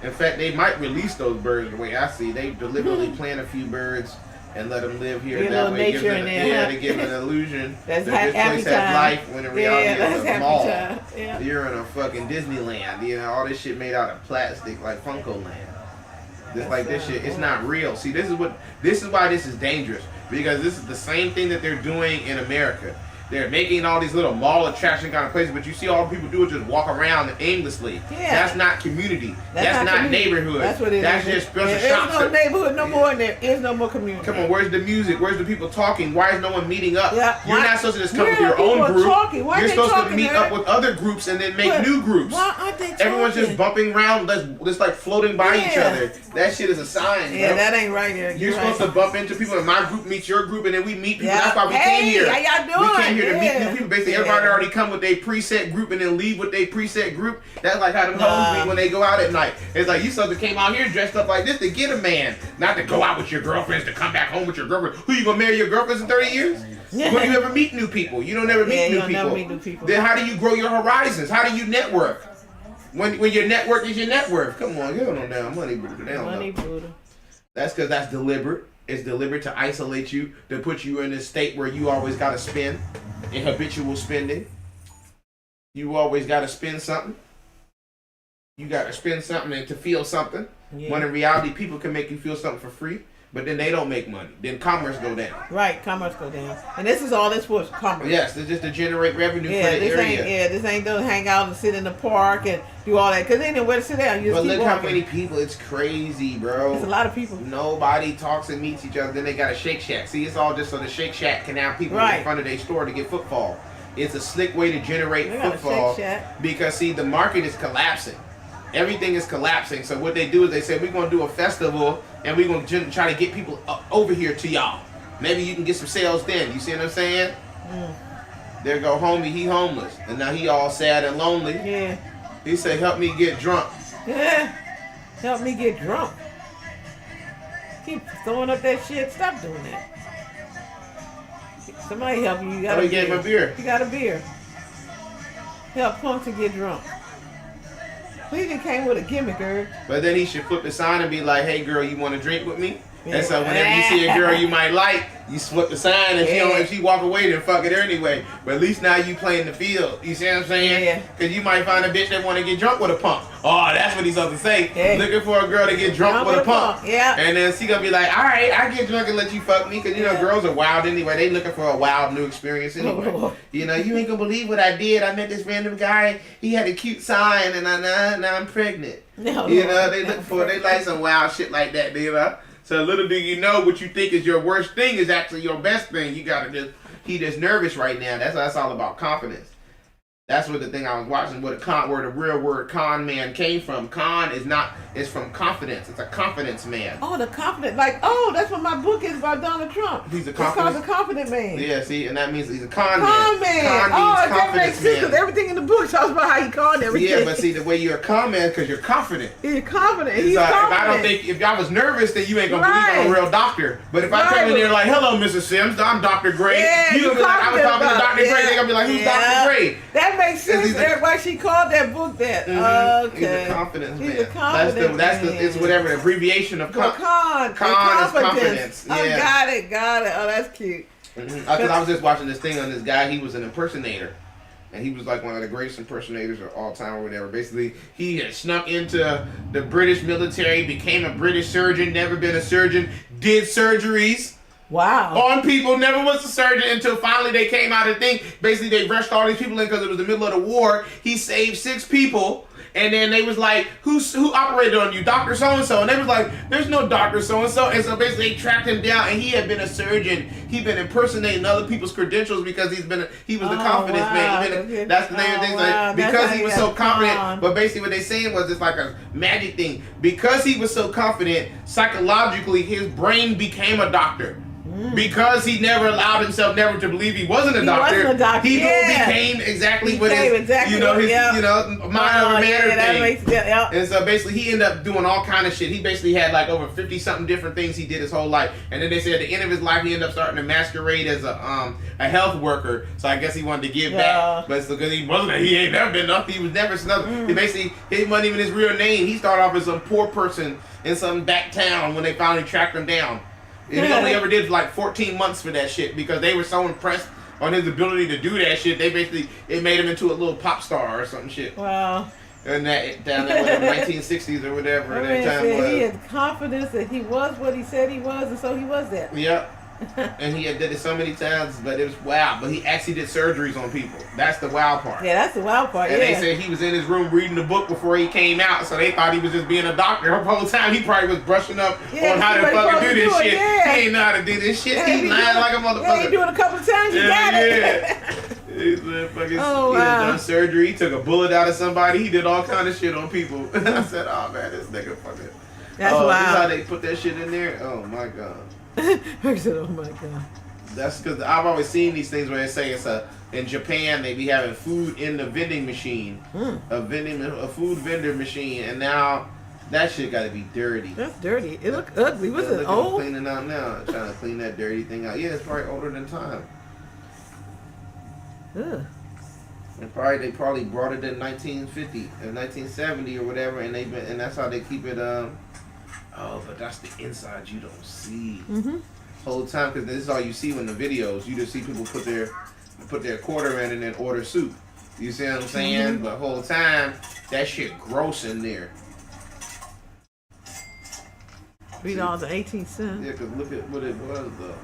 In fact, they might release those birds the way I see. They deliberately plant a few birds and let them live here. Get a That little way, it gives nature them, in there, yeah, huh? they give an illusion That's that this happy place time. has life when in reality Yeah, it's that's a happy mall. time. Yeah. You're in a fucking Disneyland. You know, all this shit made out of plastic, like Funko Land. Just like this shit, it's not real. See, this is why this is dangerous, because this is the same thing that they're doing in America. They're making all these little mall attraction kind of places, but you see all people do is just walk around aimlessly. Yeah. That's not community. That's not community. neighborhood. That's what it is. That's just special There's shops. no neighborhood no more, and there is no more community. Come on, where's the music? Where's the people talking? Why is no one meeting up? Yeah, You're why- not supposed to just come with Yeah, your people own are group. talking. Why You're they supposed to talking, meet Eric? up with other groups and then make But new groups. why aren't they Everyone's just talking? bumping around, just like floating by each Yeah. other. That shit is a sign. Yeah, bro. that ain't right, Eric. You're supposed to bump into people, and my group meets your group, and then we meet people. Yeah. That's why we Hey, came here. how y'all doing? We came here to meet Yeah. new people. Basically, Yeah. everybody already come with their preset group and then leave with their preset group. That's like how them hoes be when they go out at night. It's like you supposed to came out here dressed up like this to get a man, not to go out with your girlfriends, to come back home with your girlfriend. Who you gonna marry your girlfriends in 30 years? Yeah. When you ever meet new people? You don't ever meet Yeah, new you don't people. never meet new people. Then how do you grow your horizons? How do you network? When your network is your net worth. Come on, give them no damn money, Buddha. They don't Money, know. Buddha. That's because that's deliberate. It's deliberate to isolate you, to put you in this state where you always got to spend, in habitual spending. You always got to spend something. You got to spend something and to feel something. Yeah. When in reality, people can make you feel something for free, but then they don't make money. Then commerce go down. Right, commerce go down. And this is all this for, commerce. Yes, it's just to generate revenue Yeah, for the this area. ain't. Yeah, this ain't to hang out and sit in the park and do all that. Cause they ain't nowhere to sit down. You just But keep look how walking. many people, it's crazy, bro. It's a lot of people. Nobody talks and meets each other. Then they got a Shake Shack. See, it's all just so the Shake Shack can have people Right. in front of their store to get footfall. It's a slick way to generate They got a football Shake Shack. because, see, the market is collapsing. Everything is collapsing. So what they do is they say, we're going to do a festival and we're going to try to get people over here to y'all. Maybe you can get some sales then. You see what I'm saying? There go homie, he homeless. And now he all sad and lonely. Yeah. He say, help me get drunk. Yeah. Help me get drunk. Keep throwing up that shit. Stop doing that. Somebody help you. You got Oh, a he gave him a beer. You got a beer. Help punk to get drunk. He even came with a gimmick, girl. But then he should flip the sign and be like, hey girl, you want to drink with me? And so whenever you see a girl you might like, you flip the sign, and if she walk away, then fuck it anyway. But at least now you playing the field. You see what I'm saying? Yeah. Because you might find a bitch that want to get drunk with a punk. Oh, that's what he's supposed to say. Looking for a girl to get drunk with a punk. Yeah. And then she gonna be like, all right, I get drunk and let you fuck me. Because, you know, girls are wild anyway. They looking for a wild new experience anyway. You know, you ain't gonna believe what I did. I met this random guy. He had a cute sign, and now I'm pregnant. No, you know, they like some wild shit like that, you know? So little do you know, what you think is your worst thing is actually your best thing. You gotta he just nervous right now. That's all about confidence. That's what the thing I was watching, where the real word con man came from. Con is from confidence. It's a confidence man. Oh, the confident, that's what my book is about Donald Trump. He's a It's called The Confident Man. Yeah, see, and that means he's a con man. Con man. Con means That makes sense, because everything in the book talks about how he conned everything. Yeah, but see, the way you're a con man, because you're confident. He's confident. He's confident. If I was nervous, then you ain't gonna believe I'm a real doctor. But if I come in there like, hello, Mrs. Sims, I'm Dr. Gray, you gonna be like, I was talking to Dr. Gray. They gonna be like, who's Dr. Gray? That makes sense. Why she called that book that? Okay. He's a confidence man. He's a confidence man. It's whatever the abbreviation of con. Con is confidence. Yeah. Got it. Oh, that's cute. Because I was just watching this thing on this guy. He was an impersonator. And he was like one of the greatest impersonators of all time or whatever. Basically, he had snuck into the British military, became a British surgeon, never been a surgeon, did surgeries. Wow. On people, never was a surgeon until finally they came out and basically they rushed all these people in because it was the middle of the war. He saved 6 people. And then they was like, who operated on you? Dr. So-and-so. And they was like, there's no Dr. So-and-so. And so basically they tracked him down, and he had been a surgeon. He'd been impersonating other people's credentials because he was the confidence man. That's the name of things. Because he was so confident. But basically what they saying was it's like a magic thing. Because he was so confident, psychologically his brain became a doctor. Because he never allowed himself never to believe he wasn't a doctor. He became exactly what his mind over matter thing. And so basically he ended up doing all kind of shit. He basically had like over 50 something different things he did his whole life. And then they said at the end of his life he ended up starting to masquerade as a health worker. So I guess he wanted to give back. But it's because he ain't never been nothing. He was never nothing. He basically, it wasn't even his real name. He started off as some poor person in some back town when they finally tracked him down. And he only ever did like 14 months for that shit because they were so impressed on his ability to do that shit. They basically, it made him into a little pop star or some shit. Wow. And that down there in the 1960s or whatever. He had confidence that he was what he said he was, and so he was that. Yep. And he had did it so many times, but it was wow. But he actually did surgeries on people. That's the wild part. Yeah, that's the wild part. And they said he was in his room reading the book before he came out, so they thought he was just being a doctor. The whole time he probably was brushing up on how to fucking do this shit. He ain't know how to do this shit. He lying like a motherfucker. Yeah, he doing a couple of times. You got it. He's fucking. He done surgery. He took a bullet out of somebody. He did all kind of shit on people. I said, "Oh man, this nigga fucking." That's wild. This how they put that shit in there. Oh my god. I said, "Oh my god." That's because I've always seen these things where they say in Japan they be having food in the vending machine, a food vendor machine, and now that shit got to be dirty. That's dirty. It look ugly. Was it old? Cleaning out now, trying to clean that dirty thing out. Yeah, it's probably older than time. Ugh. And they probably brought it in 1950 or 1970 or whatever, and that's how they keep it. Oh, but that's the inside you don't see. Whole time, because this is all you see when the videos. You just see people put their quarter in and then order soup. You see what I'm saying? But whole time, that shit gross in there. $3.18. Yeah, because look at what it was though.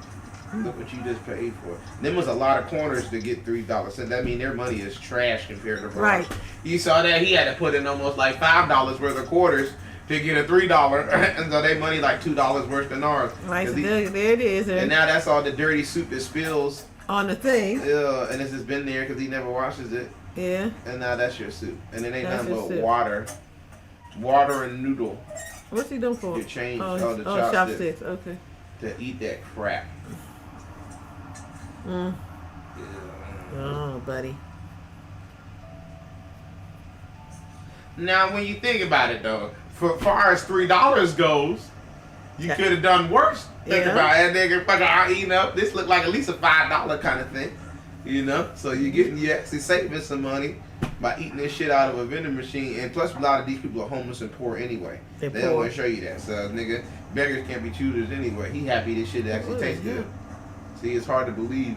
Look what you just paid for. Them was a lot of corners to get $3. So that mean their money is trash compared to ours. Right. You saw that he had to put in almost like $5 worth of quarters to get a $3, and so they money like $2 worse than ours. Right, so there it is. And now that's all the dirty soup that spills on the thing. Yeah, and it's just been there because he never washes it. Yeah. And now that's your soup, and it ain't nothing but water and noodle. What's he doing for? Your change, the chopsticks. Okay. To eat that crap. Yeah. Oh, buddy. Now, when you think about it, though, for far as $3 goes, you could have done worse. Think about it, nigga. Fucking eating up. This looked like at least a $5 kind of thing. You know, so you actually saving some money by eating this shit out of a vending machine. And plus, a lot of these people are homeless and poor anyway. They don't poor. want to show you that. So, nigga, beggars can't be choosers anyway. He happy this shit actually tastes good. See, it's hard to believe.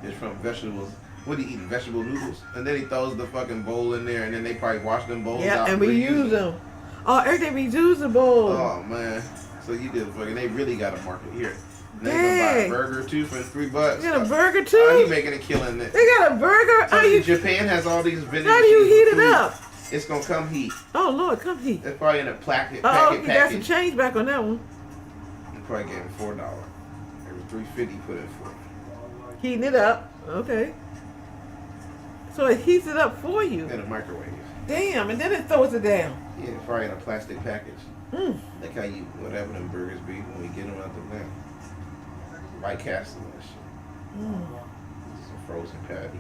It's from vegetables. What he eating? Vegetable noodles, and then he throws the fucking bowl in there, and then they probably wash them bowls out. And reuse them. Oh, everything reusable. Oh man, so you did fucking. They really got a market here. And they gonna buy a burger too for $3. You got a burger too? Oh, he making a killing. They got a burger. So Japan has all these vending How do you machines heat with it food. up? It's gonna come heat. Oh Lord, come heat. It's probably in a packet. Oh, you got some change back on that one. You probably gave him $4. It was $3.50 put in for. Heating it up. Okay. So it heats it up for you. In a microwave. Damn, and then it throws it down. Yeah, it's probably in a plastic package. Like how you, whatever them burgers be when we get them out the van. White Castle and shit. It's a frozen patty.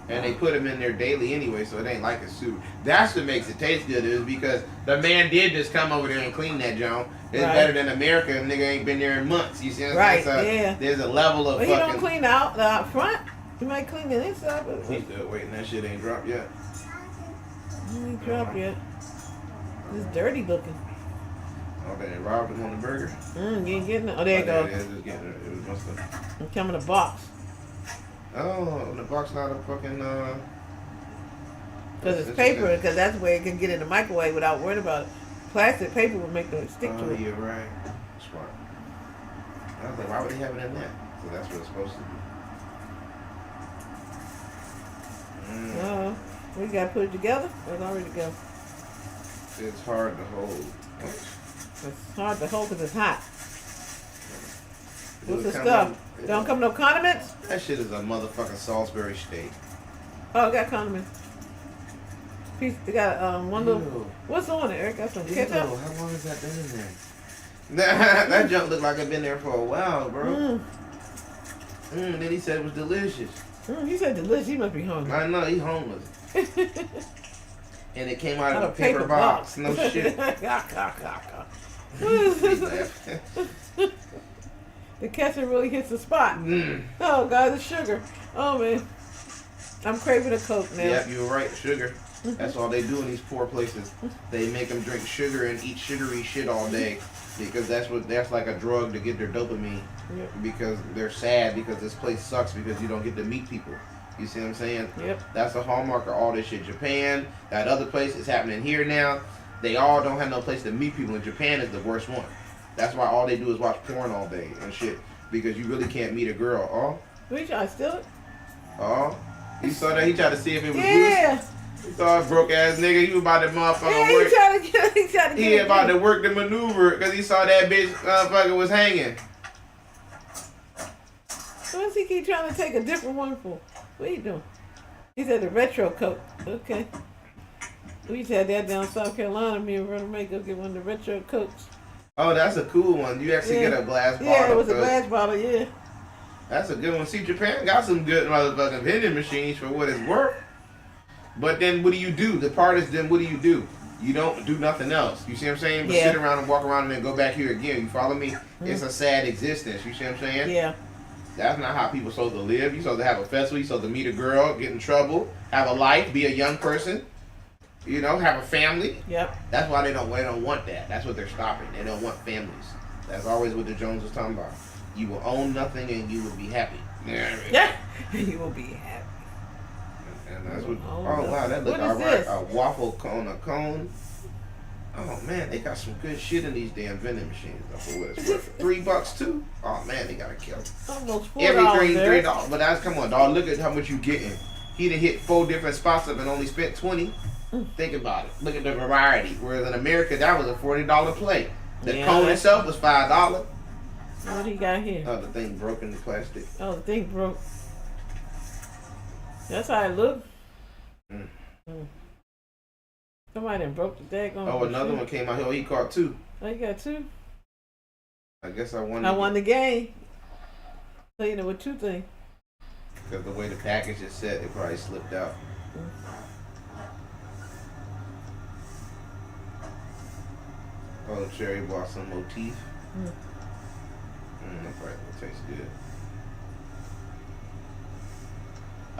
And they put them in there daily anyway, so it ain't like a soup. That's what makes it taste good, is because the man did just come over there and clean that joint. It's better than America, and nigga ain't been there in months. You see what I'm saying? So there's a level of But fucking... he don't clean out the out front. He might clean the inside, but... He's still waiting. That shit ain't dropped yet. It ain't dropped yet. It's dirty looking. Oh, they robbed him on the burger? You ain't getting it. Oh, there you go. It is. It's getting it. It must have... It come in a box. Oh, the box not a fucking... Because it's paper, because that's where it can get in the microwave without worrying about it. Plastic paper will make it stick to it. Oh, you're right. Smart. I was like, why would they have it in that? So that's what it's supposed to be. We got to put it together? It's already go. It's hard to hold. It's hard to hold because it's hot. What's the come stuff? Don't come no condiments? That shit is a motherfucking Salisbury steak. Oh, it got condiments. Piece, it got one little... What's on it, Eric? Got some ketchup? How long has that been in there? That junk looked like it's been there for a while, bro. Then he said it was delicious. He said delicious. He must be hungry. I know, he's homeless. And it came out of a paper box. No shit. The ketchup really hits the spot. Oh, God, the sugar. Oh, man. I'm craving a Coke now. Yep, you were right. Sugar. That's all they do in these poor places. They make them drink sugar and eat sugary shit all day because that's like a drug to get their dopamine. Yep. Because they're sad because this place sucks because you don't get to meet people. You see what I'm saying? Yep. That's a hallmark of all this shit. Japan, that other place is happening here now. They all don't have no place to meet people, and Japan is the worst one. That's why all they do is watch porn all day and shit because you really can't meet a girl. Oh. Were you trying to steal it? Oh. You saw that? He tried to see if it was yeah. loose. He saw a broke ass nigga. He was about to motherfucker work. He tried to get He about to work the maneuver because he saw that bitch motherfucker was hanging. What's he keep trying to take a different one for? What are you doing? He said the retro coat. Okay. We used to have that down South Carolina. Me and Brother May go get one of the retro coats. Oh, that's a cool one. You actually get a glass bottle. Yeah, it was a glass bottle, yeah. That's a good one. See, Japan got some good motherfucking vending machines for what it's worth. But then what do you do? The part is then what do you do? You don't do nothing else. You see what I'm saying? But sit around and walk around and then go back here again. You follow me? It's a sad existence. You see what I'm saying? Yeah. That's not how people supposed to live. You're supposed to have a festival. You're supposed to meet a girl, get in trouble, have a life, be a young person. You know, have a family. Yep. That's why they don't want that. That's what they're stopping. They don't want families. That's always what the Jones was talking about. You will own nothing and you will be happy. Yeah. You will be happy. And that's what. Oh wow, that look alright. A waffle cone, a cone. Oh man, they got some good shit in these damn vending machines. For what it's worth. $3 too. Oh man, they gotta kill it. Almost $4. Everything $3. But that's come on, dog. Look at how much you getting. He done hit 4 different spots up and only spent $20. Think about it. Look at the variety. Whereas in America, that was a $40 plate. The cone itself was $5. What do you got here? Oh, the thing broke in the plastic. Oh, the thing broke. That's how it looked. Somebody done broke the daggone. Oh, another one came out here. Oh, he caught 2. Oh, you got 2? I guess I won. I won the game. So you know what 2 things. Because the way the package is set, it probably slipped out. Oh, cherry blossom motif. That probably will taste good.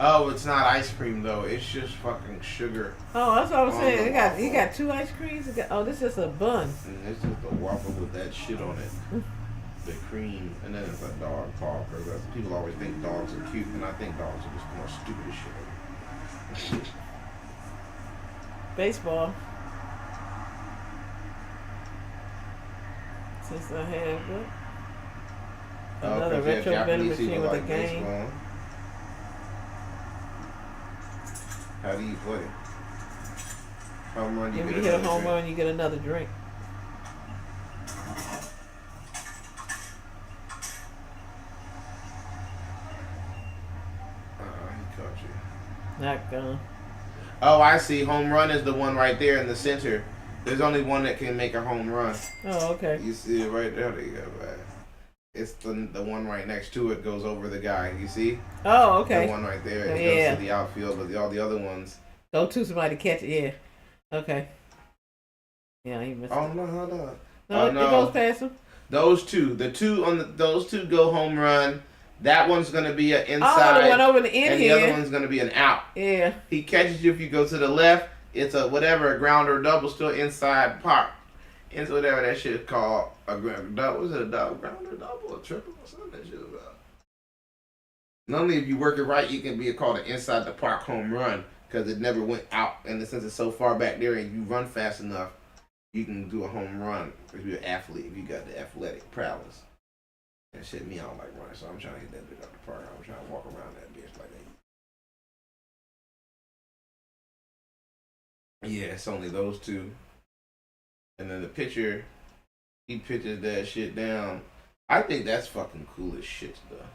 Oh, it's not ice cream though. It's just fucking sugar. Oh, that's what I was on saying. the You waffle. got 2 ice creams. This is a bun. And it's just a waffle with that shit on it. The cream, and then it's a dog talk. Or people always think dogs are cute, and I think dogs are just the most stupidest shit ever. Baseball. Since I have what? Another Oh, 'cause, yeah, retro vending Japanese machine people with a like game. baseball. How do you play? Home run, you If get you hit a another home drink. run, you get another drink. He caught you. Not gone. Oh, I see. Home run is the one right there in the center. There's only one that can make a home run. Oh, okay. You see it right there. There you go, man. It's the one right next to it goes over the guy. You see? Oh, okay. The one right there. It Yeah. goes to the outfield, but all the other ones. Go to somebody catch it. Yeah. Okay. Yeah, he missed Oh it. no, hold on. No, it goes past him. Those two, those two go home run. That one's gonna be an inside. Oh, the one over the in and here. the other one's gonna be an out. Yeah. He catches you if you go to the left. It's a whatever, a ground or double, still inside park. It's whatever that shit is called. A double. Was it a double, ground or double, a triple, or something that shit about? Normally, if you work it right, you can be called an inside the park home run because it never went out. And since it's so far back there, and you run fast enough, you can do a home run if you're an athlete. If you got the athletic prowess. And shit, me, I don't like running, so I'm trying to hit that bitch out the park. I'm trying to walk around that bitch like that. Yeah, it's only those two. And then the pitcher, he pitches that shit down. I think that's fucking cool as shit, though.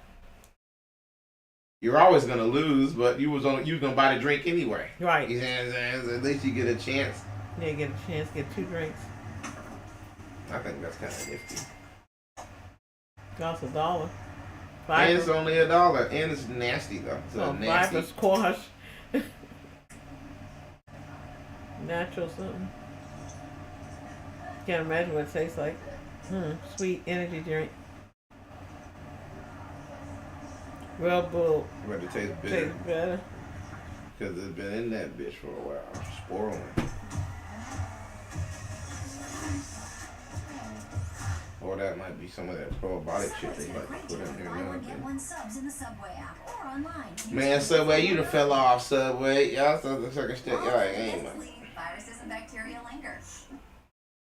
You're always gonna lose, but you was gonna buy the drink anyway. Right. You know what I'm saying? So at least you get a chance. Yeah, get a chance, get 2 drinks. I think that's kind of nifty. Costs $1. And it's only $1, and it's nasty though. So nasty. 5 squash. Natural something. Can't imagine what it tastes like. Sweet energy drink. Red Bull. But it tastes bitter. Tastes better. Because it's been in that bitch for a while. Spoiling. Or that might be some of that probiotic shit they like to put in there now. Get one subs in the Subway app or online. Man, Subway, you done fell off, Subway. Y'all still the second step. Y'all like, ain't man. Viruses and bacteria linger.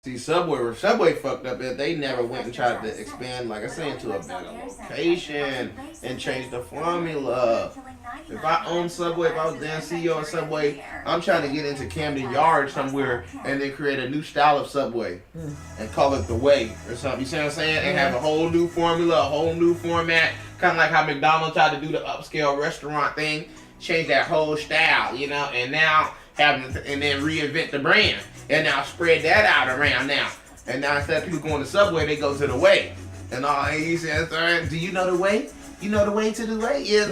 See, Subway fucked up it. They never went and tried to expand, like I say, into a better location and change the formula. If I own Subway, if I was then CEO of Subway, I'm trying to get into Camden Yards somewhere and then create a new style of Subway and call it the Way or something. You see what I'm saying? And have a whole new formula, a whole new format, kind of like how McDonald's tried to do the upscale restaurant thing, change that whole style, you know, and now and then reinvent the brand. And now spread that out around now. And now instead of people going to Subway, they go to the Way. And all and you say, do you know the way? You know the way to the way? Yeah,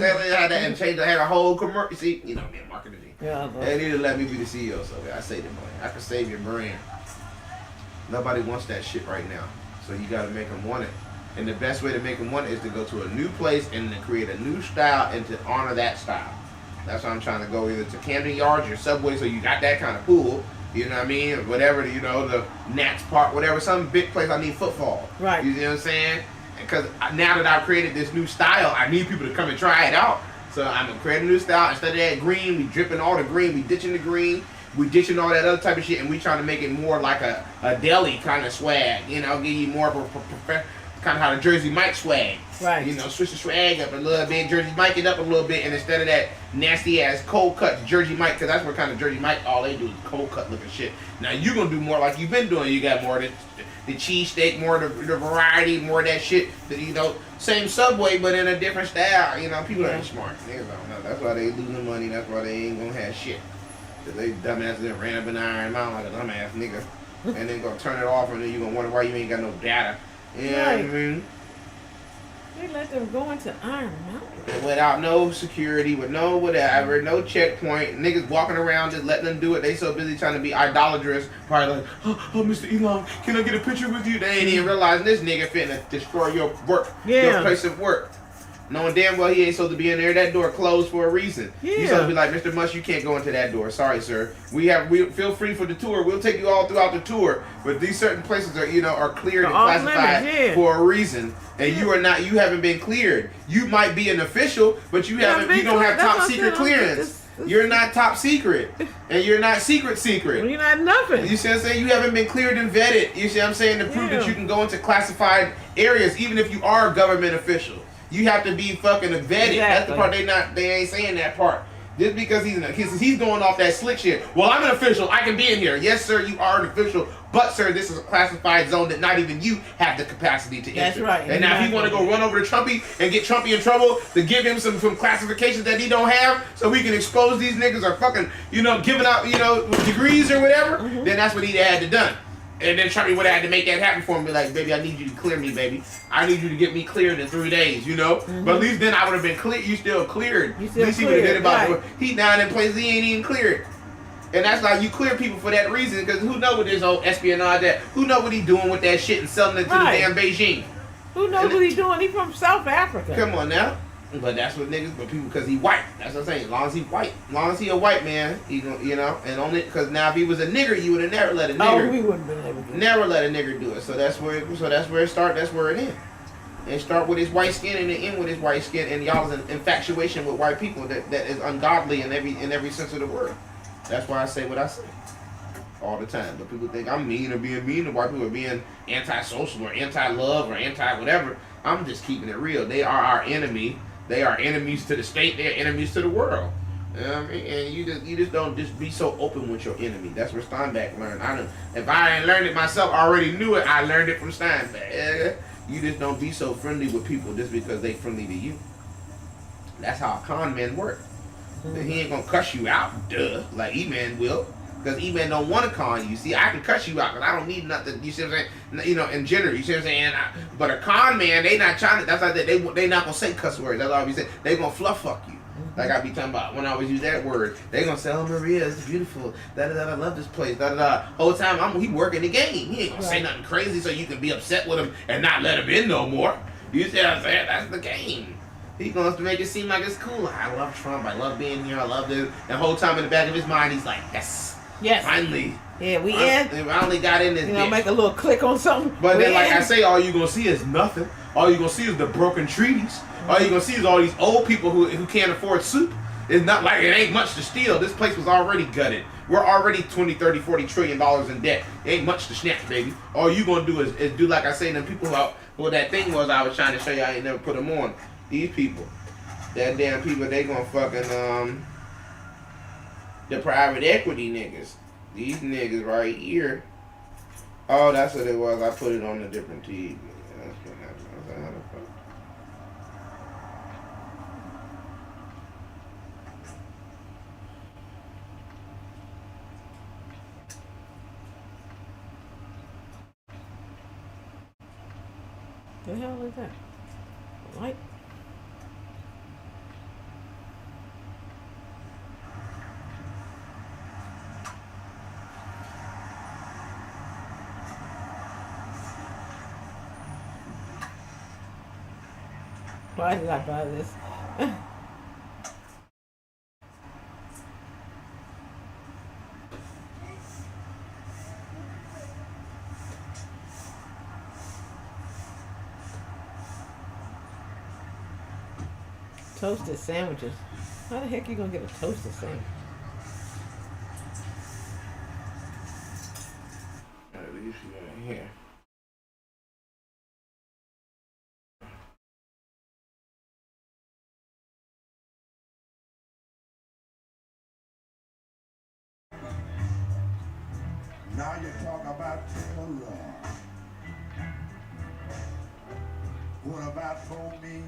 and change had a whole commercial. See, you know me, marketing. Yeah, they need to let me be the CEO, so I save the money. I can save your brand. Nobody wants that shit right now. So you gotta make them want it. And the best way to make them want it is to go to a new place and to create a new style and to honor that style. That's why I'm trying to go either to Camden Yards or Subway, so you got that kind of pool. You know what I mean? Whatever, you know, the Nats Park, whatever, some big place I need football. Right. You know what I'm saying? Because now that I've created this new style, I need people to come and try it out. So I'm going to create a new style. Instead of that green, we dripping all the green. We ditching the green. We ditching all that other type of shit. And we trying to make it more like a deli kind of swag. You know, give you more of a kind of how the Jersey Mike swag. Right. You know, switch the swag up a little bit. Jersey Mike it up a little bit. And instead of that nasty ass cold cut Jersey Mike, because that's what kind of Jersey Mike, all they do is cold cut looking shit. Now you're going to do more like you've been doing. You got more of the cheesesteak, more of the variety, more of that shit. You know, same Subway, but in a different style. You know, people ain't smart. Niggas don't know. That's why they losing money. That's why they ain't going to have shit. Because they dumbasses that ran up in Iron Mountain like a dumbass nigga. And then going to turn it off, and then you're going to wonder why you ain't got no data. You know what I mean? They let them go into Iron Mountain. Without no security, with no whatever, no checkpoint. Niggas walking around just letting them do it. They so busy trying to be idolatrous. Probably like, oh Mr. Elon, can I get a picture with you? They ain't even realizing this nigga finna destroy your work, your place of work. knowing damn well he ain't supposed to be in there. That door closed for a reason. Yeah. You supposed to be like, Mr. Musk, you can't go into that door. Sorry, sir. We feel free for the tour. We'll take you all throughout the tour, but these certain places are cleared and classified for a reason, and you haven't been cleared. You might be an official, but you don't have top secret clearance. You're not top secret, and you're not secret. You're not nothing. You see what I'm saying? You haven't been cleared and vetted. You see what I'm saying? To prove that you can go into classified areas, even if you are a government official. You have to be fucking vetted. Exactly. That's the part they ain't saying that part. Just because he's going off that slick shit. Well, I'm an official. I can be in here. Yes, sir, you are an official. But, sir, this is a classified zone that not even you have the capacity to enter. That's right. And now if you want to go run over to Trumpy and get Trumpy in trouble to give him some classifications that he don't have so we can expose these niggas or fucking, giving out, degrees or whatever, then that's what he had to done. And then Trumpy would have had to make that happen for him. Be like, baby, I need you to clear me, baby. I need you to get me cleared in 3 days, But at least then I would have been clear. You still cleared. At least he would have been about the He down in places he ain't even cleared. And that's like you clear people for that reason, because who know what this old espionage that? Who know what he doing with that shit and selling it to the damn Beijing? Who knows what he doing? He from South Africa. Come on now. But that's what niggas, but people, because he white. That's what I'm saying. As long as he white, as long as he a white man, he gonna, and only because now if he was a nigger, you would have never let a nigger. Oh, we wouldn't been able to. Never let a nigger do it. So that's where it start. That's where it ends. And start with his white skin and then end with his white skin, and y'all's infatuation with white people that is ungodly in every sense of the word. That's why I say what I say all the time. But people think I'm mean or being mean to white people or being antisocial or anti-love or anti-whatever. I'm just keeping it real. They are our enemy. They are enemies to the state. They're enemies to the world. You know what I mean? And you just don't just be so open with your enemy. That's where Steinbeck learned. If I ain't learned it myself, I already knew it. I learned it from Steinbeck. You just don't be so friendly with people just because they friendly to you. That's how con men work. He ain't gonna cuss you out, duh, like E-Man will. Because E-Man don't want to con you. See, I can cuss you out because I don't need nothing. You see what I'm saying? In general, you see what I'm saying? But a con man, they not trying to. That's like they not gonna say cuss words. That's all we say. They gonna fluff fuck you. Like I be talking about when I always use that word. They gonna say, "Oh, Maria, it's beautiful. Da da da. I love this place. Da da da." Whole time he working the game. He ain't gonna say nothing crazy so you can be upset with him and not let him in no more. You see what I'm saying? That's the game. He gonna make it seem like it's cool. I love Trump. I love being here. I love this. And the whole time in the back of his mind, he's like, yes. Finally. Yeah, we finally got in this bitch. Make a little click on something. But then, like I say, all you gonna see is nothing. All you gonna see is the broken treaties. All you gonna see is all these old people who can't afford soup. It's not like it ain't much to steal. This place was already gutted. We're already 20, 30, 40 trillion dollars in debt. It ain't much to snatch, baby. All you gonna do is do like I say, them people what that thing was I was trying to show you, I ain't never put them on. These people. That damn people, they gonna fucking, the private equity niggas. These niggas right here. Oh, that's what it was. I put it on a different TV. That's what happened. I was like, how the fuck? The hell is that? Light? Why did I buy this? Toasted sandwiches. How the heck you gonna get a toasted sandwich? At least you got here. Now you talk about terror. What about for me?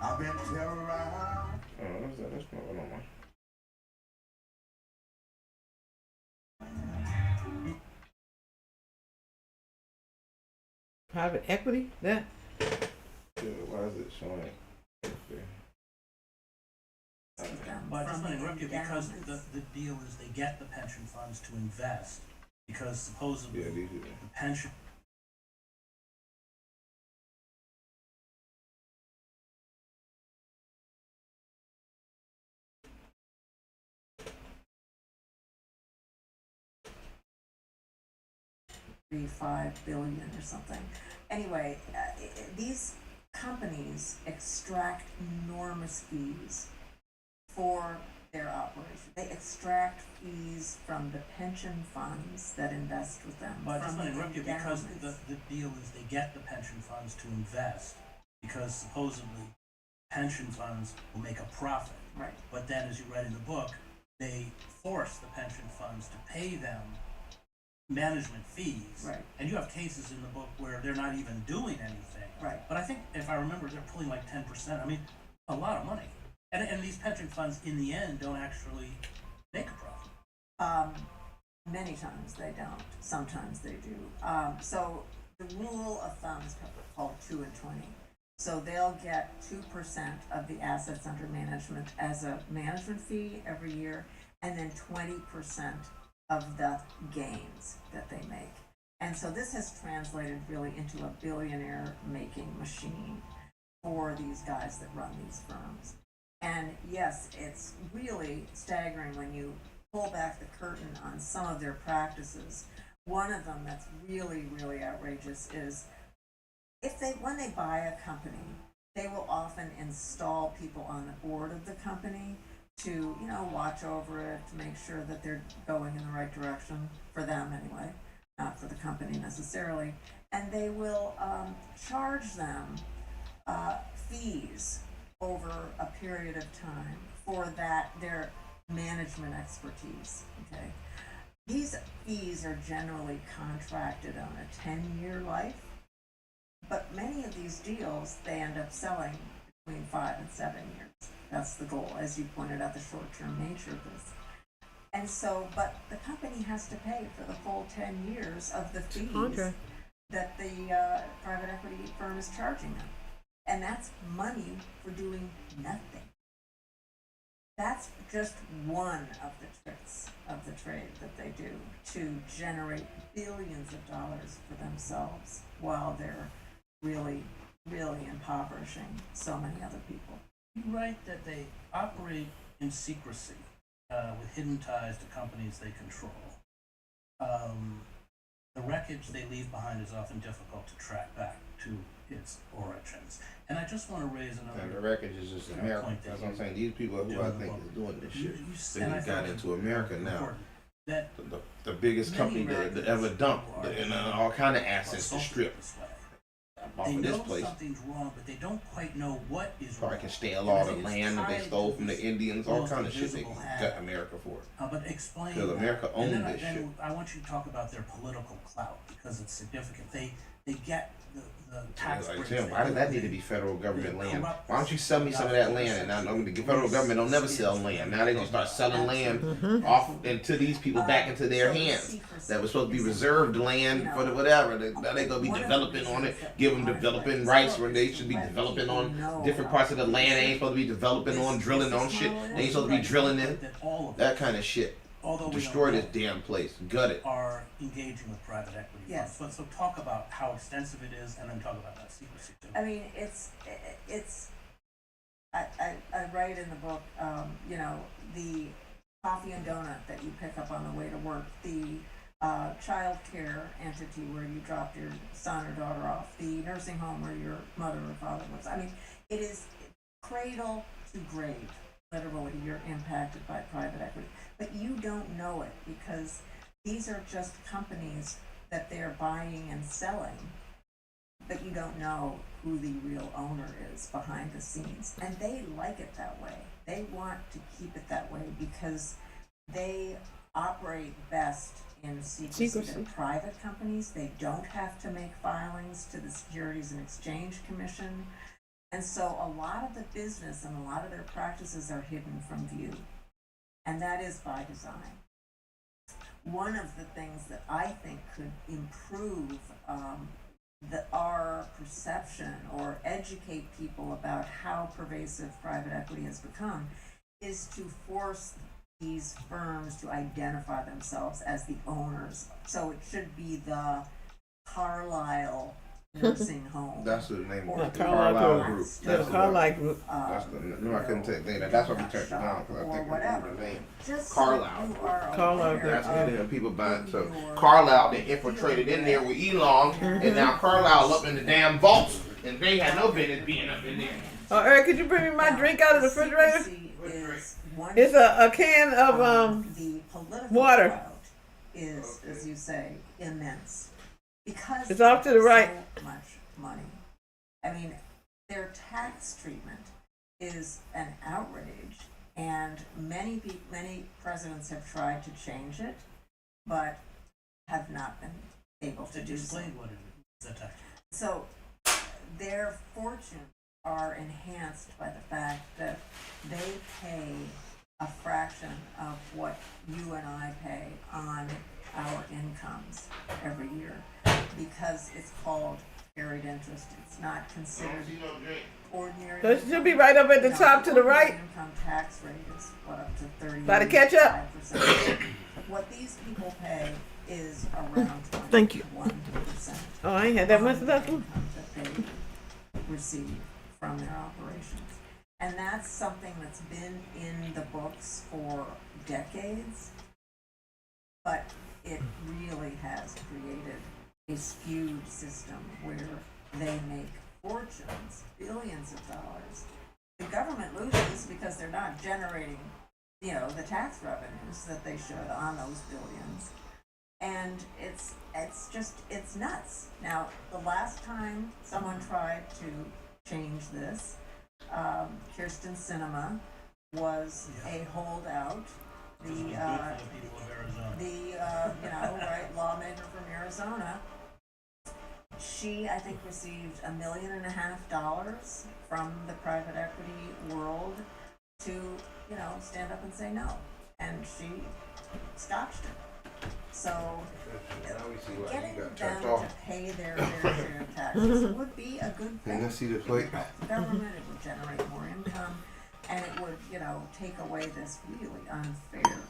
I've been terrorized. Oh, what's that? That's not what I want. Private equity? That? Yeah, why is it showing? But I'm going to interrupt you because the deal is they get the pension funds to invest because supposedly the pension 1.35 billion or something. Anyway, these companies extract enormous fees for their operation. They extract fees from the pension funds that invest with them. But I just from want to the interrupt you because endowments. the deal is they get the pension funds to invest because supposedly pension funds will make a profit. Right. But then, as you read in the book, they force the pension funds to pay them management fees. Right. And you have cases in the book where they're not even doing anything. Right. But I think, if I remember, they're pulling like 10%. I mean, a lot of money. And these pension funds, in the end, don't actually make a profit. Many times they don't. Sometimes they do. So the rule of thumb is called 2 and 20. So they'll get 2% of the assets under management as a management fee every year, and then 20% of the gains that they make. And so this has translated really into a billionaire making machine for these guys that run these firms. And yes, it's really staggering when you pull back the curtain on some of their practices. One of them that's really, really outrageous is when they buy a company, they will often install people on the board of the company to, watch over it, to make sure that they're going in the right direction, for them anyway, not for the company necessarily. And they will charge them fees over a period of time for their management expertise, okay? These fees are generally contracted on a 10-year life, but many of these deals, they end up selling between 5 and 7 years. That's the goal, as you pointed out, the short-term nature of this. And so, but the company has to pay for the full 10 years of the fees that the private equity firm is charging them. And that's money for doing nothing. That's just one of the tricks of the trade that they do to generate billions of dollars for themselves while they're really, really impoverishing so many other people. You write that they operate in secrecy with hidden ties to companies they control. The wreckage they leave behind is often difficult to track back to its origins. And I just want to raise another And the wreckage is just America. point That's what I'm saying. These people who I think is doing this shit, they and I just got think into America now. important that The biggest company that ever dumped and all kind of assets to strip off they of this know place. something's wrong, but they don't quite know what is Probably wrong. can steal all the Everything is land that they tied stole to from the this Indians, all almost kind of shit they invisible got hand. America for. But explain Because that. America And owned then this shit. I want you to talk about their political clout because it's significant. They get the tax Like, breaks. Tim, they why does do. that need to be federal government They land? corrupt Why don't you sell me some of that land? And I mean, the federal government don't never sell land. Now they're gonna start selling land off into these people back into their hands. That was supposed to be reserved land for the whatever. Now they're gonna be developing on it, give them developing rights when they should be developing on different parts of the land. They ain't supposed to be developing on, drilling on shit. They ain't supposed to be drilling in. That kind of shit. Although Destroy this damn place. Gut it. Are engaging with private equity. Yes. So talk about how extensive it is, and then talk about that secrecy too. I mean, I write in the book, the coffee and donut that you pick up on the way to work, the child care entity where you dropped your son or daughter off, the nursing home where your mother or father was. I mean, it is cradle to grave. Literally, you're impacted by private equity. But you don't know it because these are just companies that they're buying and selling, but you don't know who the real owner is behind the scenes. And they like it that way. They want to keep it that way because they operate best in secrecy. They're private companies. They don't have to make filings to the Securities and Exchange Commission. And so a lot of the business and a lot of their practices are hidden from view. And that is by design. One of the things that I think could improve our perception or educate people about how pervasive private equity has become is to force these firms to identify themselves as the owners. So it should be the Carlyle nursing home. That's the name or of the Carlisle Carlisle Group. Group. Yeah, the Carlisle Group. That's the. No, I couldn't take that. That's what we turned it down because I think I remember the name. Just Carlisle. so you are Carlisle aware Group. That's of the name people buying. So your Carlisle, they infiltrated in there with Elon, and now Carlisle up in the damn vaults, and they had no business being up in there. Oh, Eric, could you bring me my drink out of the refrigerator? is one It's a can of the political water. clout is, as you say, immense because It's off to the right. So much money. I mean, their tax treatment is an outrage, and many presidents have tried to change it, but have not been able to do so. Explain what it is. So their fortunes are enhanced by the fact that they pay a fraction of what you and I pay on our incomes every year because it's called carried interest. It's not considered ordinary. So it should be right up at the top to the right. Income tax rate is what, up to 30%. Gotta catch up. What these people pay is around Thank you. 1%. Oh, I ain't had that much of that. That they receive from their operations. And that's something that's been in the books for decades, but it really has created a skewed system where they make fortunes, billions of dollars. The government loses because they're not generating, the tax revenues that they should on those billions. And it's nuts. Now, the last time someone tried to change this, Kirsten Sinema was a holdout. Lawmaker from Arizona. She, I think, received $1.5 million from the private equity world to, stand up and say no. And she scotched it. So, getting them to pay their fair share of taxes would be a good thing. Let's see the plate. It would help the government, it would generate more income, and it would, take away this really unfair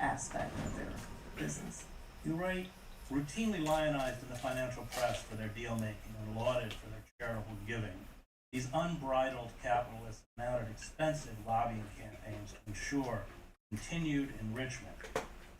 aspect of their business. You're right. Routinely lionized in the financial press for their deal making and lauded for their charitable giving. These unbridled capitalists mounted expensive lobbying campaigns to ensure continued enrichment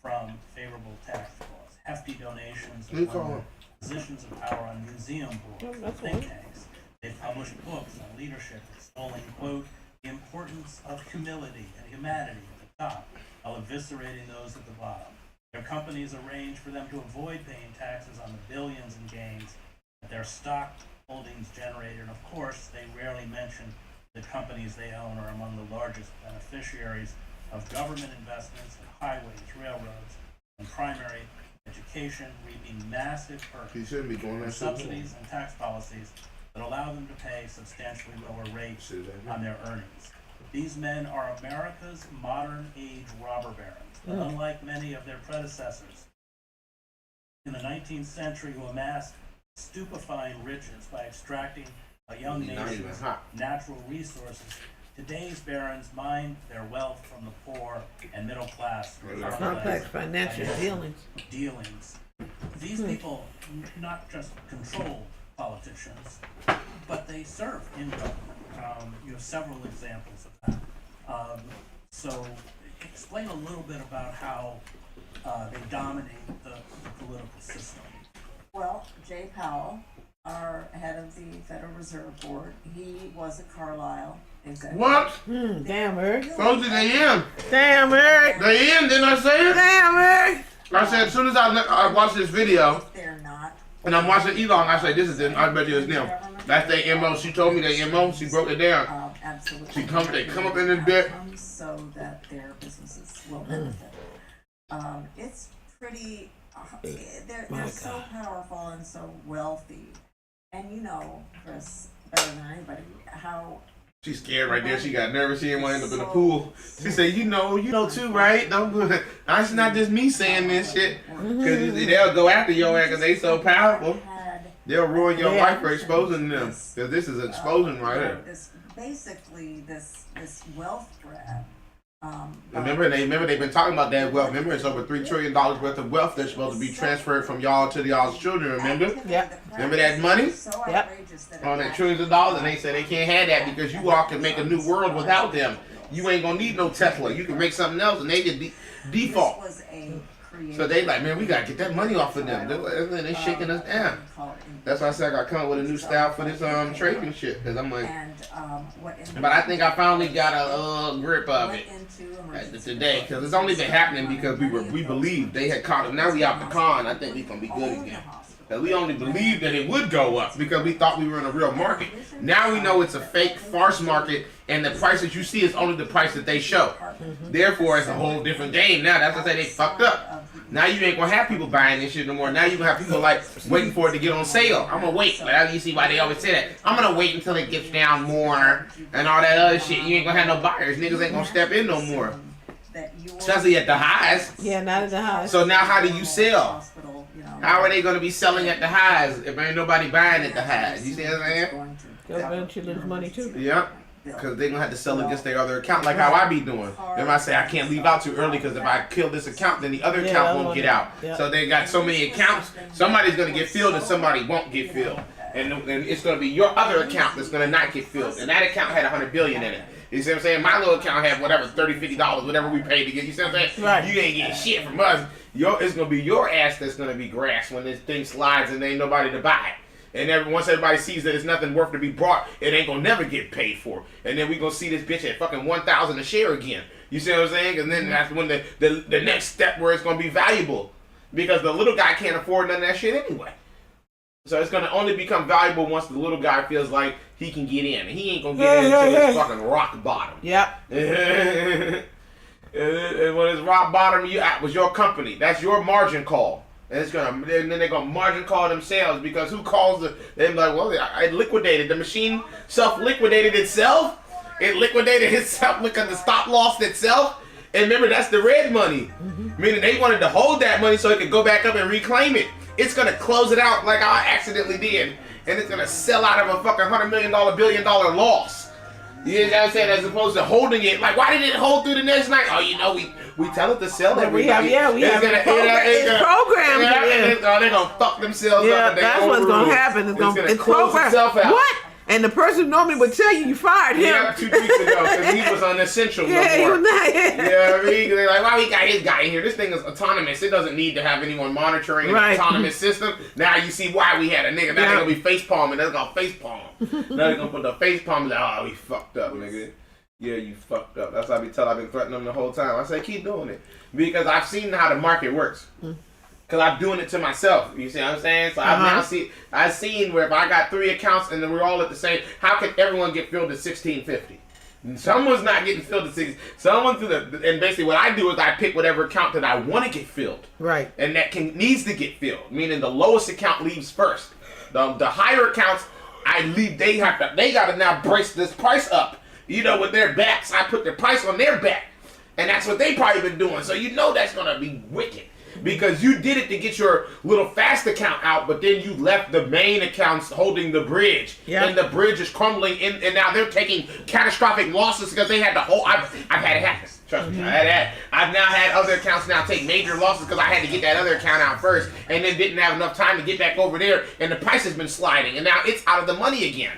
from favorable tax laws, hefty donations, and positions of power on museum boards and think tanks. They've published books on leadership extolling, quote, the importance of humility and humanity at the top, while eviscerating those at the bottom. Their companies arrange for them to avoid paying taxes on the billions in gains that their stock holdings generated, and of course, they rarely mention the companies they own are among the largest beneficiaries of government investments in highways, railroads, and primary education, reaping massive perks from subsidies and tax policies that allow them to pay substantially lower rates on their earnings. These men are America's modern age robber barons, but unlike many of their predecessors in the 19th century who amassed stupefying riches by extracting a young nation's natural resources, today's barons mine their wealth from the poor and middle class through Complex financial dealings. These people not just control politicians, but they serve in government. You have several examples of that. So explain a little bit about how they dominate the political system. Well, Jay Powell, our head of the Federal Reserve Board, he was a Carlisle executive. What? Damn, Eric. Told you they in. Damn, Eric. They in, didn't I say it? Damn, Eric. I said as soon as I watched this video, they're not. And I'm watching Elon, I say this is them. I bet you it's them. That's their MO. She told me their MO. She broke it down. Absolutely. They come up in this bit. So that their businesses will benefit. It's pretty. They're so powerful and so wealthy, and Chris, better than anybody, how. She's scared right there. She got nervous. She didn't want to end up in the pool. She said, you know too, right? It's not just me saying this shit. Because they'll go after your ass because they so powerful. They'll ruin your life for exposing them. Because this is exposing right here. Basically, this wealth grab Remember they've been talking about that wealth. Remember, it's over $3 trillion worth of wealth that's supposed to be transferred from y'all to y'all's children. Remember? Yep. Remember that money? Yep. On that trillions of dollars, and they said they can't have that because you all can make a new world without them. You ain't gonna need no Tesla. You can make something else, and they just default. So they like, man, we gotta get that money off of them. They're shaking us down. That's why I said I gotta come up with a new style for this trading shit. Cause I'm like, but I think I finally got a grip of it today. Cause it's only been happening because we believed they had caught it. Now we out the con. I think we gonna be good again. Cause we only believed that it would go up because we thought we were in a real market. Now we know it's a fake farce market, and the price that you see is only the price that they show. Therefore, it's a whole different game now. That's why I say they fucked up. Now you ain't gonna have people buying this shit no more. Now you gonna have people like waiting for it to get on sale. I'm gonna wait. Like, you see why they always say that. I'm gonna wait until it gets down more and all that other shit. You ain't gonna have no buyers. Niggas ain't gonna step in no more. Especially at the highs. Yeah, not at the highs. So now how do you sell? How are they gonna be selling at the highs if ain't nobody buying at the highs? You see what I'm saying? They'll eventually lose money too. Yep. Because they're going to have to sell against their other account like how I be doing. Then I say I can't leave out too early because if I kill this account, then the other account won't get out. So they got so many accounts, somebody's going to get filled and somebody won't get filled. And it's going to be your other account that's going to not get filled. And that account had $100 billion in it. You see what I'm saying? My little account had whatever, $30, $50, whatever we paid to get. You see what I'm saying? Right. You ain't getting shit from us. It's going to be your ass that's going to be grass when this thing slides and there ain't nobody to buy it. And once everybody sees that it's nothing worth to be bought, it ain't gonna never get paid for. And then we gonna see this bitch at fucking 1,000 a share again. You see what I'm saying? And then that's when the next step where it's gonna be valuable, because the little guy can't afford none of that shit anyway. So it's gonna only become valuable once the little guy feels like he can get in, and he ain't gonna get in until it's fucking rock bottom. Yep. And when it's rock bottom, was your company. That's your margin call. And then they're gonna margin call themselves because who calls the? They're like, well, I liquidated. The machine self-liquidated itself. It liquidated itself because the stop loss itself. And remember, that's the red money. Meaning they wanted to hold that money so it could go back up and reclaim it. It's gonna close it out like I accidentally did, and it's gonna sell out of a fucking $100 million, $1 billion loss. You know what I'm saying? As opposed to holding it. Like, why did it hold through the next night? Oh, you know, we tell it to sell it. We have it's programmed. They're gonna fuck themselves up. And that's what's gonna happen. It's gonna close itself out. What? And the person normally would tell you fired him. Yeah, 2 weeks ago because he was unessential. Yeah, he was not. Yeah, they're like, why we got his guy in here? This thing is autonomous. It doesn't need to have anyone monitoring an autonomous system. Now you see why we had a nigga. Now they're gonna be face palming. They're gonna face palm. Now they're gonna put the face palm. Like, oh, we fucked up, nigga. Yeah, you fucked up. That's why I've been threatening them the whole time. I say keep doing it because I've seen how the market works. Because I'm doing it to myself. You see what I'm saying? So I've seen where if I got 3 accounts and then we're all at the same, how can everyone get filled at 1650? Someone's not getting filled at 60. And basically what I do is I pick whatever account that I want to get filled. Right. And that needs to get filled. Meaning the lowest account leaves first. The higher accounts, they got to now brace this price up. You know, with their backs. I put the price on their back. And that's what they probably been doing. So you know that's going to be wicked. Because you did it to get your little fast account out, but then you left the main accounts holding the bridge. Yep. And the bridge is crumbling, and now they're taking catastrophic losses because they had the whole... I've had it happen. Trust me, I've now had other accounts now take major losses because I had to get that other account out first, and then didn't have enough time to get back over there, and the price has been sliding, and now it's out of the money again.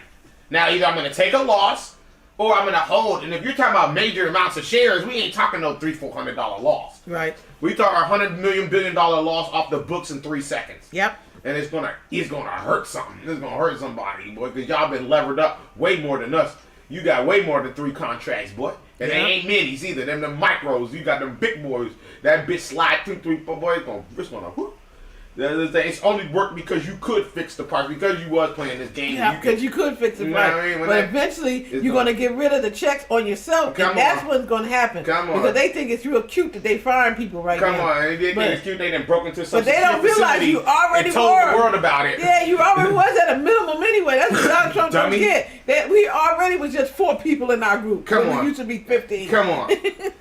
Now either I'm going to take a loss, or I'm going to hold. And if you're talking about major amounts of shares, we ain't talking no $300-400 loss. Right. We talk a $100 million, $1 billion loss off the books in 3 seconds. Yep. And it's gonna hurt something. It's gonna hurt somebody, boy, because y'all been levered up way more than us. You got way more than 3 contracts, boy. And they ain't minis either. Them the micros. You got them big boys. That bitch slide through 3, 4 boys. It's gonna whoop. It's only worked because you could fix the price, because you was playing this game. Yeah, because you could fix the price. I mean? But eventually, you're going to get rid of the checks on yourself, and that's what's going to happen. Because they think it's real cute that they firing people right now. Come on. They think it's cute they done broke into some But they don't realize you already and told the world about it. Yeah, you already was at a minimum anyway. That's what Donald Trump don't get. That we already was just 4 people in our group. Come on. We used to be 15. Come on.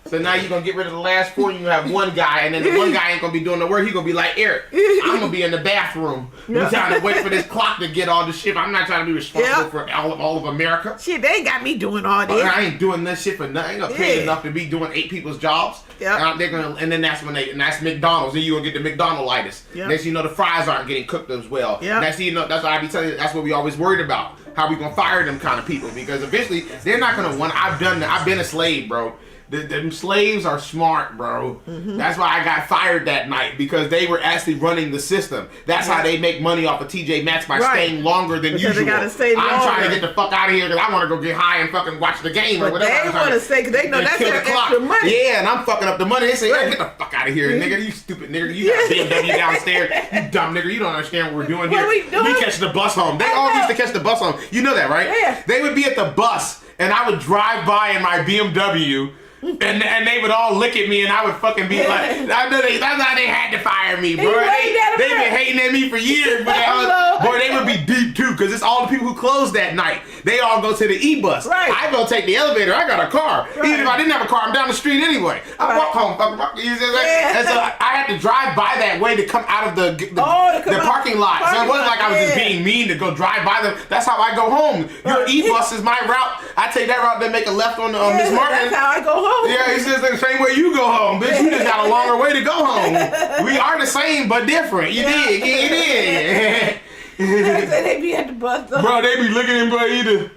So now you're gonna get rid of the last 4 and you have one guy, and then the one guy ain't gonna be doing the work. He gonna be like, Eric, I'm gonna be in the bathroom. We trying to wait for this clock to get all the shit. I'm not trying to be responsible for all of America. Shit, they ain't got me doing all this. I ain't doing this shit for nothing. I ain't gonna pay enough to be doing 8 people's jobs. They're gonna, and then that's when that's McDonald's. Then you gonna get the McDonald's-itis. Next you know the fries aren't getting cooked as well. Next you know that's what I be telling you. That's what we always worried about. How we gonna fire them kind of people, because eventually they're not gonna want. I've done that. I've been a slave, bro. Them slaves are smart, bro. That's why I got fired that night, because they were actually running the system. That's how they make money off of TJ Maxx, by staying longer than usual. They gotta stay longer. I'm trying to get the fuck out of here because I want to go get high and fucking watch the game or whatever. They want to stay because they know that's their extra money. Yeah, and I'm fucking up the money. They say, "Hey, get the fuck out of here, nigga! You stupid nigga! You got a BMW downstairs. You dumb nigga! You don't understand what we're doing here. We catch the bus home. They all used to catch the bus home. You know that, right? Yeah. They would be at the bus, and I would drive by in my BMW. And they would all look at me, and I would fucking be like, I know that's how they had to fire me, bro. They've been hating at me for years, but boy, they would be deep too, because it's all the people who closed that night. They all go to the E-bus. Right. I go take the elevator. I got a car. Right. Even if I didn't have a car, I'm down the street anyway. I walk home. And so I had to drive by that way to come out of the parking lot. So it wasn't like I was just being mean to go drive by them. That's how I go home. Your E-bus is my route. I take that route, then make a left on Miss Martin. That's how I go home. Yeah, he says the same way you go home, bitch. You just got a longer way to go home. We are the same but different. You dig? You dig? They be at the bus stop. Bro, they be looking at bro either.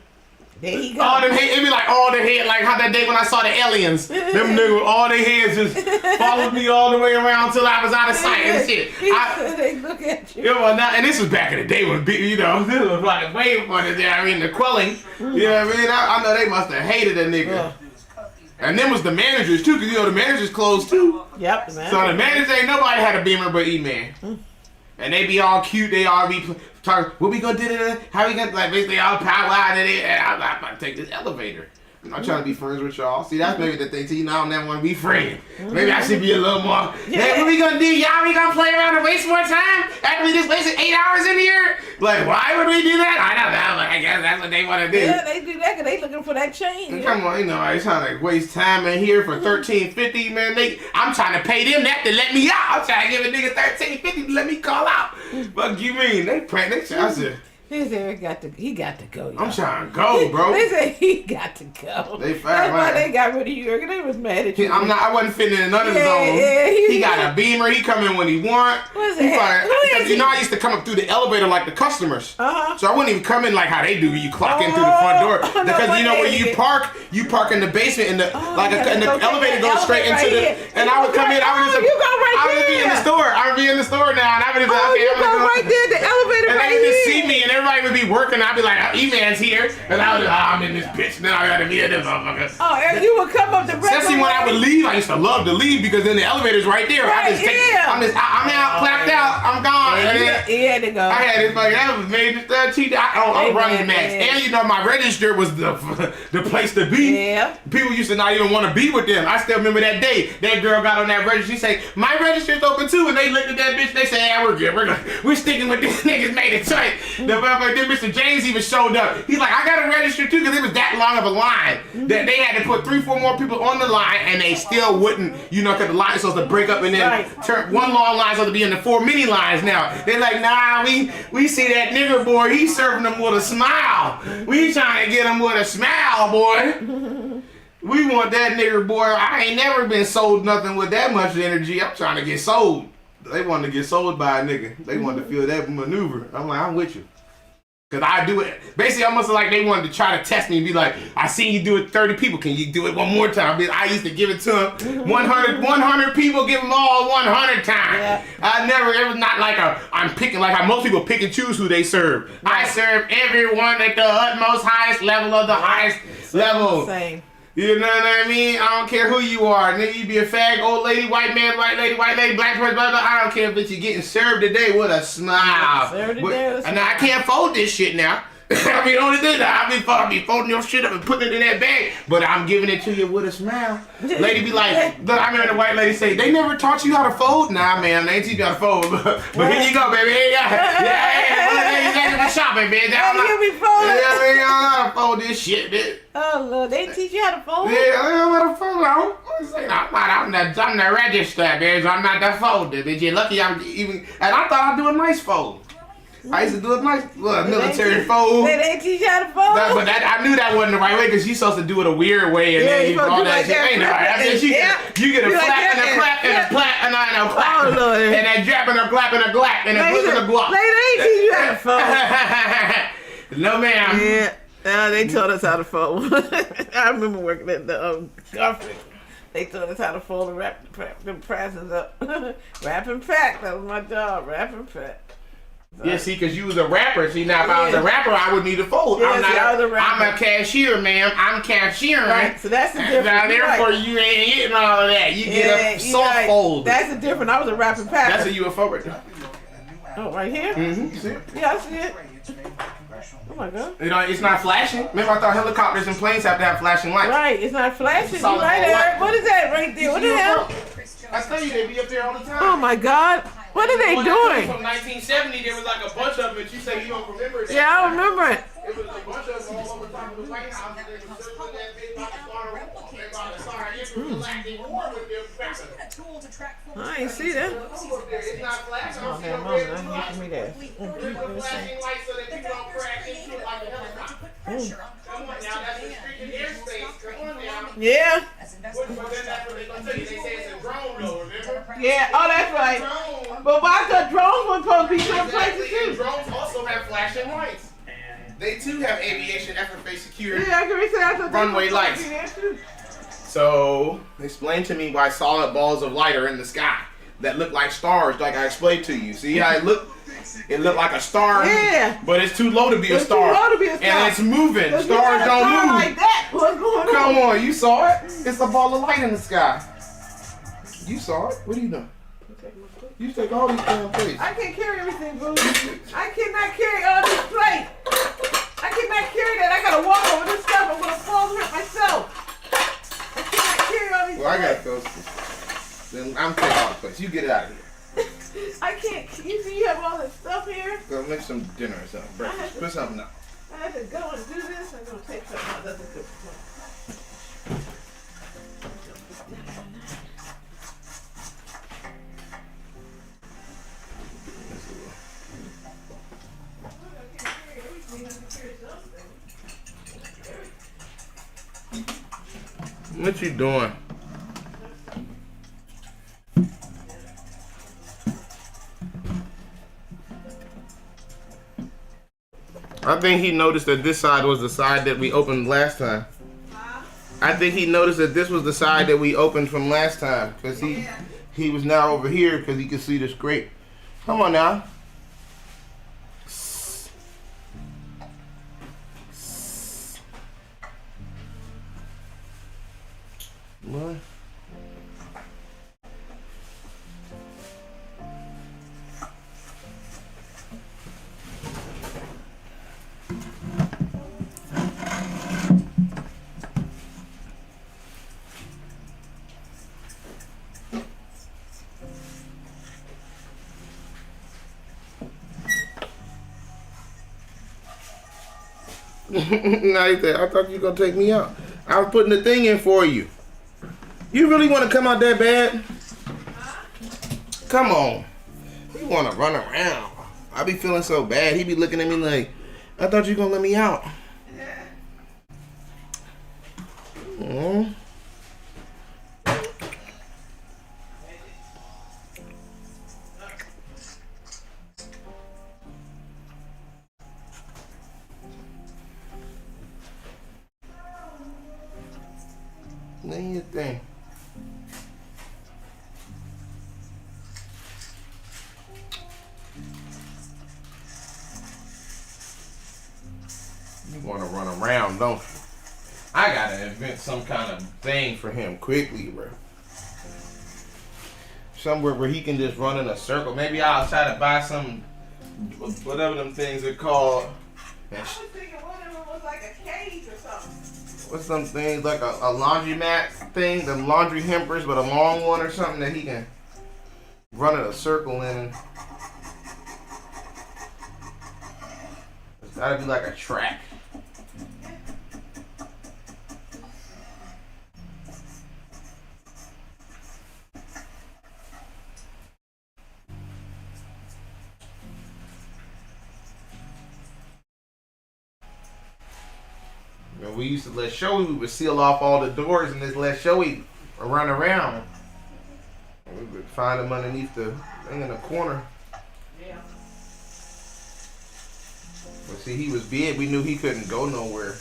There you go. All them heads, it be like all the head, like how that day when I saw the aliens. Them niggas, all their heads just followed me all the way around till I was out of sight and shit. They look at you. Yeah, well, now, and this was back in the day when, you know, this was like way before there. I mean, the quelling. You know what I mean? I know they must have hated a nigga. And them was the managers too, because you know the managers closed too. Yep. So the managers ain't nobody had a Beamer but E-Man. And they be all cute, they all be talking, what we gonna do, how we gonna, like basically all power out of it, and I'm about to take this elevator. I'm not trying to be friends with y'all. See, that's maybe the thing too, you know, I don't never want to be friends. Maybe I should be a little more, hey, what we gonna do, y'all, we gonna play around and waste more time? After we just wasted 8 hours in here? Like, why would we do that? I don't know, but I guess that's what they want to do. Yeah, they do that because they looking for that change. Come on, you know, I ain't trying to waste time in here for $13.50, man. I'm trying to pay them that to let me out. I'm trying to give a nigga $13.50 to let me call out. Fuck you mean? They I said, He got to go. Y'all. I'm trying to go, bro. They said he got to go. They fired. That's why they got rid of you. They was mad at you. I wasn't fitting in none of his own. He got a Beamer. He come in when he want. What's that? You know, I used to come up through the elevator like the customers. So I wouldn't even come in like how they do. You clock in through the front door because you know where you park in the basement, and the elevator goes straight into the. And I would come in. I would be in the store. I would be in the store now, and I would just right there, the elevator. And they would just see me, and everybody would be working. I'd be like, E-Man's here. And I was like, I'm in this bitch. Now I gotta be in this motherfucker. Oh, and you would come up the Especially when I would leave. I used to love to leave because then the elevator's right there. Right, I'm out, clapped out, I'm gone. He had to go. I had this fucking, that was made cheap. I'm running max. And you know, my register was the place to be. Yeah. People used to not even want to be with them. I still remember that day. That girl got on that register. She said, my register's open too. And they looked at that bitch. They said, yeah, we're good. We're sticking with this niggas made it tight. Then Mr. James even showed up. He's like, I got to register too, because it was that long of a line that they had to put 3-4 more people on the line, and they still wouldn't, you know, because the line is supposed to break up and then turn one long line supposed to be in the 4 mini lines now. They're like, nah, we see that nigger boy, he's serving them with a smile. We trying to get him with a smile, boy. We want that nigger boy. I ain't never been sold nothing with that much energy. I'm trying to get sold. They wanted to get sold by a nigga. They wanted to feel that maneuver. I'm like, I'm with you. Because I do it. Basically, almost like they wanted to try to test me and be like, I seen you do it to 30 people. Can you do it one more time? I used to give it to them. 100 people, give them all 100 times. Yeah. It was not like I'm picking, like how most people pick and choose who they serve. Right. I serve everyone at the utmost highest level of the highest level. Same. You know what I mean? I don't care who you are. Nigga, you be a fag, old lady, white man, white lady, black person, blah, blah. I don't care if you're getting served today with a smile. And I can't fold this shit now. I mean, only thing I be folding your shit up and putting it in that bag, but I'm giving it to you with a smile. Lady be like, I remember the white lady say, they never taught you how to fold? Nah, man, they ain't teach you how to fold. But here you go, baby. Here you go. Yeah, shopping, bitch. You be folding. Yeah, I know how to fold this shit, bitch. Oh, Lord, they teach you how to fold? Yeah, I know how to fold. I'm the register, bitch. I'm not the folder, bitch. You're lucky I'm even, and I thought I'd do a nice fold. I used to do a nice military fold. They teach you how to fold? But I knew that wasn't the right way because she's supposed to do it a weird way and then you all that shit. Ain't right. You get a flap and a clap and a clap and a clap. Oh, Lord. And a drap and a clap and a glap and a glip and a glop. They teach you how to fold. No, ma'am. Yeah, they taught us how to fold. I remember working at the Garfield. They taught us how to fold and wrap the presents up. Wrap and pack. That was my job. Wrap and pack. So. Yeah, see, because you was a rapper. See, now if I was a rapper, I would need a fold. Yeah, I'm a cashier, ma'am. I'm cashiering. Right, so that's the difference. Now, therefore, you ain't getting all of that. You get a soft fold. That's the difference. I was a wrap and pack. That's a UFO right there. Oh, right here? Mm-hmm. See it? Yeah, I see it. Oh my God. You know, it's not flashing. Remember, I thought helicopters and planes have to have flashing lights. Right, it's not flashing. You right there. What is that right there? What the hell? I tell you, they be up there all the time. Oh my God. What are they doing? From 1970, there was like a bunch of them, and you say you don't remember that. Yeah, I remember it. It was a bunch of them all over top of the White House. They were circling that big about to start an intergalactic war with their weapons. I ain't see that. It's not flashing. Oh, that moment. I didn't get for me that. There's a flashing light so that people don't crash into it like a helicopter. Come on now, that's restricted airspace. Come on now. Yeah. But then that's what they're going to tell you. They say it's a drone though, remember? Yeah, oh, that's right. But I thought drones were supposed to be some places too. Drones also have flashing lights. They too have aviation FFA security. Yeah, I can say I thought runway lights. So, explain to me why solid balls of light are in the sky that look like stars, like I explained to you. See how it looked? It looked like a star, but it's too low to be a star. Too low to be a star. And it's moving. Stars don't move. Like that. What's going on? Come on, you saw it? It's a ball of light in the sky. You saw it? What are you doing? You take all these damn plates. I can't carry everything, boo. I cannot carry all these plates. I cannot carry that. I gotta walk over this stuff. I'm gonna fall over it myself. I cannot carry all these plates. Well, I got those. Then I'm taking all the plates. You get it out of here. I can't. You see, you have all this stuff here. Go make some dinner or something. Breakfast. Put something up. I have to go and do this. I'm gonna take something out. That's a good point. What you doing? I think he noticed that this side was the side that we opened last time. I think he noticed that this was the side that we opened from last time because he was now over here because he could see the scrape. Come on now. What? I thought you were gonna take me out. I was putting the thing in for you. You really want to come out that bad? Come on. You want to run around. I be feeling so bad. He be looking at me like, I thought you were gonna let me out. Mm. Name your thing. You want to run around, don't you? I gotta invent some kind of thing for him quickly, bro. Somewhere where he can just run in a circle. Maybe I'll try to buy some, whatever them things are called, I was thinking one of them was like a cage or something. What's some things like a laundromat thing, the laundry hampers, but a long one or something that he can run in a circle in. It's gotta be like a track. When we used to let Shoei, we would seal off all the doors and just let Shoei run around. We would find him underneath the thing in the corner. Yeah. But see, he was big. We knew he couldn't go nowhere.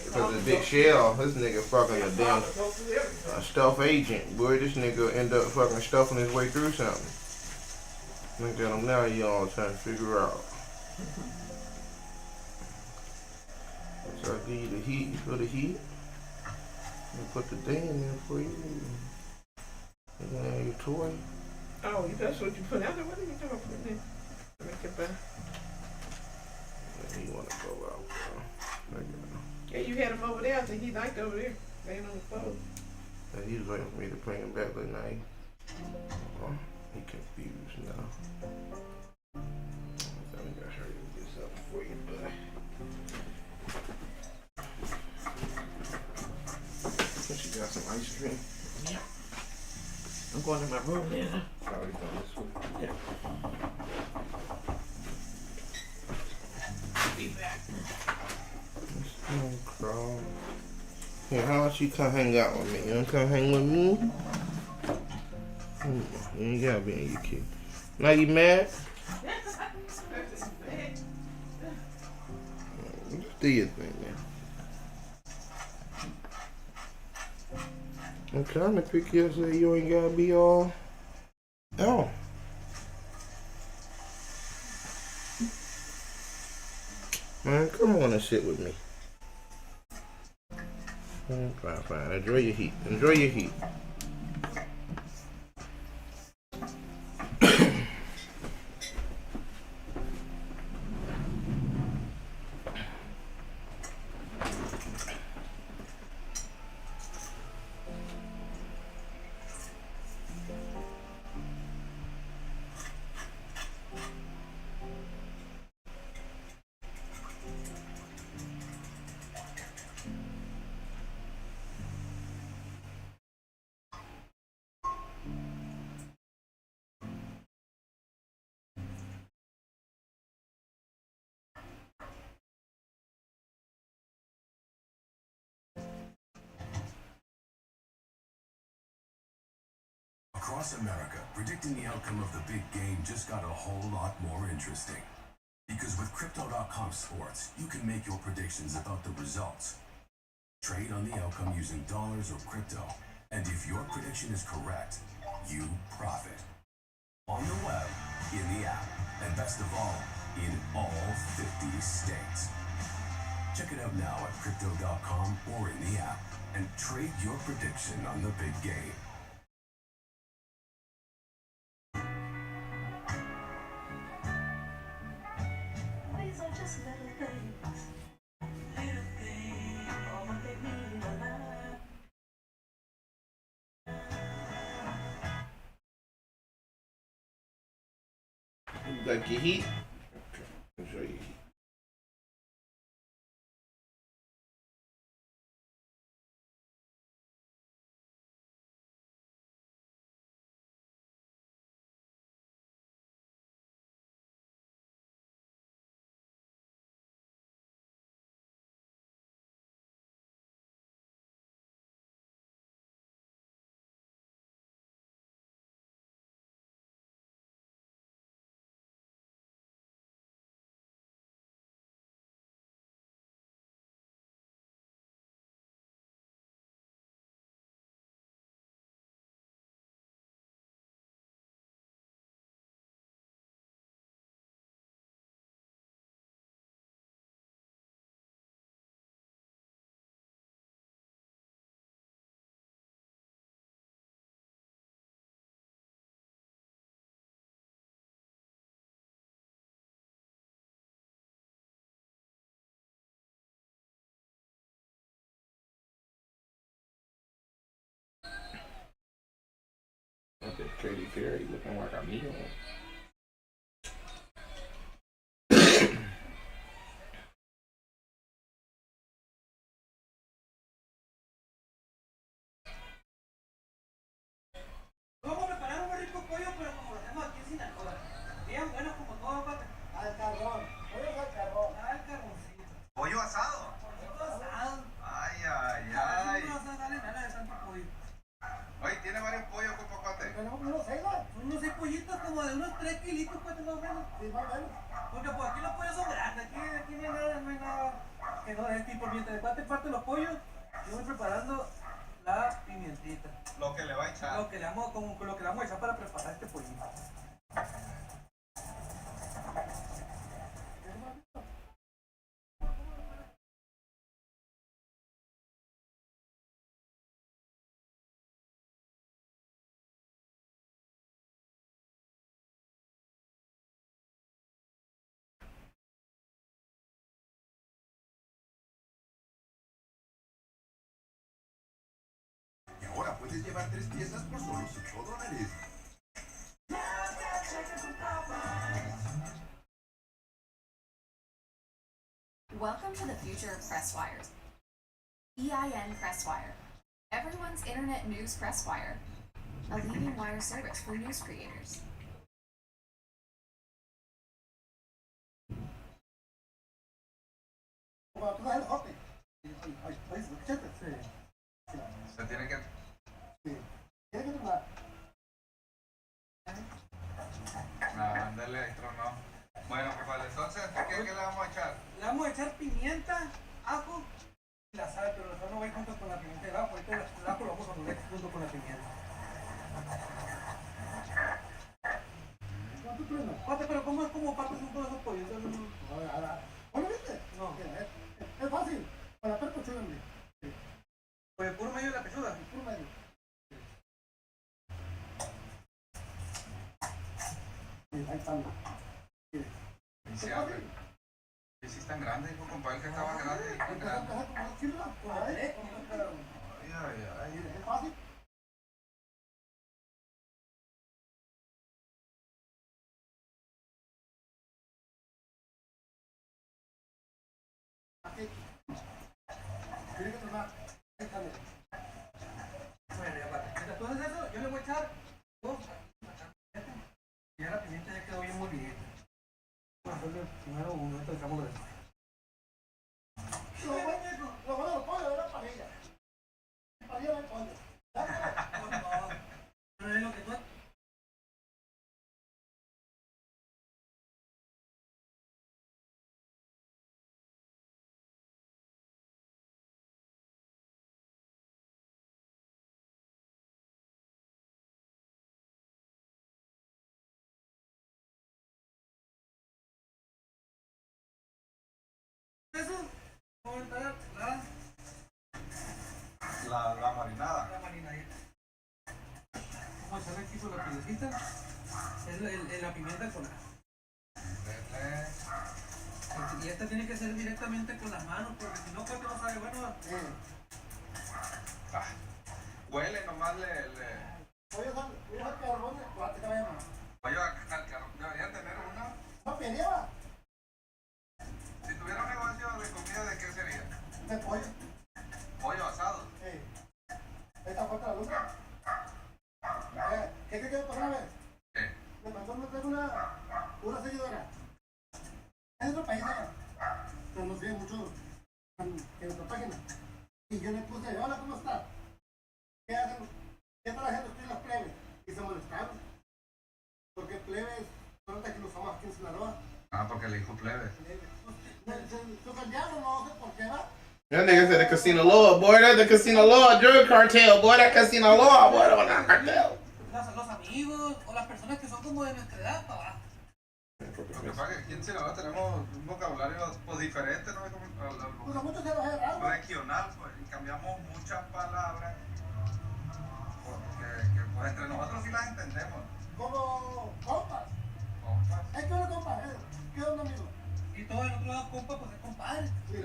Because of the big shell. This nigga fucking a damn stealth agent. Boy, this nigga end up fucking stuffing his way through something. Look at him now, y'all trying to figure out. So I give you the heat. You feel the heat? I put the thing in there for you. You can have your toy. Oh, that's what you put out there? What are you doing for this? Make it better. You want to go out, bro. Yeah, you had him over there. I think he liked over there. Laying on the clothes. And he was waiting for me to bring him back that night. Oh, he confused now. I think I heard him get something for you, buddy. She got some ice cream. Yeah. I'm going to my room now. Probably going this way. Yeah. Be back. Crawl. Here, how about you come hang out with me? You wanna come hang with me? You ain't gotta be in your kid. Now you mad? Do your thing, man. I'm trying to pick you up so you ain't gotta be all. Oh. Man, come on and sit with me. Fine. Enjoy your heat. Enjoy your heat. Across America, predicting the outcome of the big game just got a whole lot more interesting. Because with Crypto.com Sports, you can make your predictions about the results. Trade on the outcome using dollars or crypto. And if your prediction is correct, you profit. On the web, in the app, and best of all, in all 50 states. Check it out now at Crypto.com or in the app and trade your prediction on the big game. These are just little things. Little things, all what they mean in my life. Like your heat? Okay. Enjoy your heat. Got the Katy Perry looking like a meal. Vamos a preparar un rico pollo, pero como lo hacemos aquí en Sinaloa. Bien bueno como todo, papi. Al carbón. Pollo al carbón. Al carboncito. ¿Pollo asado? Pollito asado. Ay, ay, A ay. veces no sale nada de tanto pollo. Oye, tiene varios pollos, compa Cuate. Tenemos unos 6, ¿no? Unos 6 pollitos como de unos 3 kilitos, pues, más o menos. Sí, más o menos. Porque pues aquí los pollos son grandes. Aquí no hay nada que no es tipo. Mientras de parte los pollos, yo voy preparando la pimientita. Lo que le va a echar. Lo que le vamos a echar para preparar este pollito. Y ahora puedes llevar 3 piezas por solo $8. Welcome to the future of press wires. EIN Press Wire. Everyone's internet news press wire. A leading wire service for news creators. Se tiene que... Ándale, ahí tronó. Bueno, pues vale, entonces, ¿qué le vamos a echar? Le vamos a echar pimienta, ajo y la sal, pero la sal no va a ir junto con la pimienta y el ajo. Ahorita el ajo lo vamos a poner junto con la pimienta. ¿Cuánto trueno? Pate, pero ¿cómo es como partes un todos esos pollos? ¿No lo viste? No. Es fácil. Para la pechuga, hombre. Pues el puro medio de la pechuga. El puro medio. Ahí está. Y si abre. Y si es tan grande, hijo, compa, el que estaba grande y tan grande. Ay, ay, ay. Es fácil. Aquí. Tiene que tronar. Ahí está, mira. Bueno, ya va. Mientras tú haces eso, yo le voy a echar dos. Y ya la pimienta ya quedó bien molida. Vamos a hacerle primero uno, esto echamos lo demás. Lo bueno del pollo es la parrilla. Parrilla del pollo. No es lo que tú... Eso, vamos a entrar La marinada. la marinadita. Vamos a echarle aquí con la pimientita. Es la pimienta con y esta tiene que ser directamente con las manos, porque si no, ¿cuánto no sabe? Bueno, Huele nomás Voy a dejar carbón de cuate, caballero. Pollo al carbón. Deberían tener uno. No, pedía. Si tuviera un negocio de comida, ¿de qué sería? De pollo. Pollo asado. Sí. Esta falta la luz. ¿Qué te quiero pasar a ver? ¿Qué? Me mandó a meter una seguidora. Es de otro país, pero nos sigue mucho en nuestra página. Y yo le puse, hola, ¿cómo está? ¿Qué hacen? ¿Qué están haciendo ustedes las plebes? Y se molestaron. Porque plebes son los que nos usamos aquí en Sinaloa. Ah, porque le dijo plebe. Se ofendieron, no sé por qué va. That nigga said the casino law, boy. That's the casino law drug cartel, boy. That casino law, boy. That cartel. Los amigos o las personas que son como de nuestra edad, para abajo. Lo que pasa es que aquí en Sinaloa tenemos un vocabulario pues, diferente, ¿no? Pues a muchos se los agarramos. Regional, pues, y cambiamos muchas palabras porque pues, entre nosotros sí las entendemos. Como compas. Compas. Es que uno compa, ¿qué onda, amigo? Y todo el otro lado compa, pues es compadre. Sí.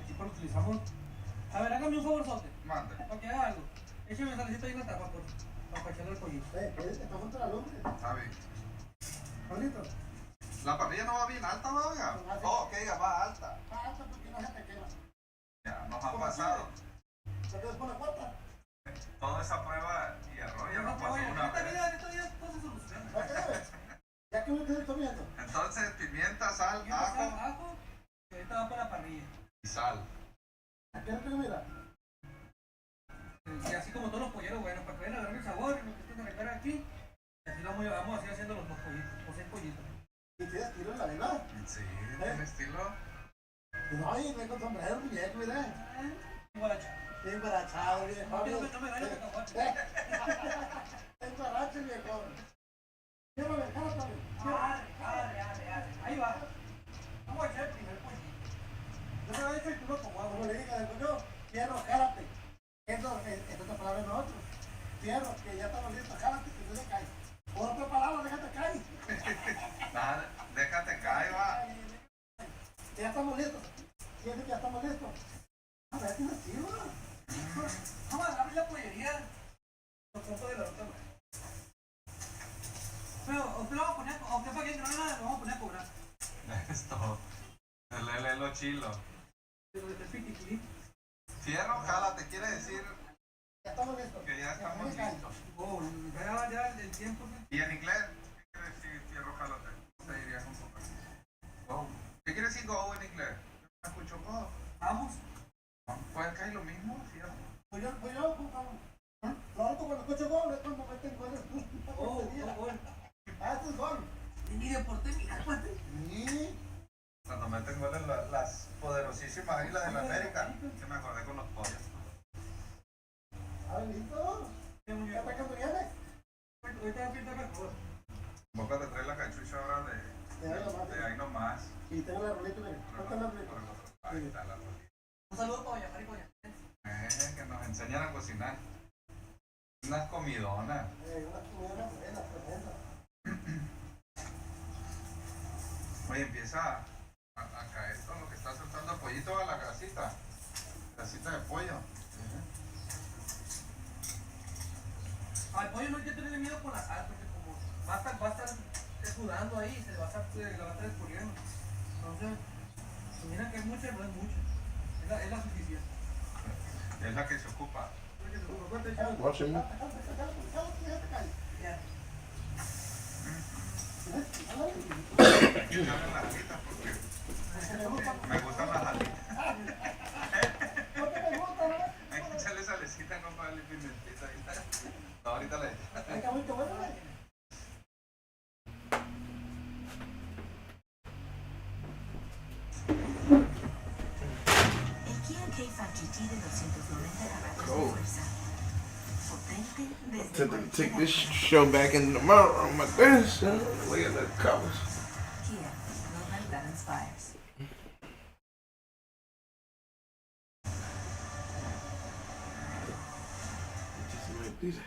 Aquí lo utilizamos. A ver, hágame un favorzote. Mande. Para que haga algo. Échame salecita ahí en la tapa, por favor. Para echarle el pollito. Está junto a la lumbre. Está bien. La parrilla no va bien alta, ¿va? Oiga? Oh, que diga más alta. Más alta porque no se te quema. Ya, nos han pasado. ¿Se te pone cuarta? Toda esa prueba y error ya nos pasó una vez. Esta vida todo se soluciona. ¿Ya que me estoy comiendo? Entonces, pimienta, sal, ajo Que ahorita va para la parrilla. y sal. ¿A qué hora te mira? Y así como todos los polleros, bueno, para que vayan a agarrar el sabor, lo que estén a regar aquí. Y así vamos así haciendo los pollitos, los 6 pollitos. ¿Y tienes estilo en la arena? Sí, tiene estilo. No, y ve con sombrero, muñeco, mira. Embarachado, viejo. No me daño que cacahuate. Embaracho, viejo. Llévame, jálate. Ahí va. Vamos a echar el primer pollito. Yo se lo he dicho y tú lo como agua. Como le dije al pollo, fierro, jálate. Esto es otra palabra de nosotros. Fierro, que ya estamos listos, jálate, que no se cae. Por otra palabra, déjate caer. Nada, déjate caer, va. Ya estamos listos. Fíjate que ya estamos listos. A ver, ¿qué nos sirve? Vamos a abrir la pollería. Los compas de la otra manera. Pero, usted lo va a poner, aunque para que no nada, lo vamos a poner a cobrar. Esto. El lo chilo. Pero de pitiquí. Fierro, jálate, quiere decir Ya estamos listos. que ya estamos listos. Oh, ya el tiempo. ¿Y en inglés? ¿Qué quiere decir fierro, jálate? ¿Cómo te dirías un poco? Go. ¿Qué quiere decir go en inglés? Yo no escucho go. Vamos. ¿Puede caer lo mismo, fierro? Pues yo, vamos. Lo único cuando escucho gol es cuando meten goles. Gol. Ah, este es gol. Y de por ti, mira, Sí. Cuando meten goles las poderosísimas águilas de la América, que me acordé con los pollos. ¿Ah, listo? ¿Ya está cuando viene? Ahorita va a pintar mejor. Boca te trae la cachucha ahora de ahí nomás. Y tengo la rolita, mira. ¿Cuánto la rolita? Ahí está la rolita. Un saludo para Doña Maricoña. Que nos enseñan a cocinar. Unas comidonas. Unas comidonas buenas, tremendas. Oye, empieza a caer todo lo que está soltando el pollito a la grasita. Grasita de pollo. Al pollo no hay que tenerle miedo con la sal, porque como va a estar sudando ahí, se le va a estar escurriendo. Entonces, si miran que es mucha, no es mucha. Es la suficiente. Es la que se ocupa. Watching me. Echarle las alitas porque me gustan las alitas. Hay que echarle salecita, no para darle pimentita. No, ahorita le El Kia K5 GT de 290 caballos de fuerza. Potente desde Take this show back in tomorrow on my grandson. Look at the covers. Kia, movement that inspires. These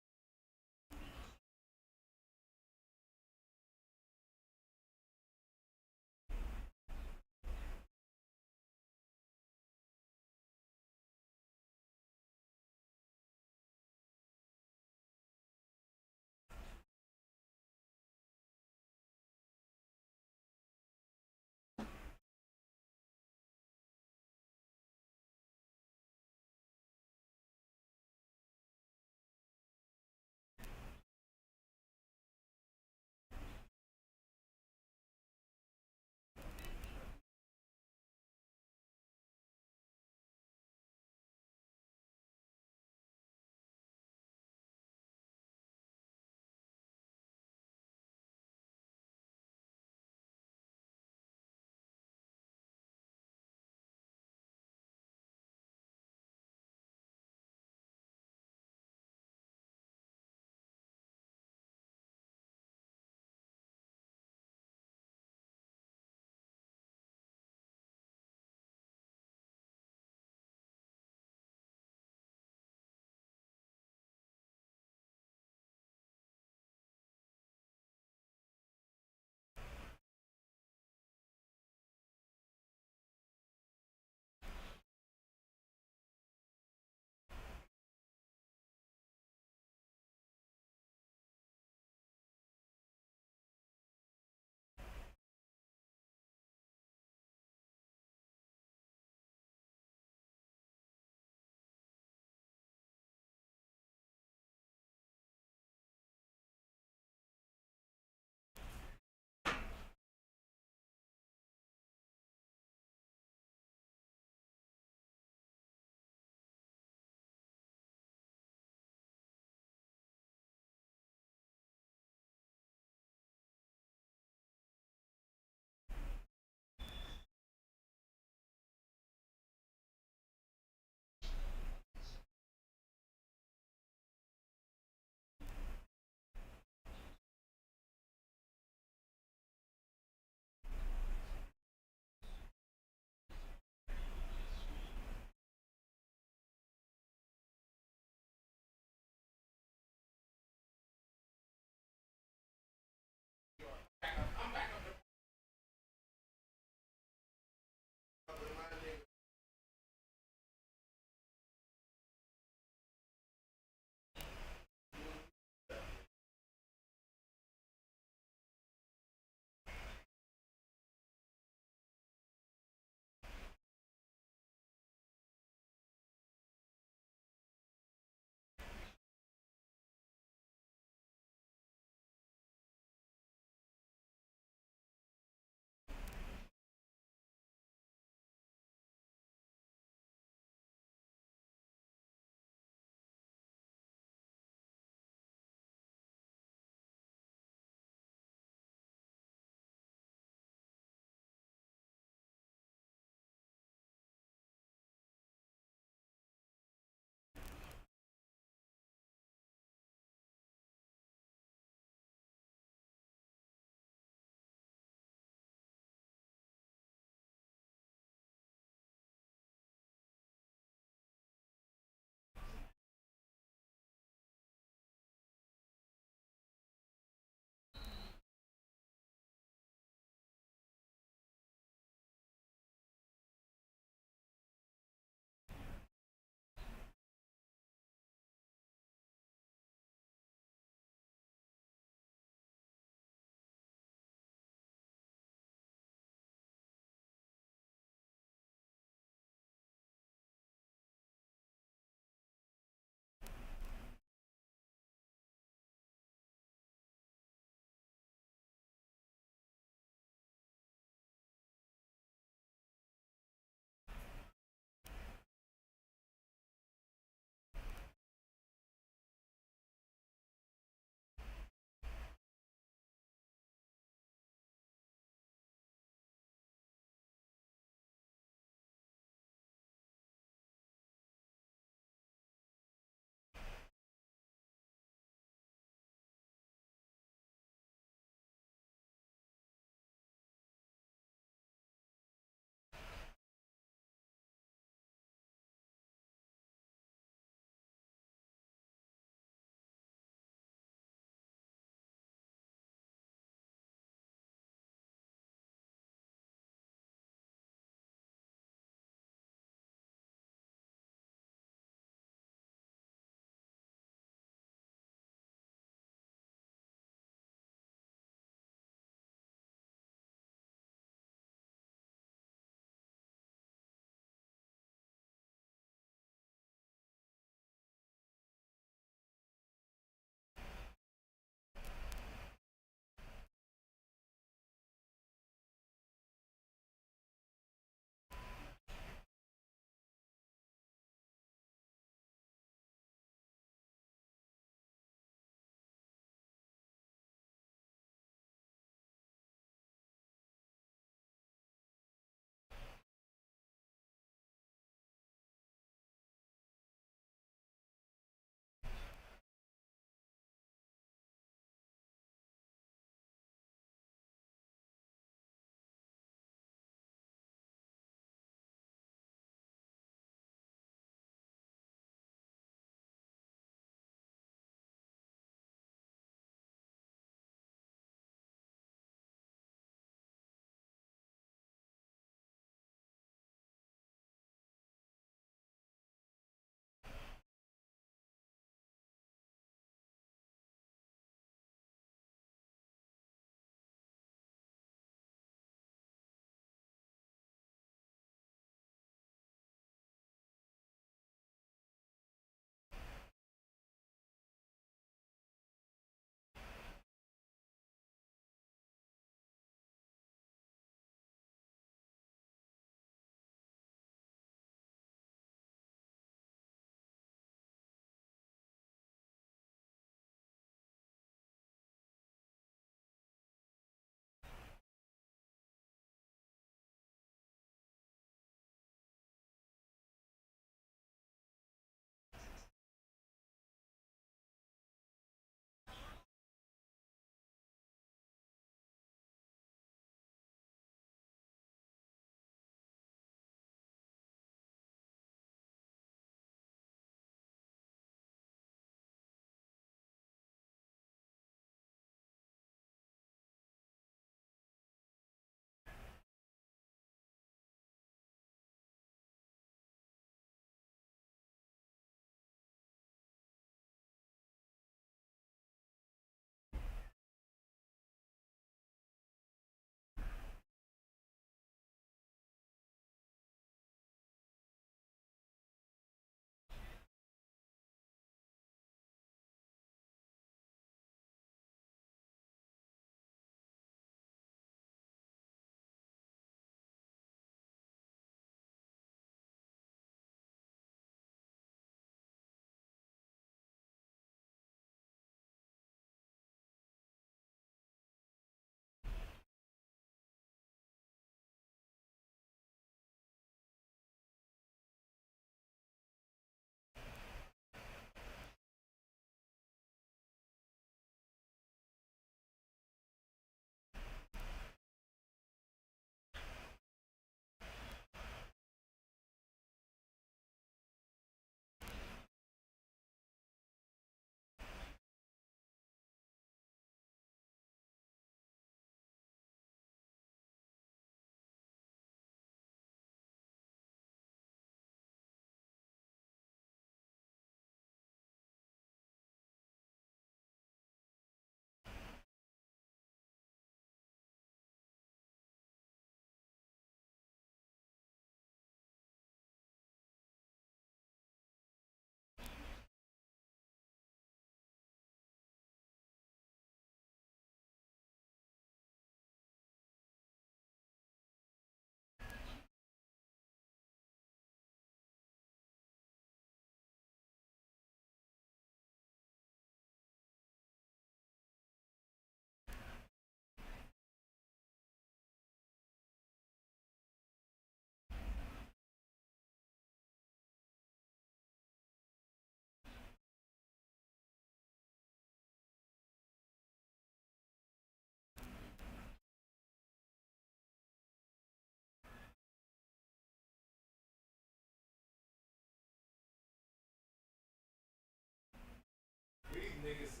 niggas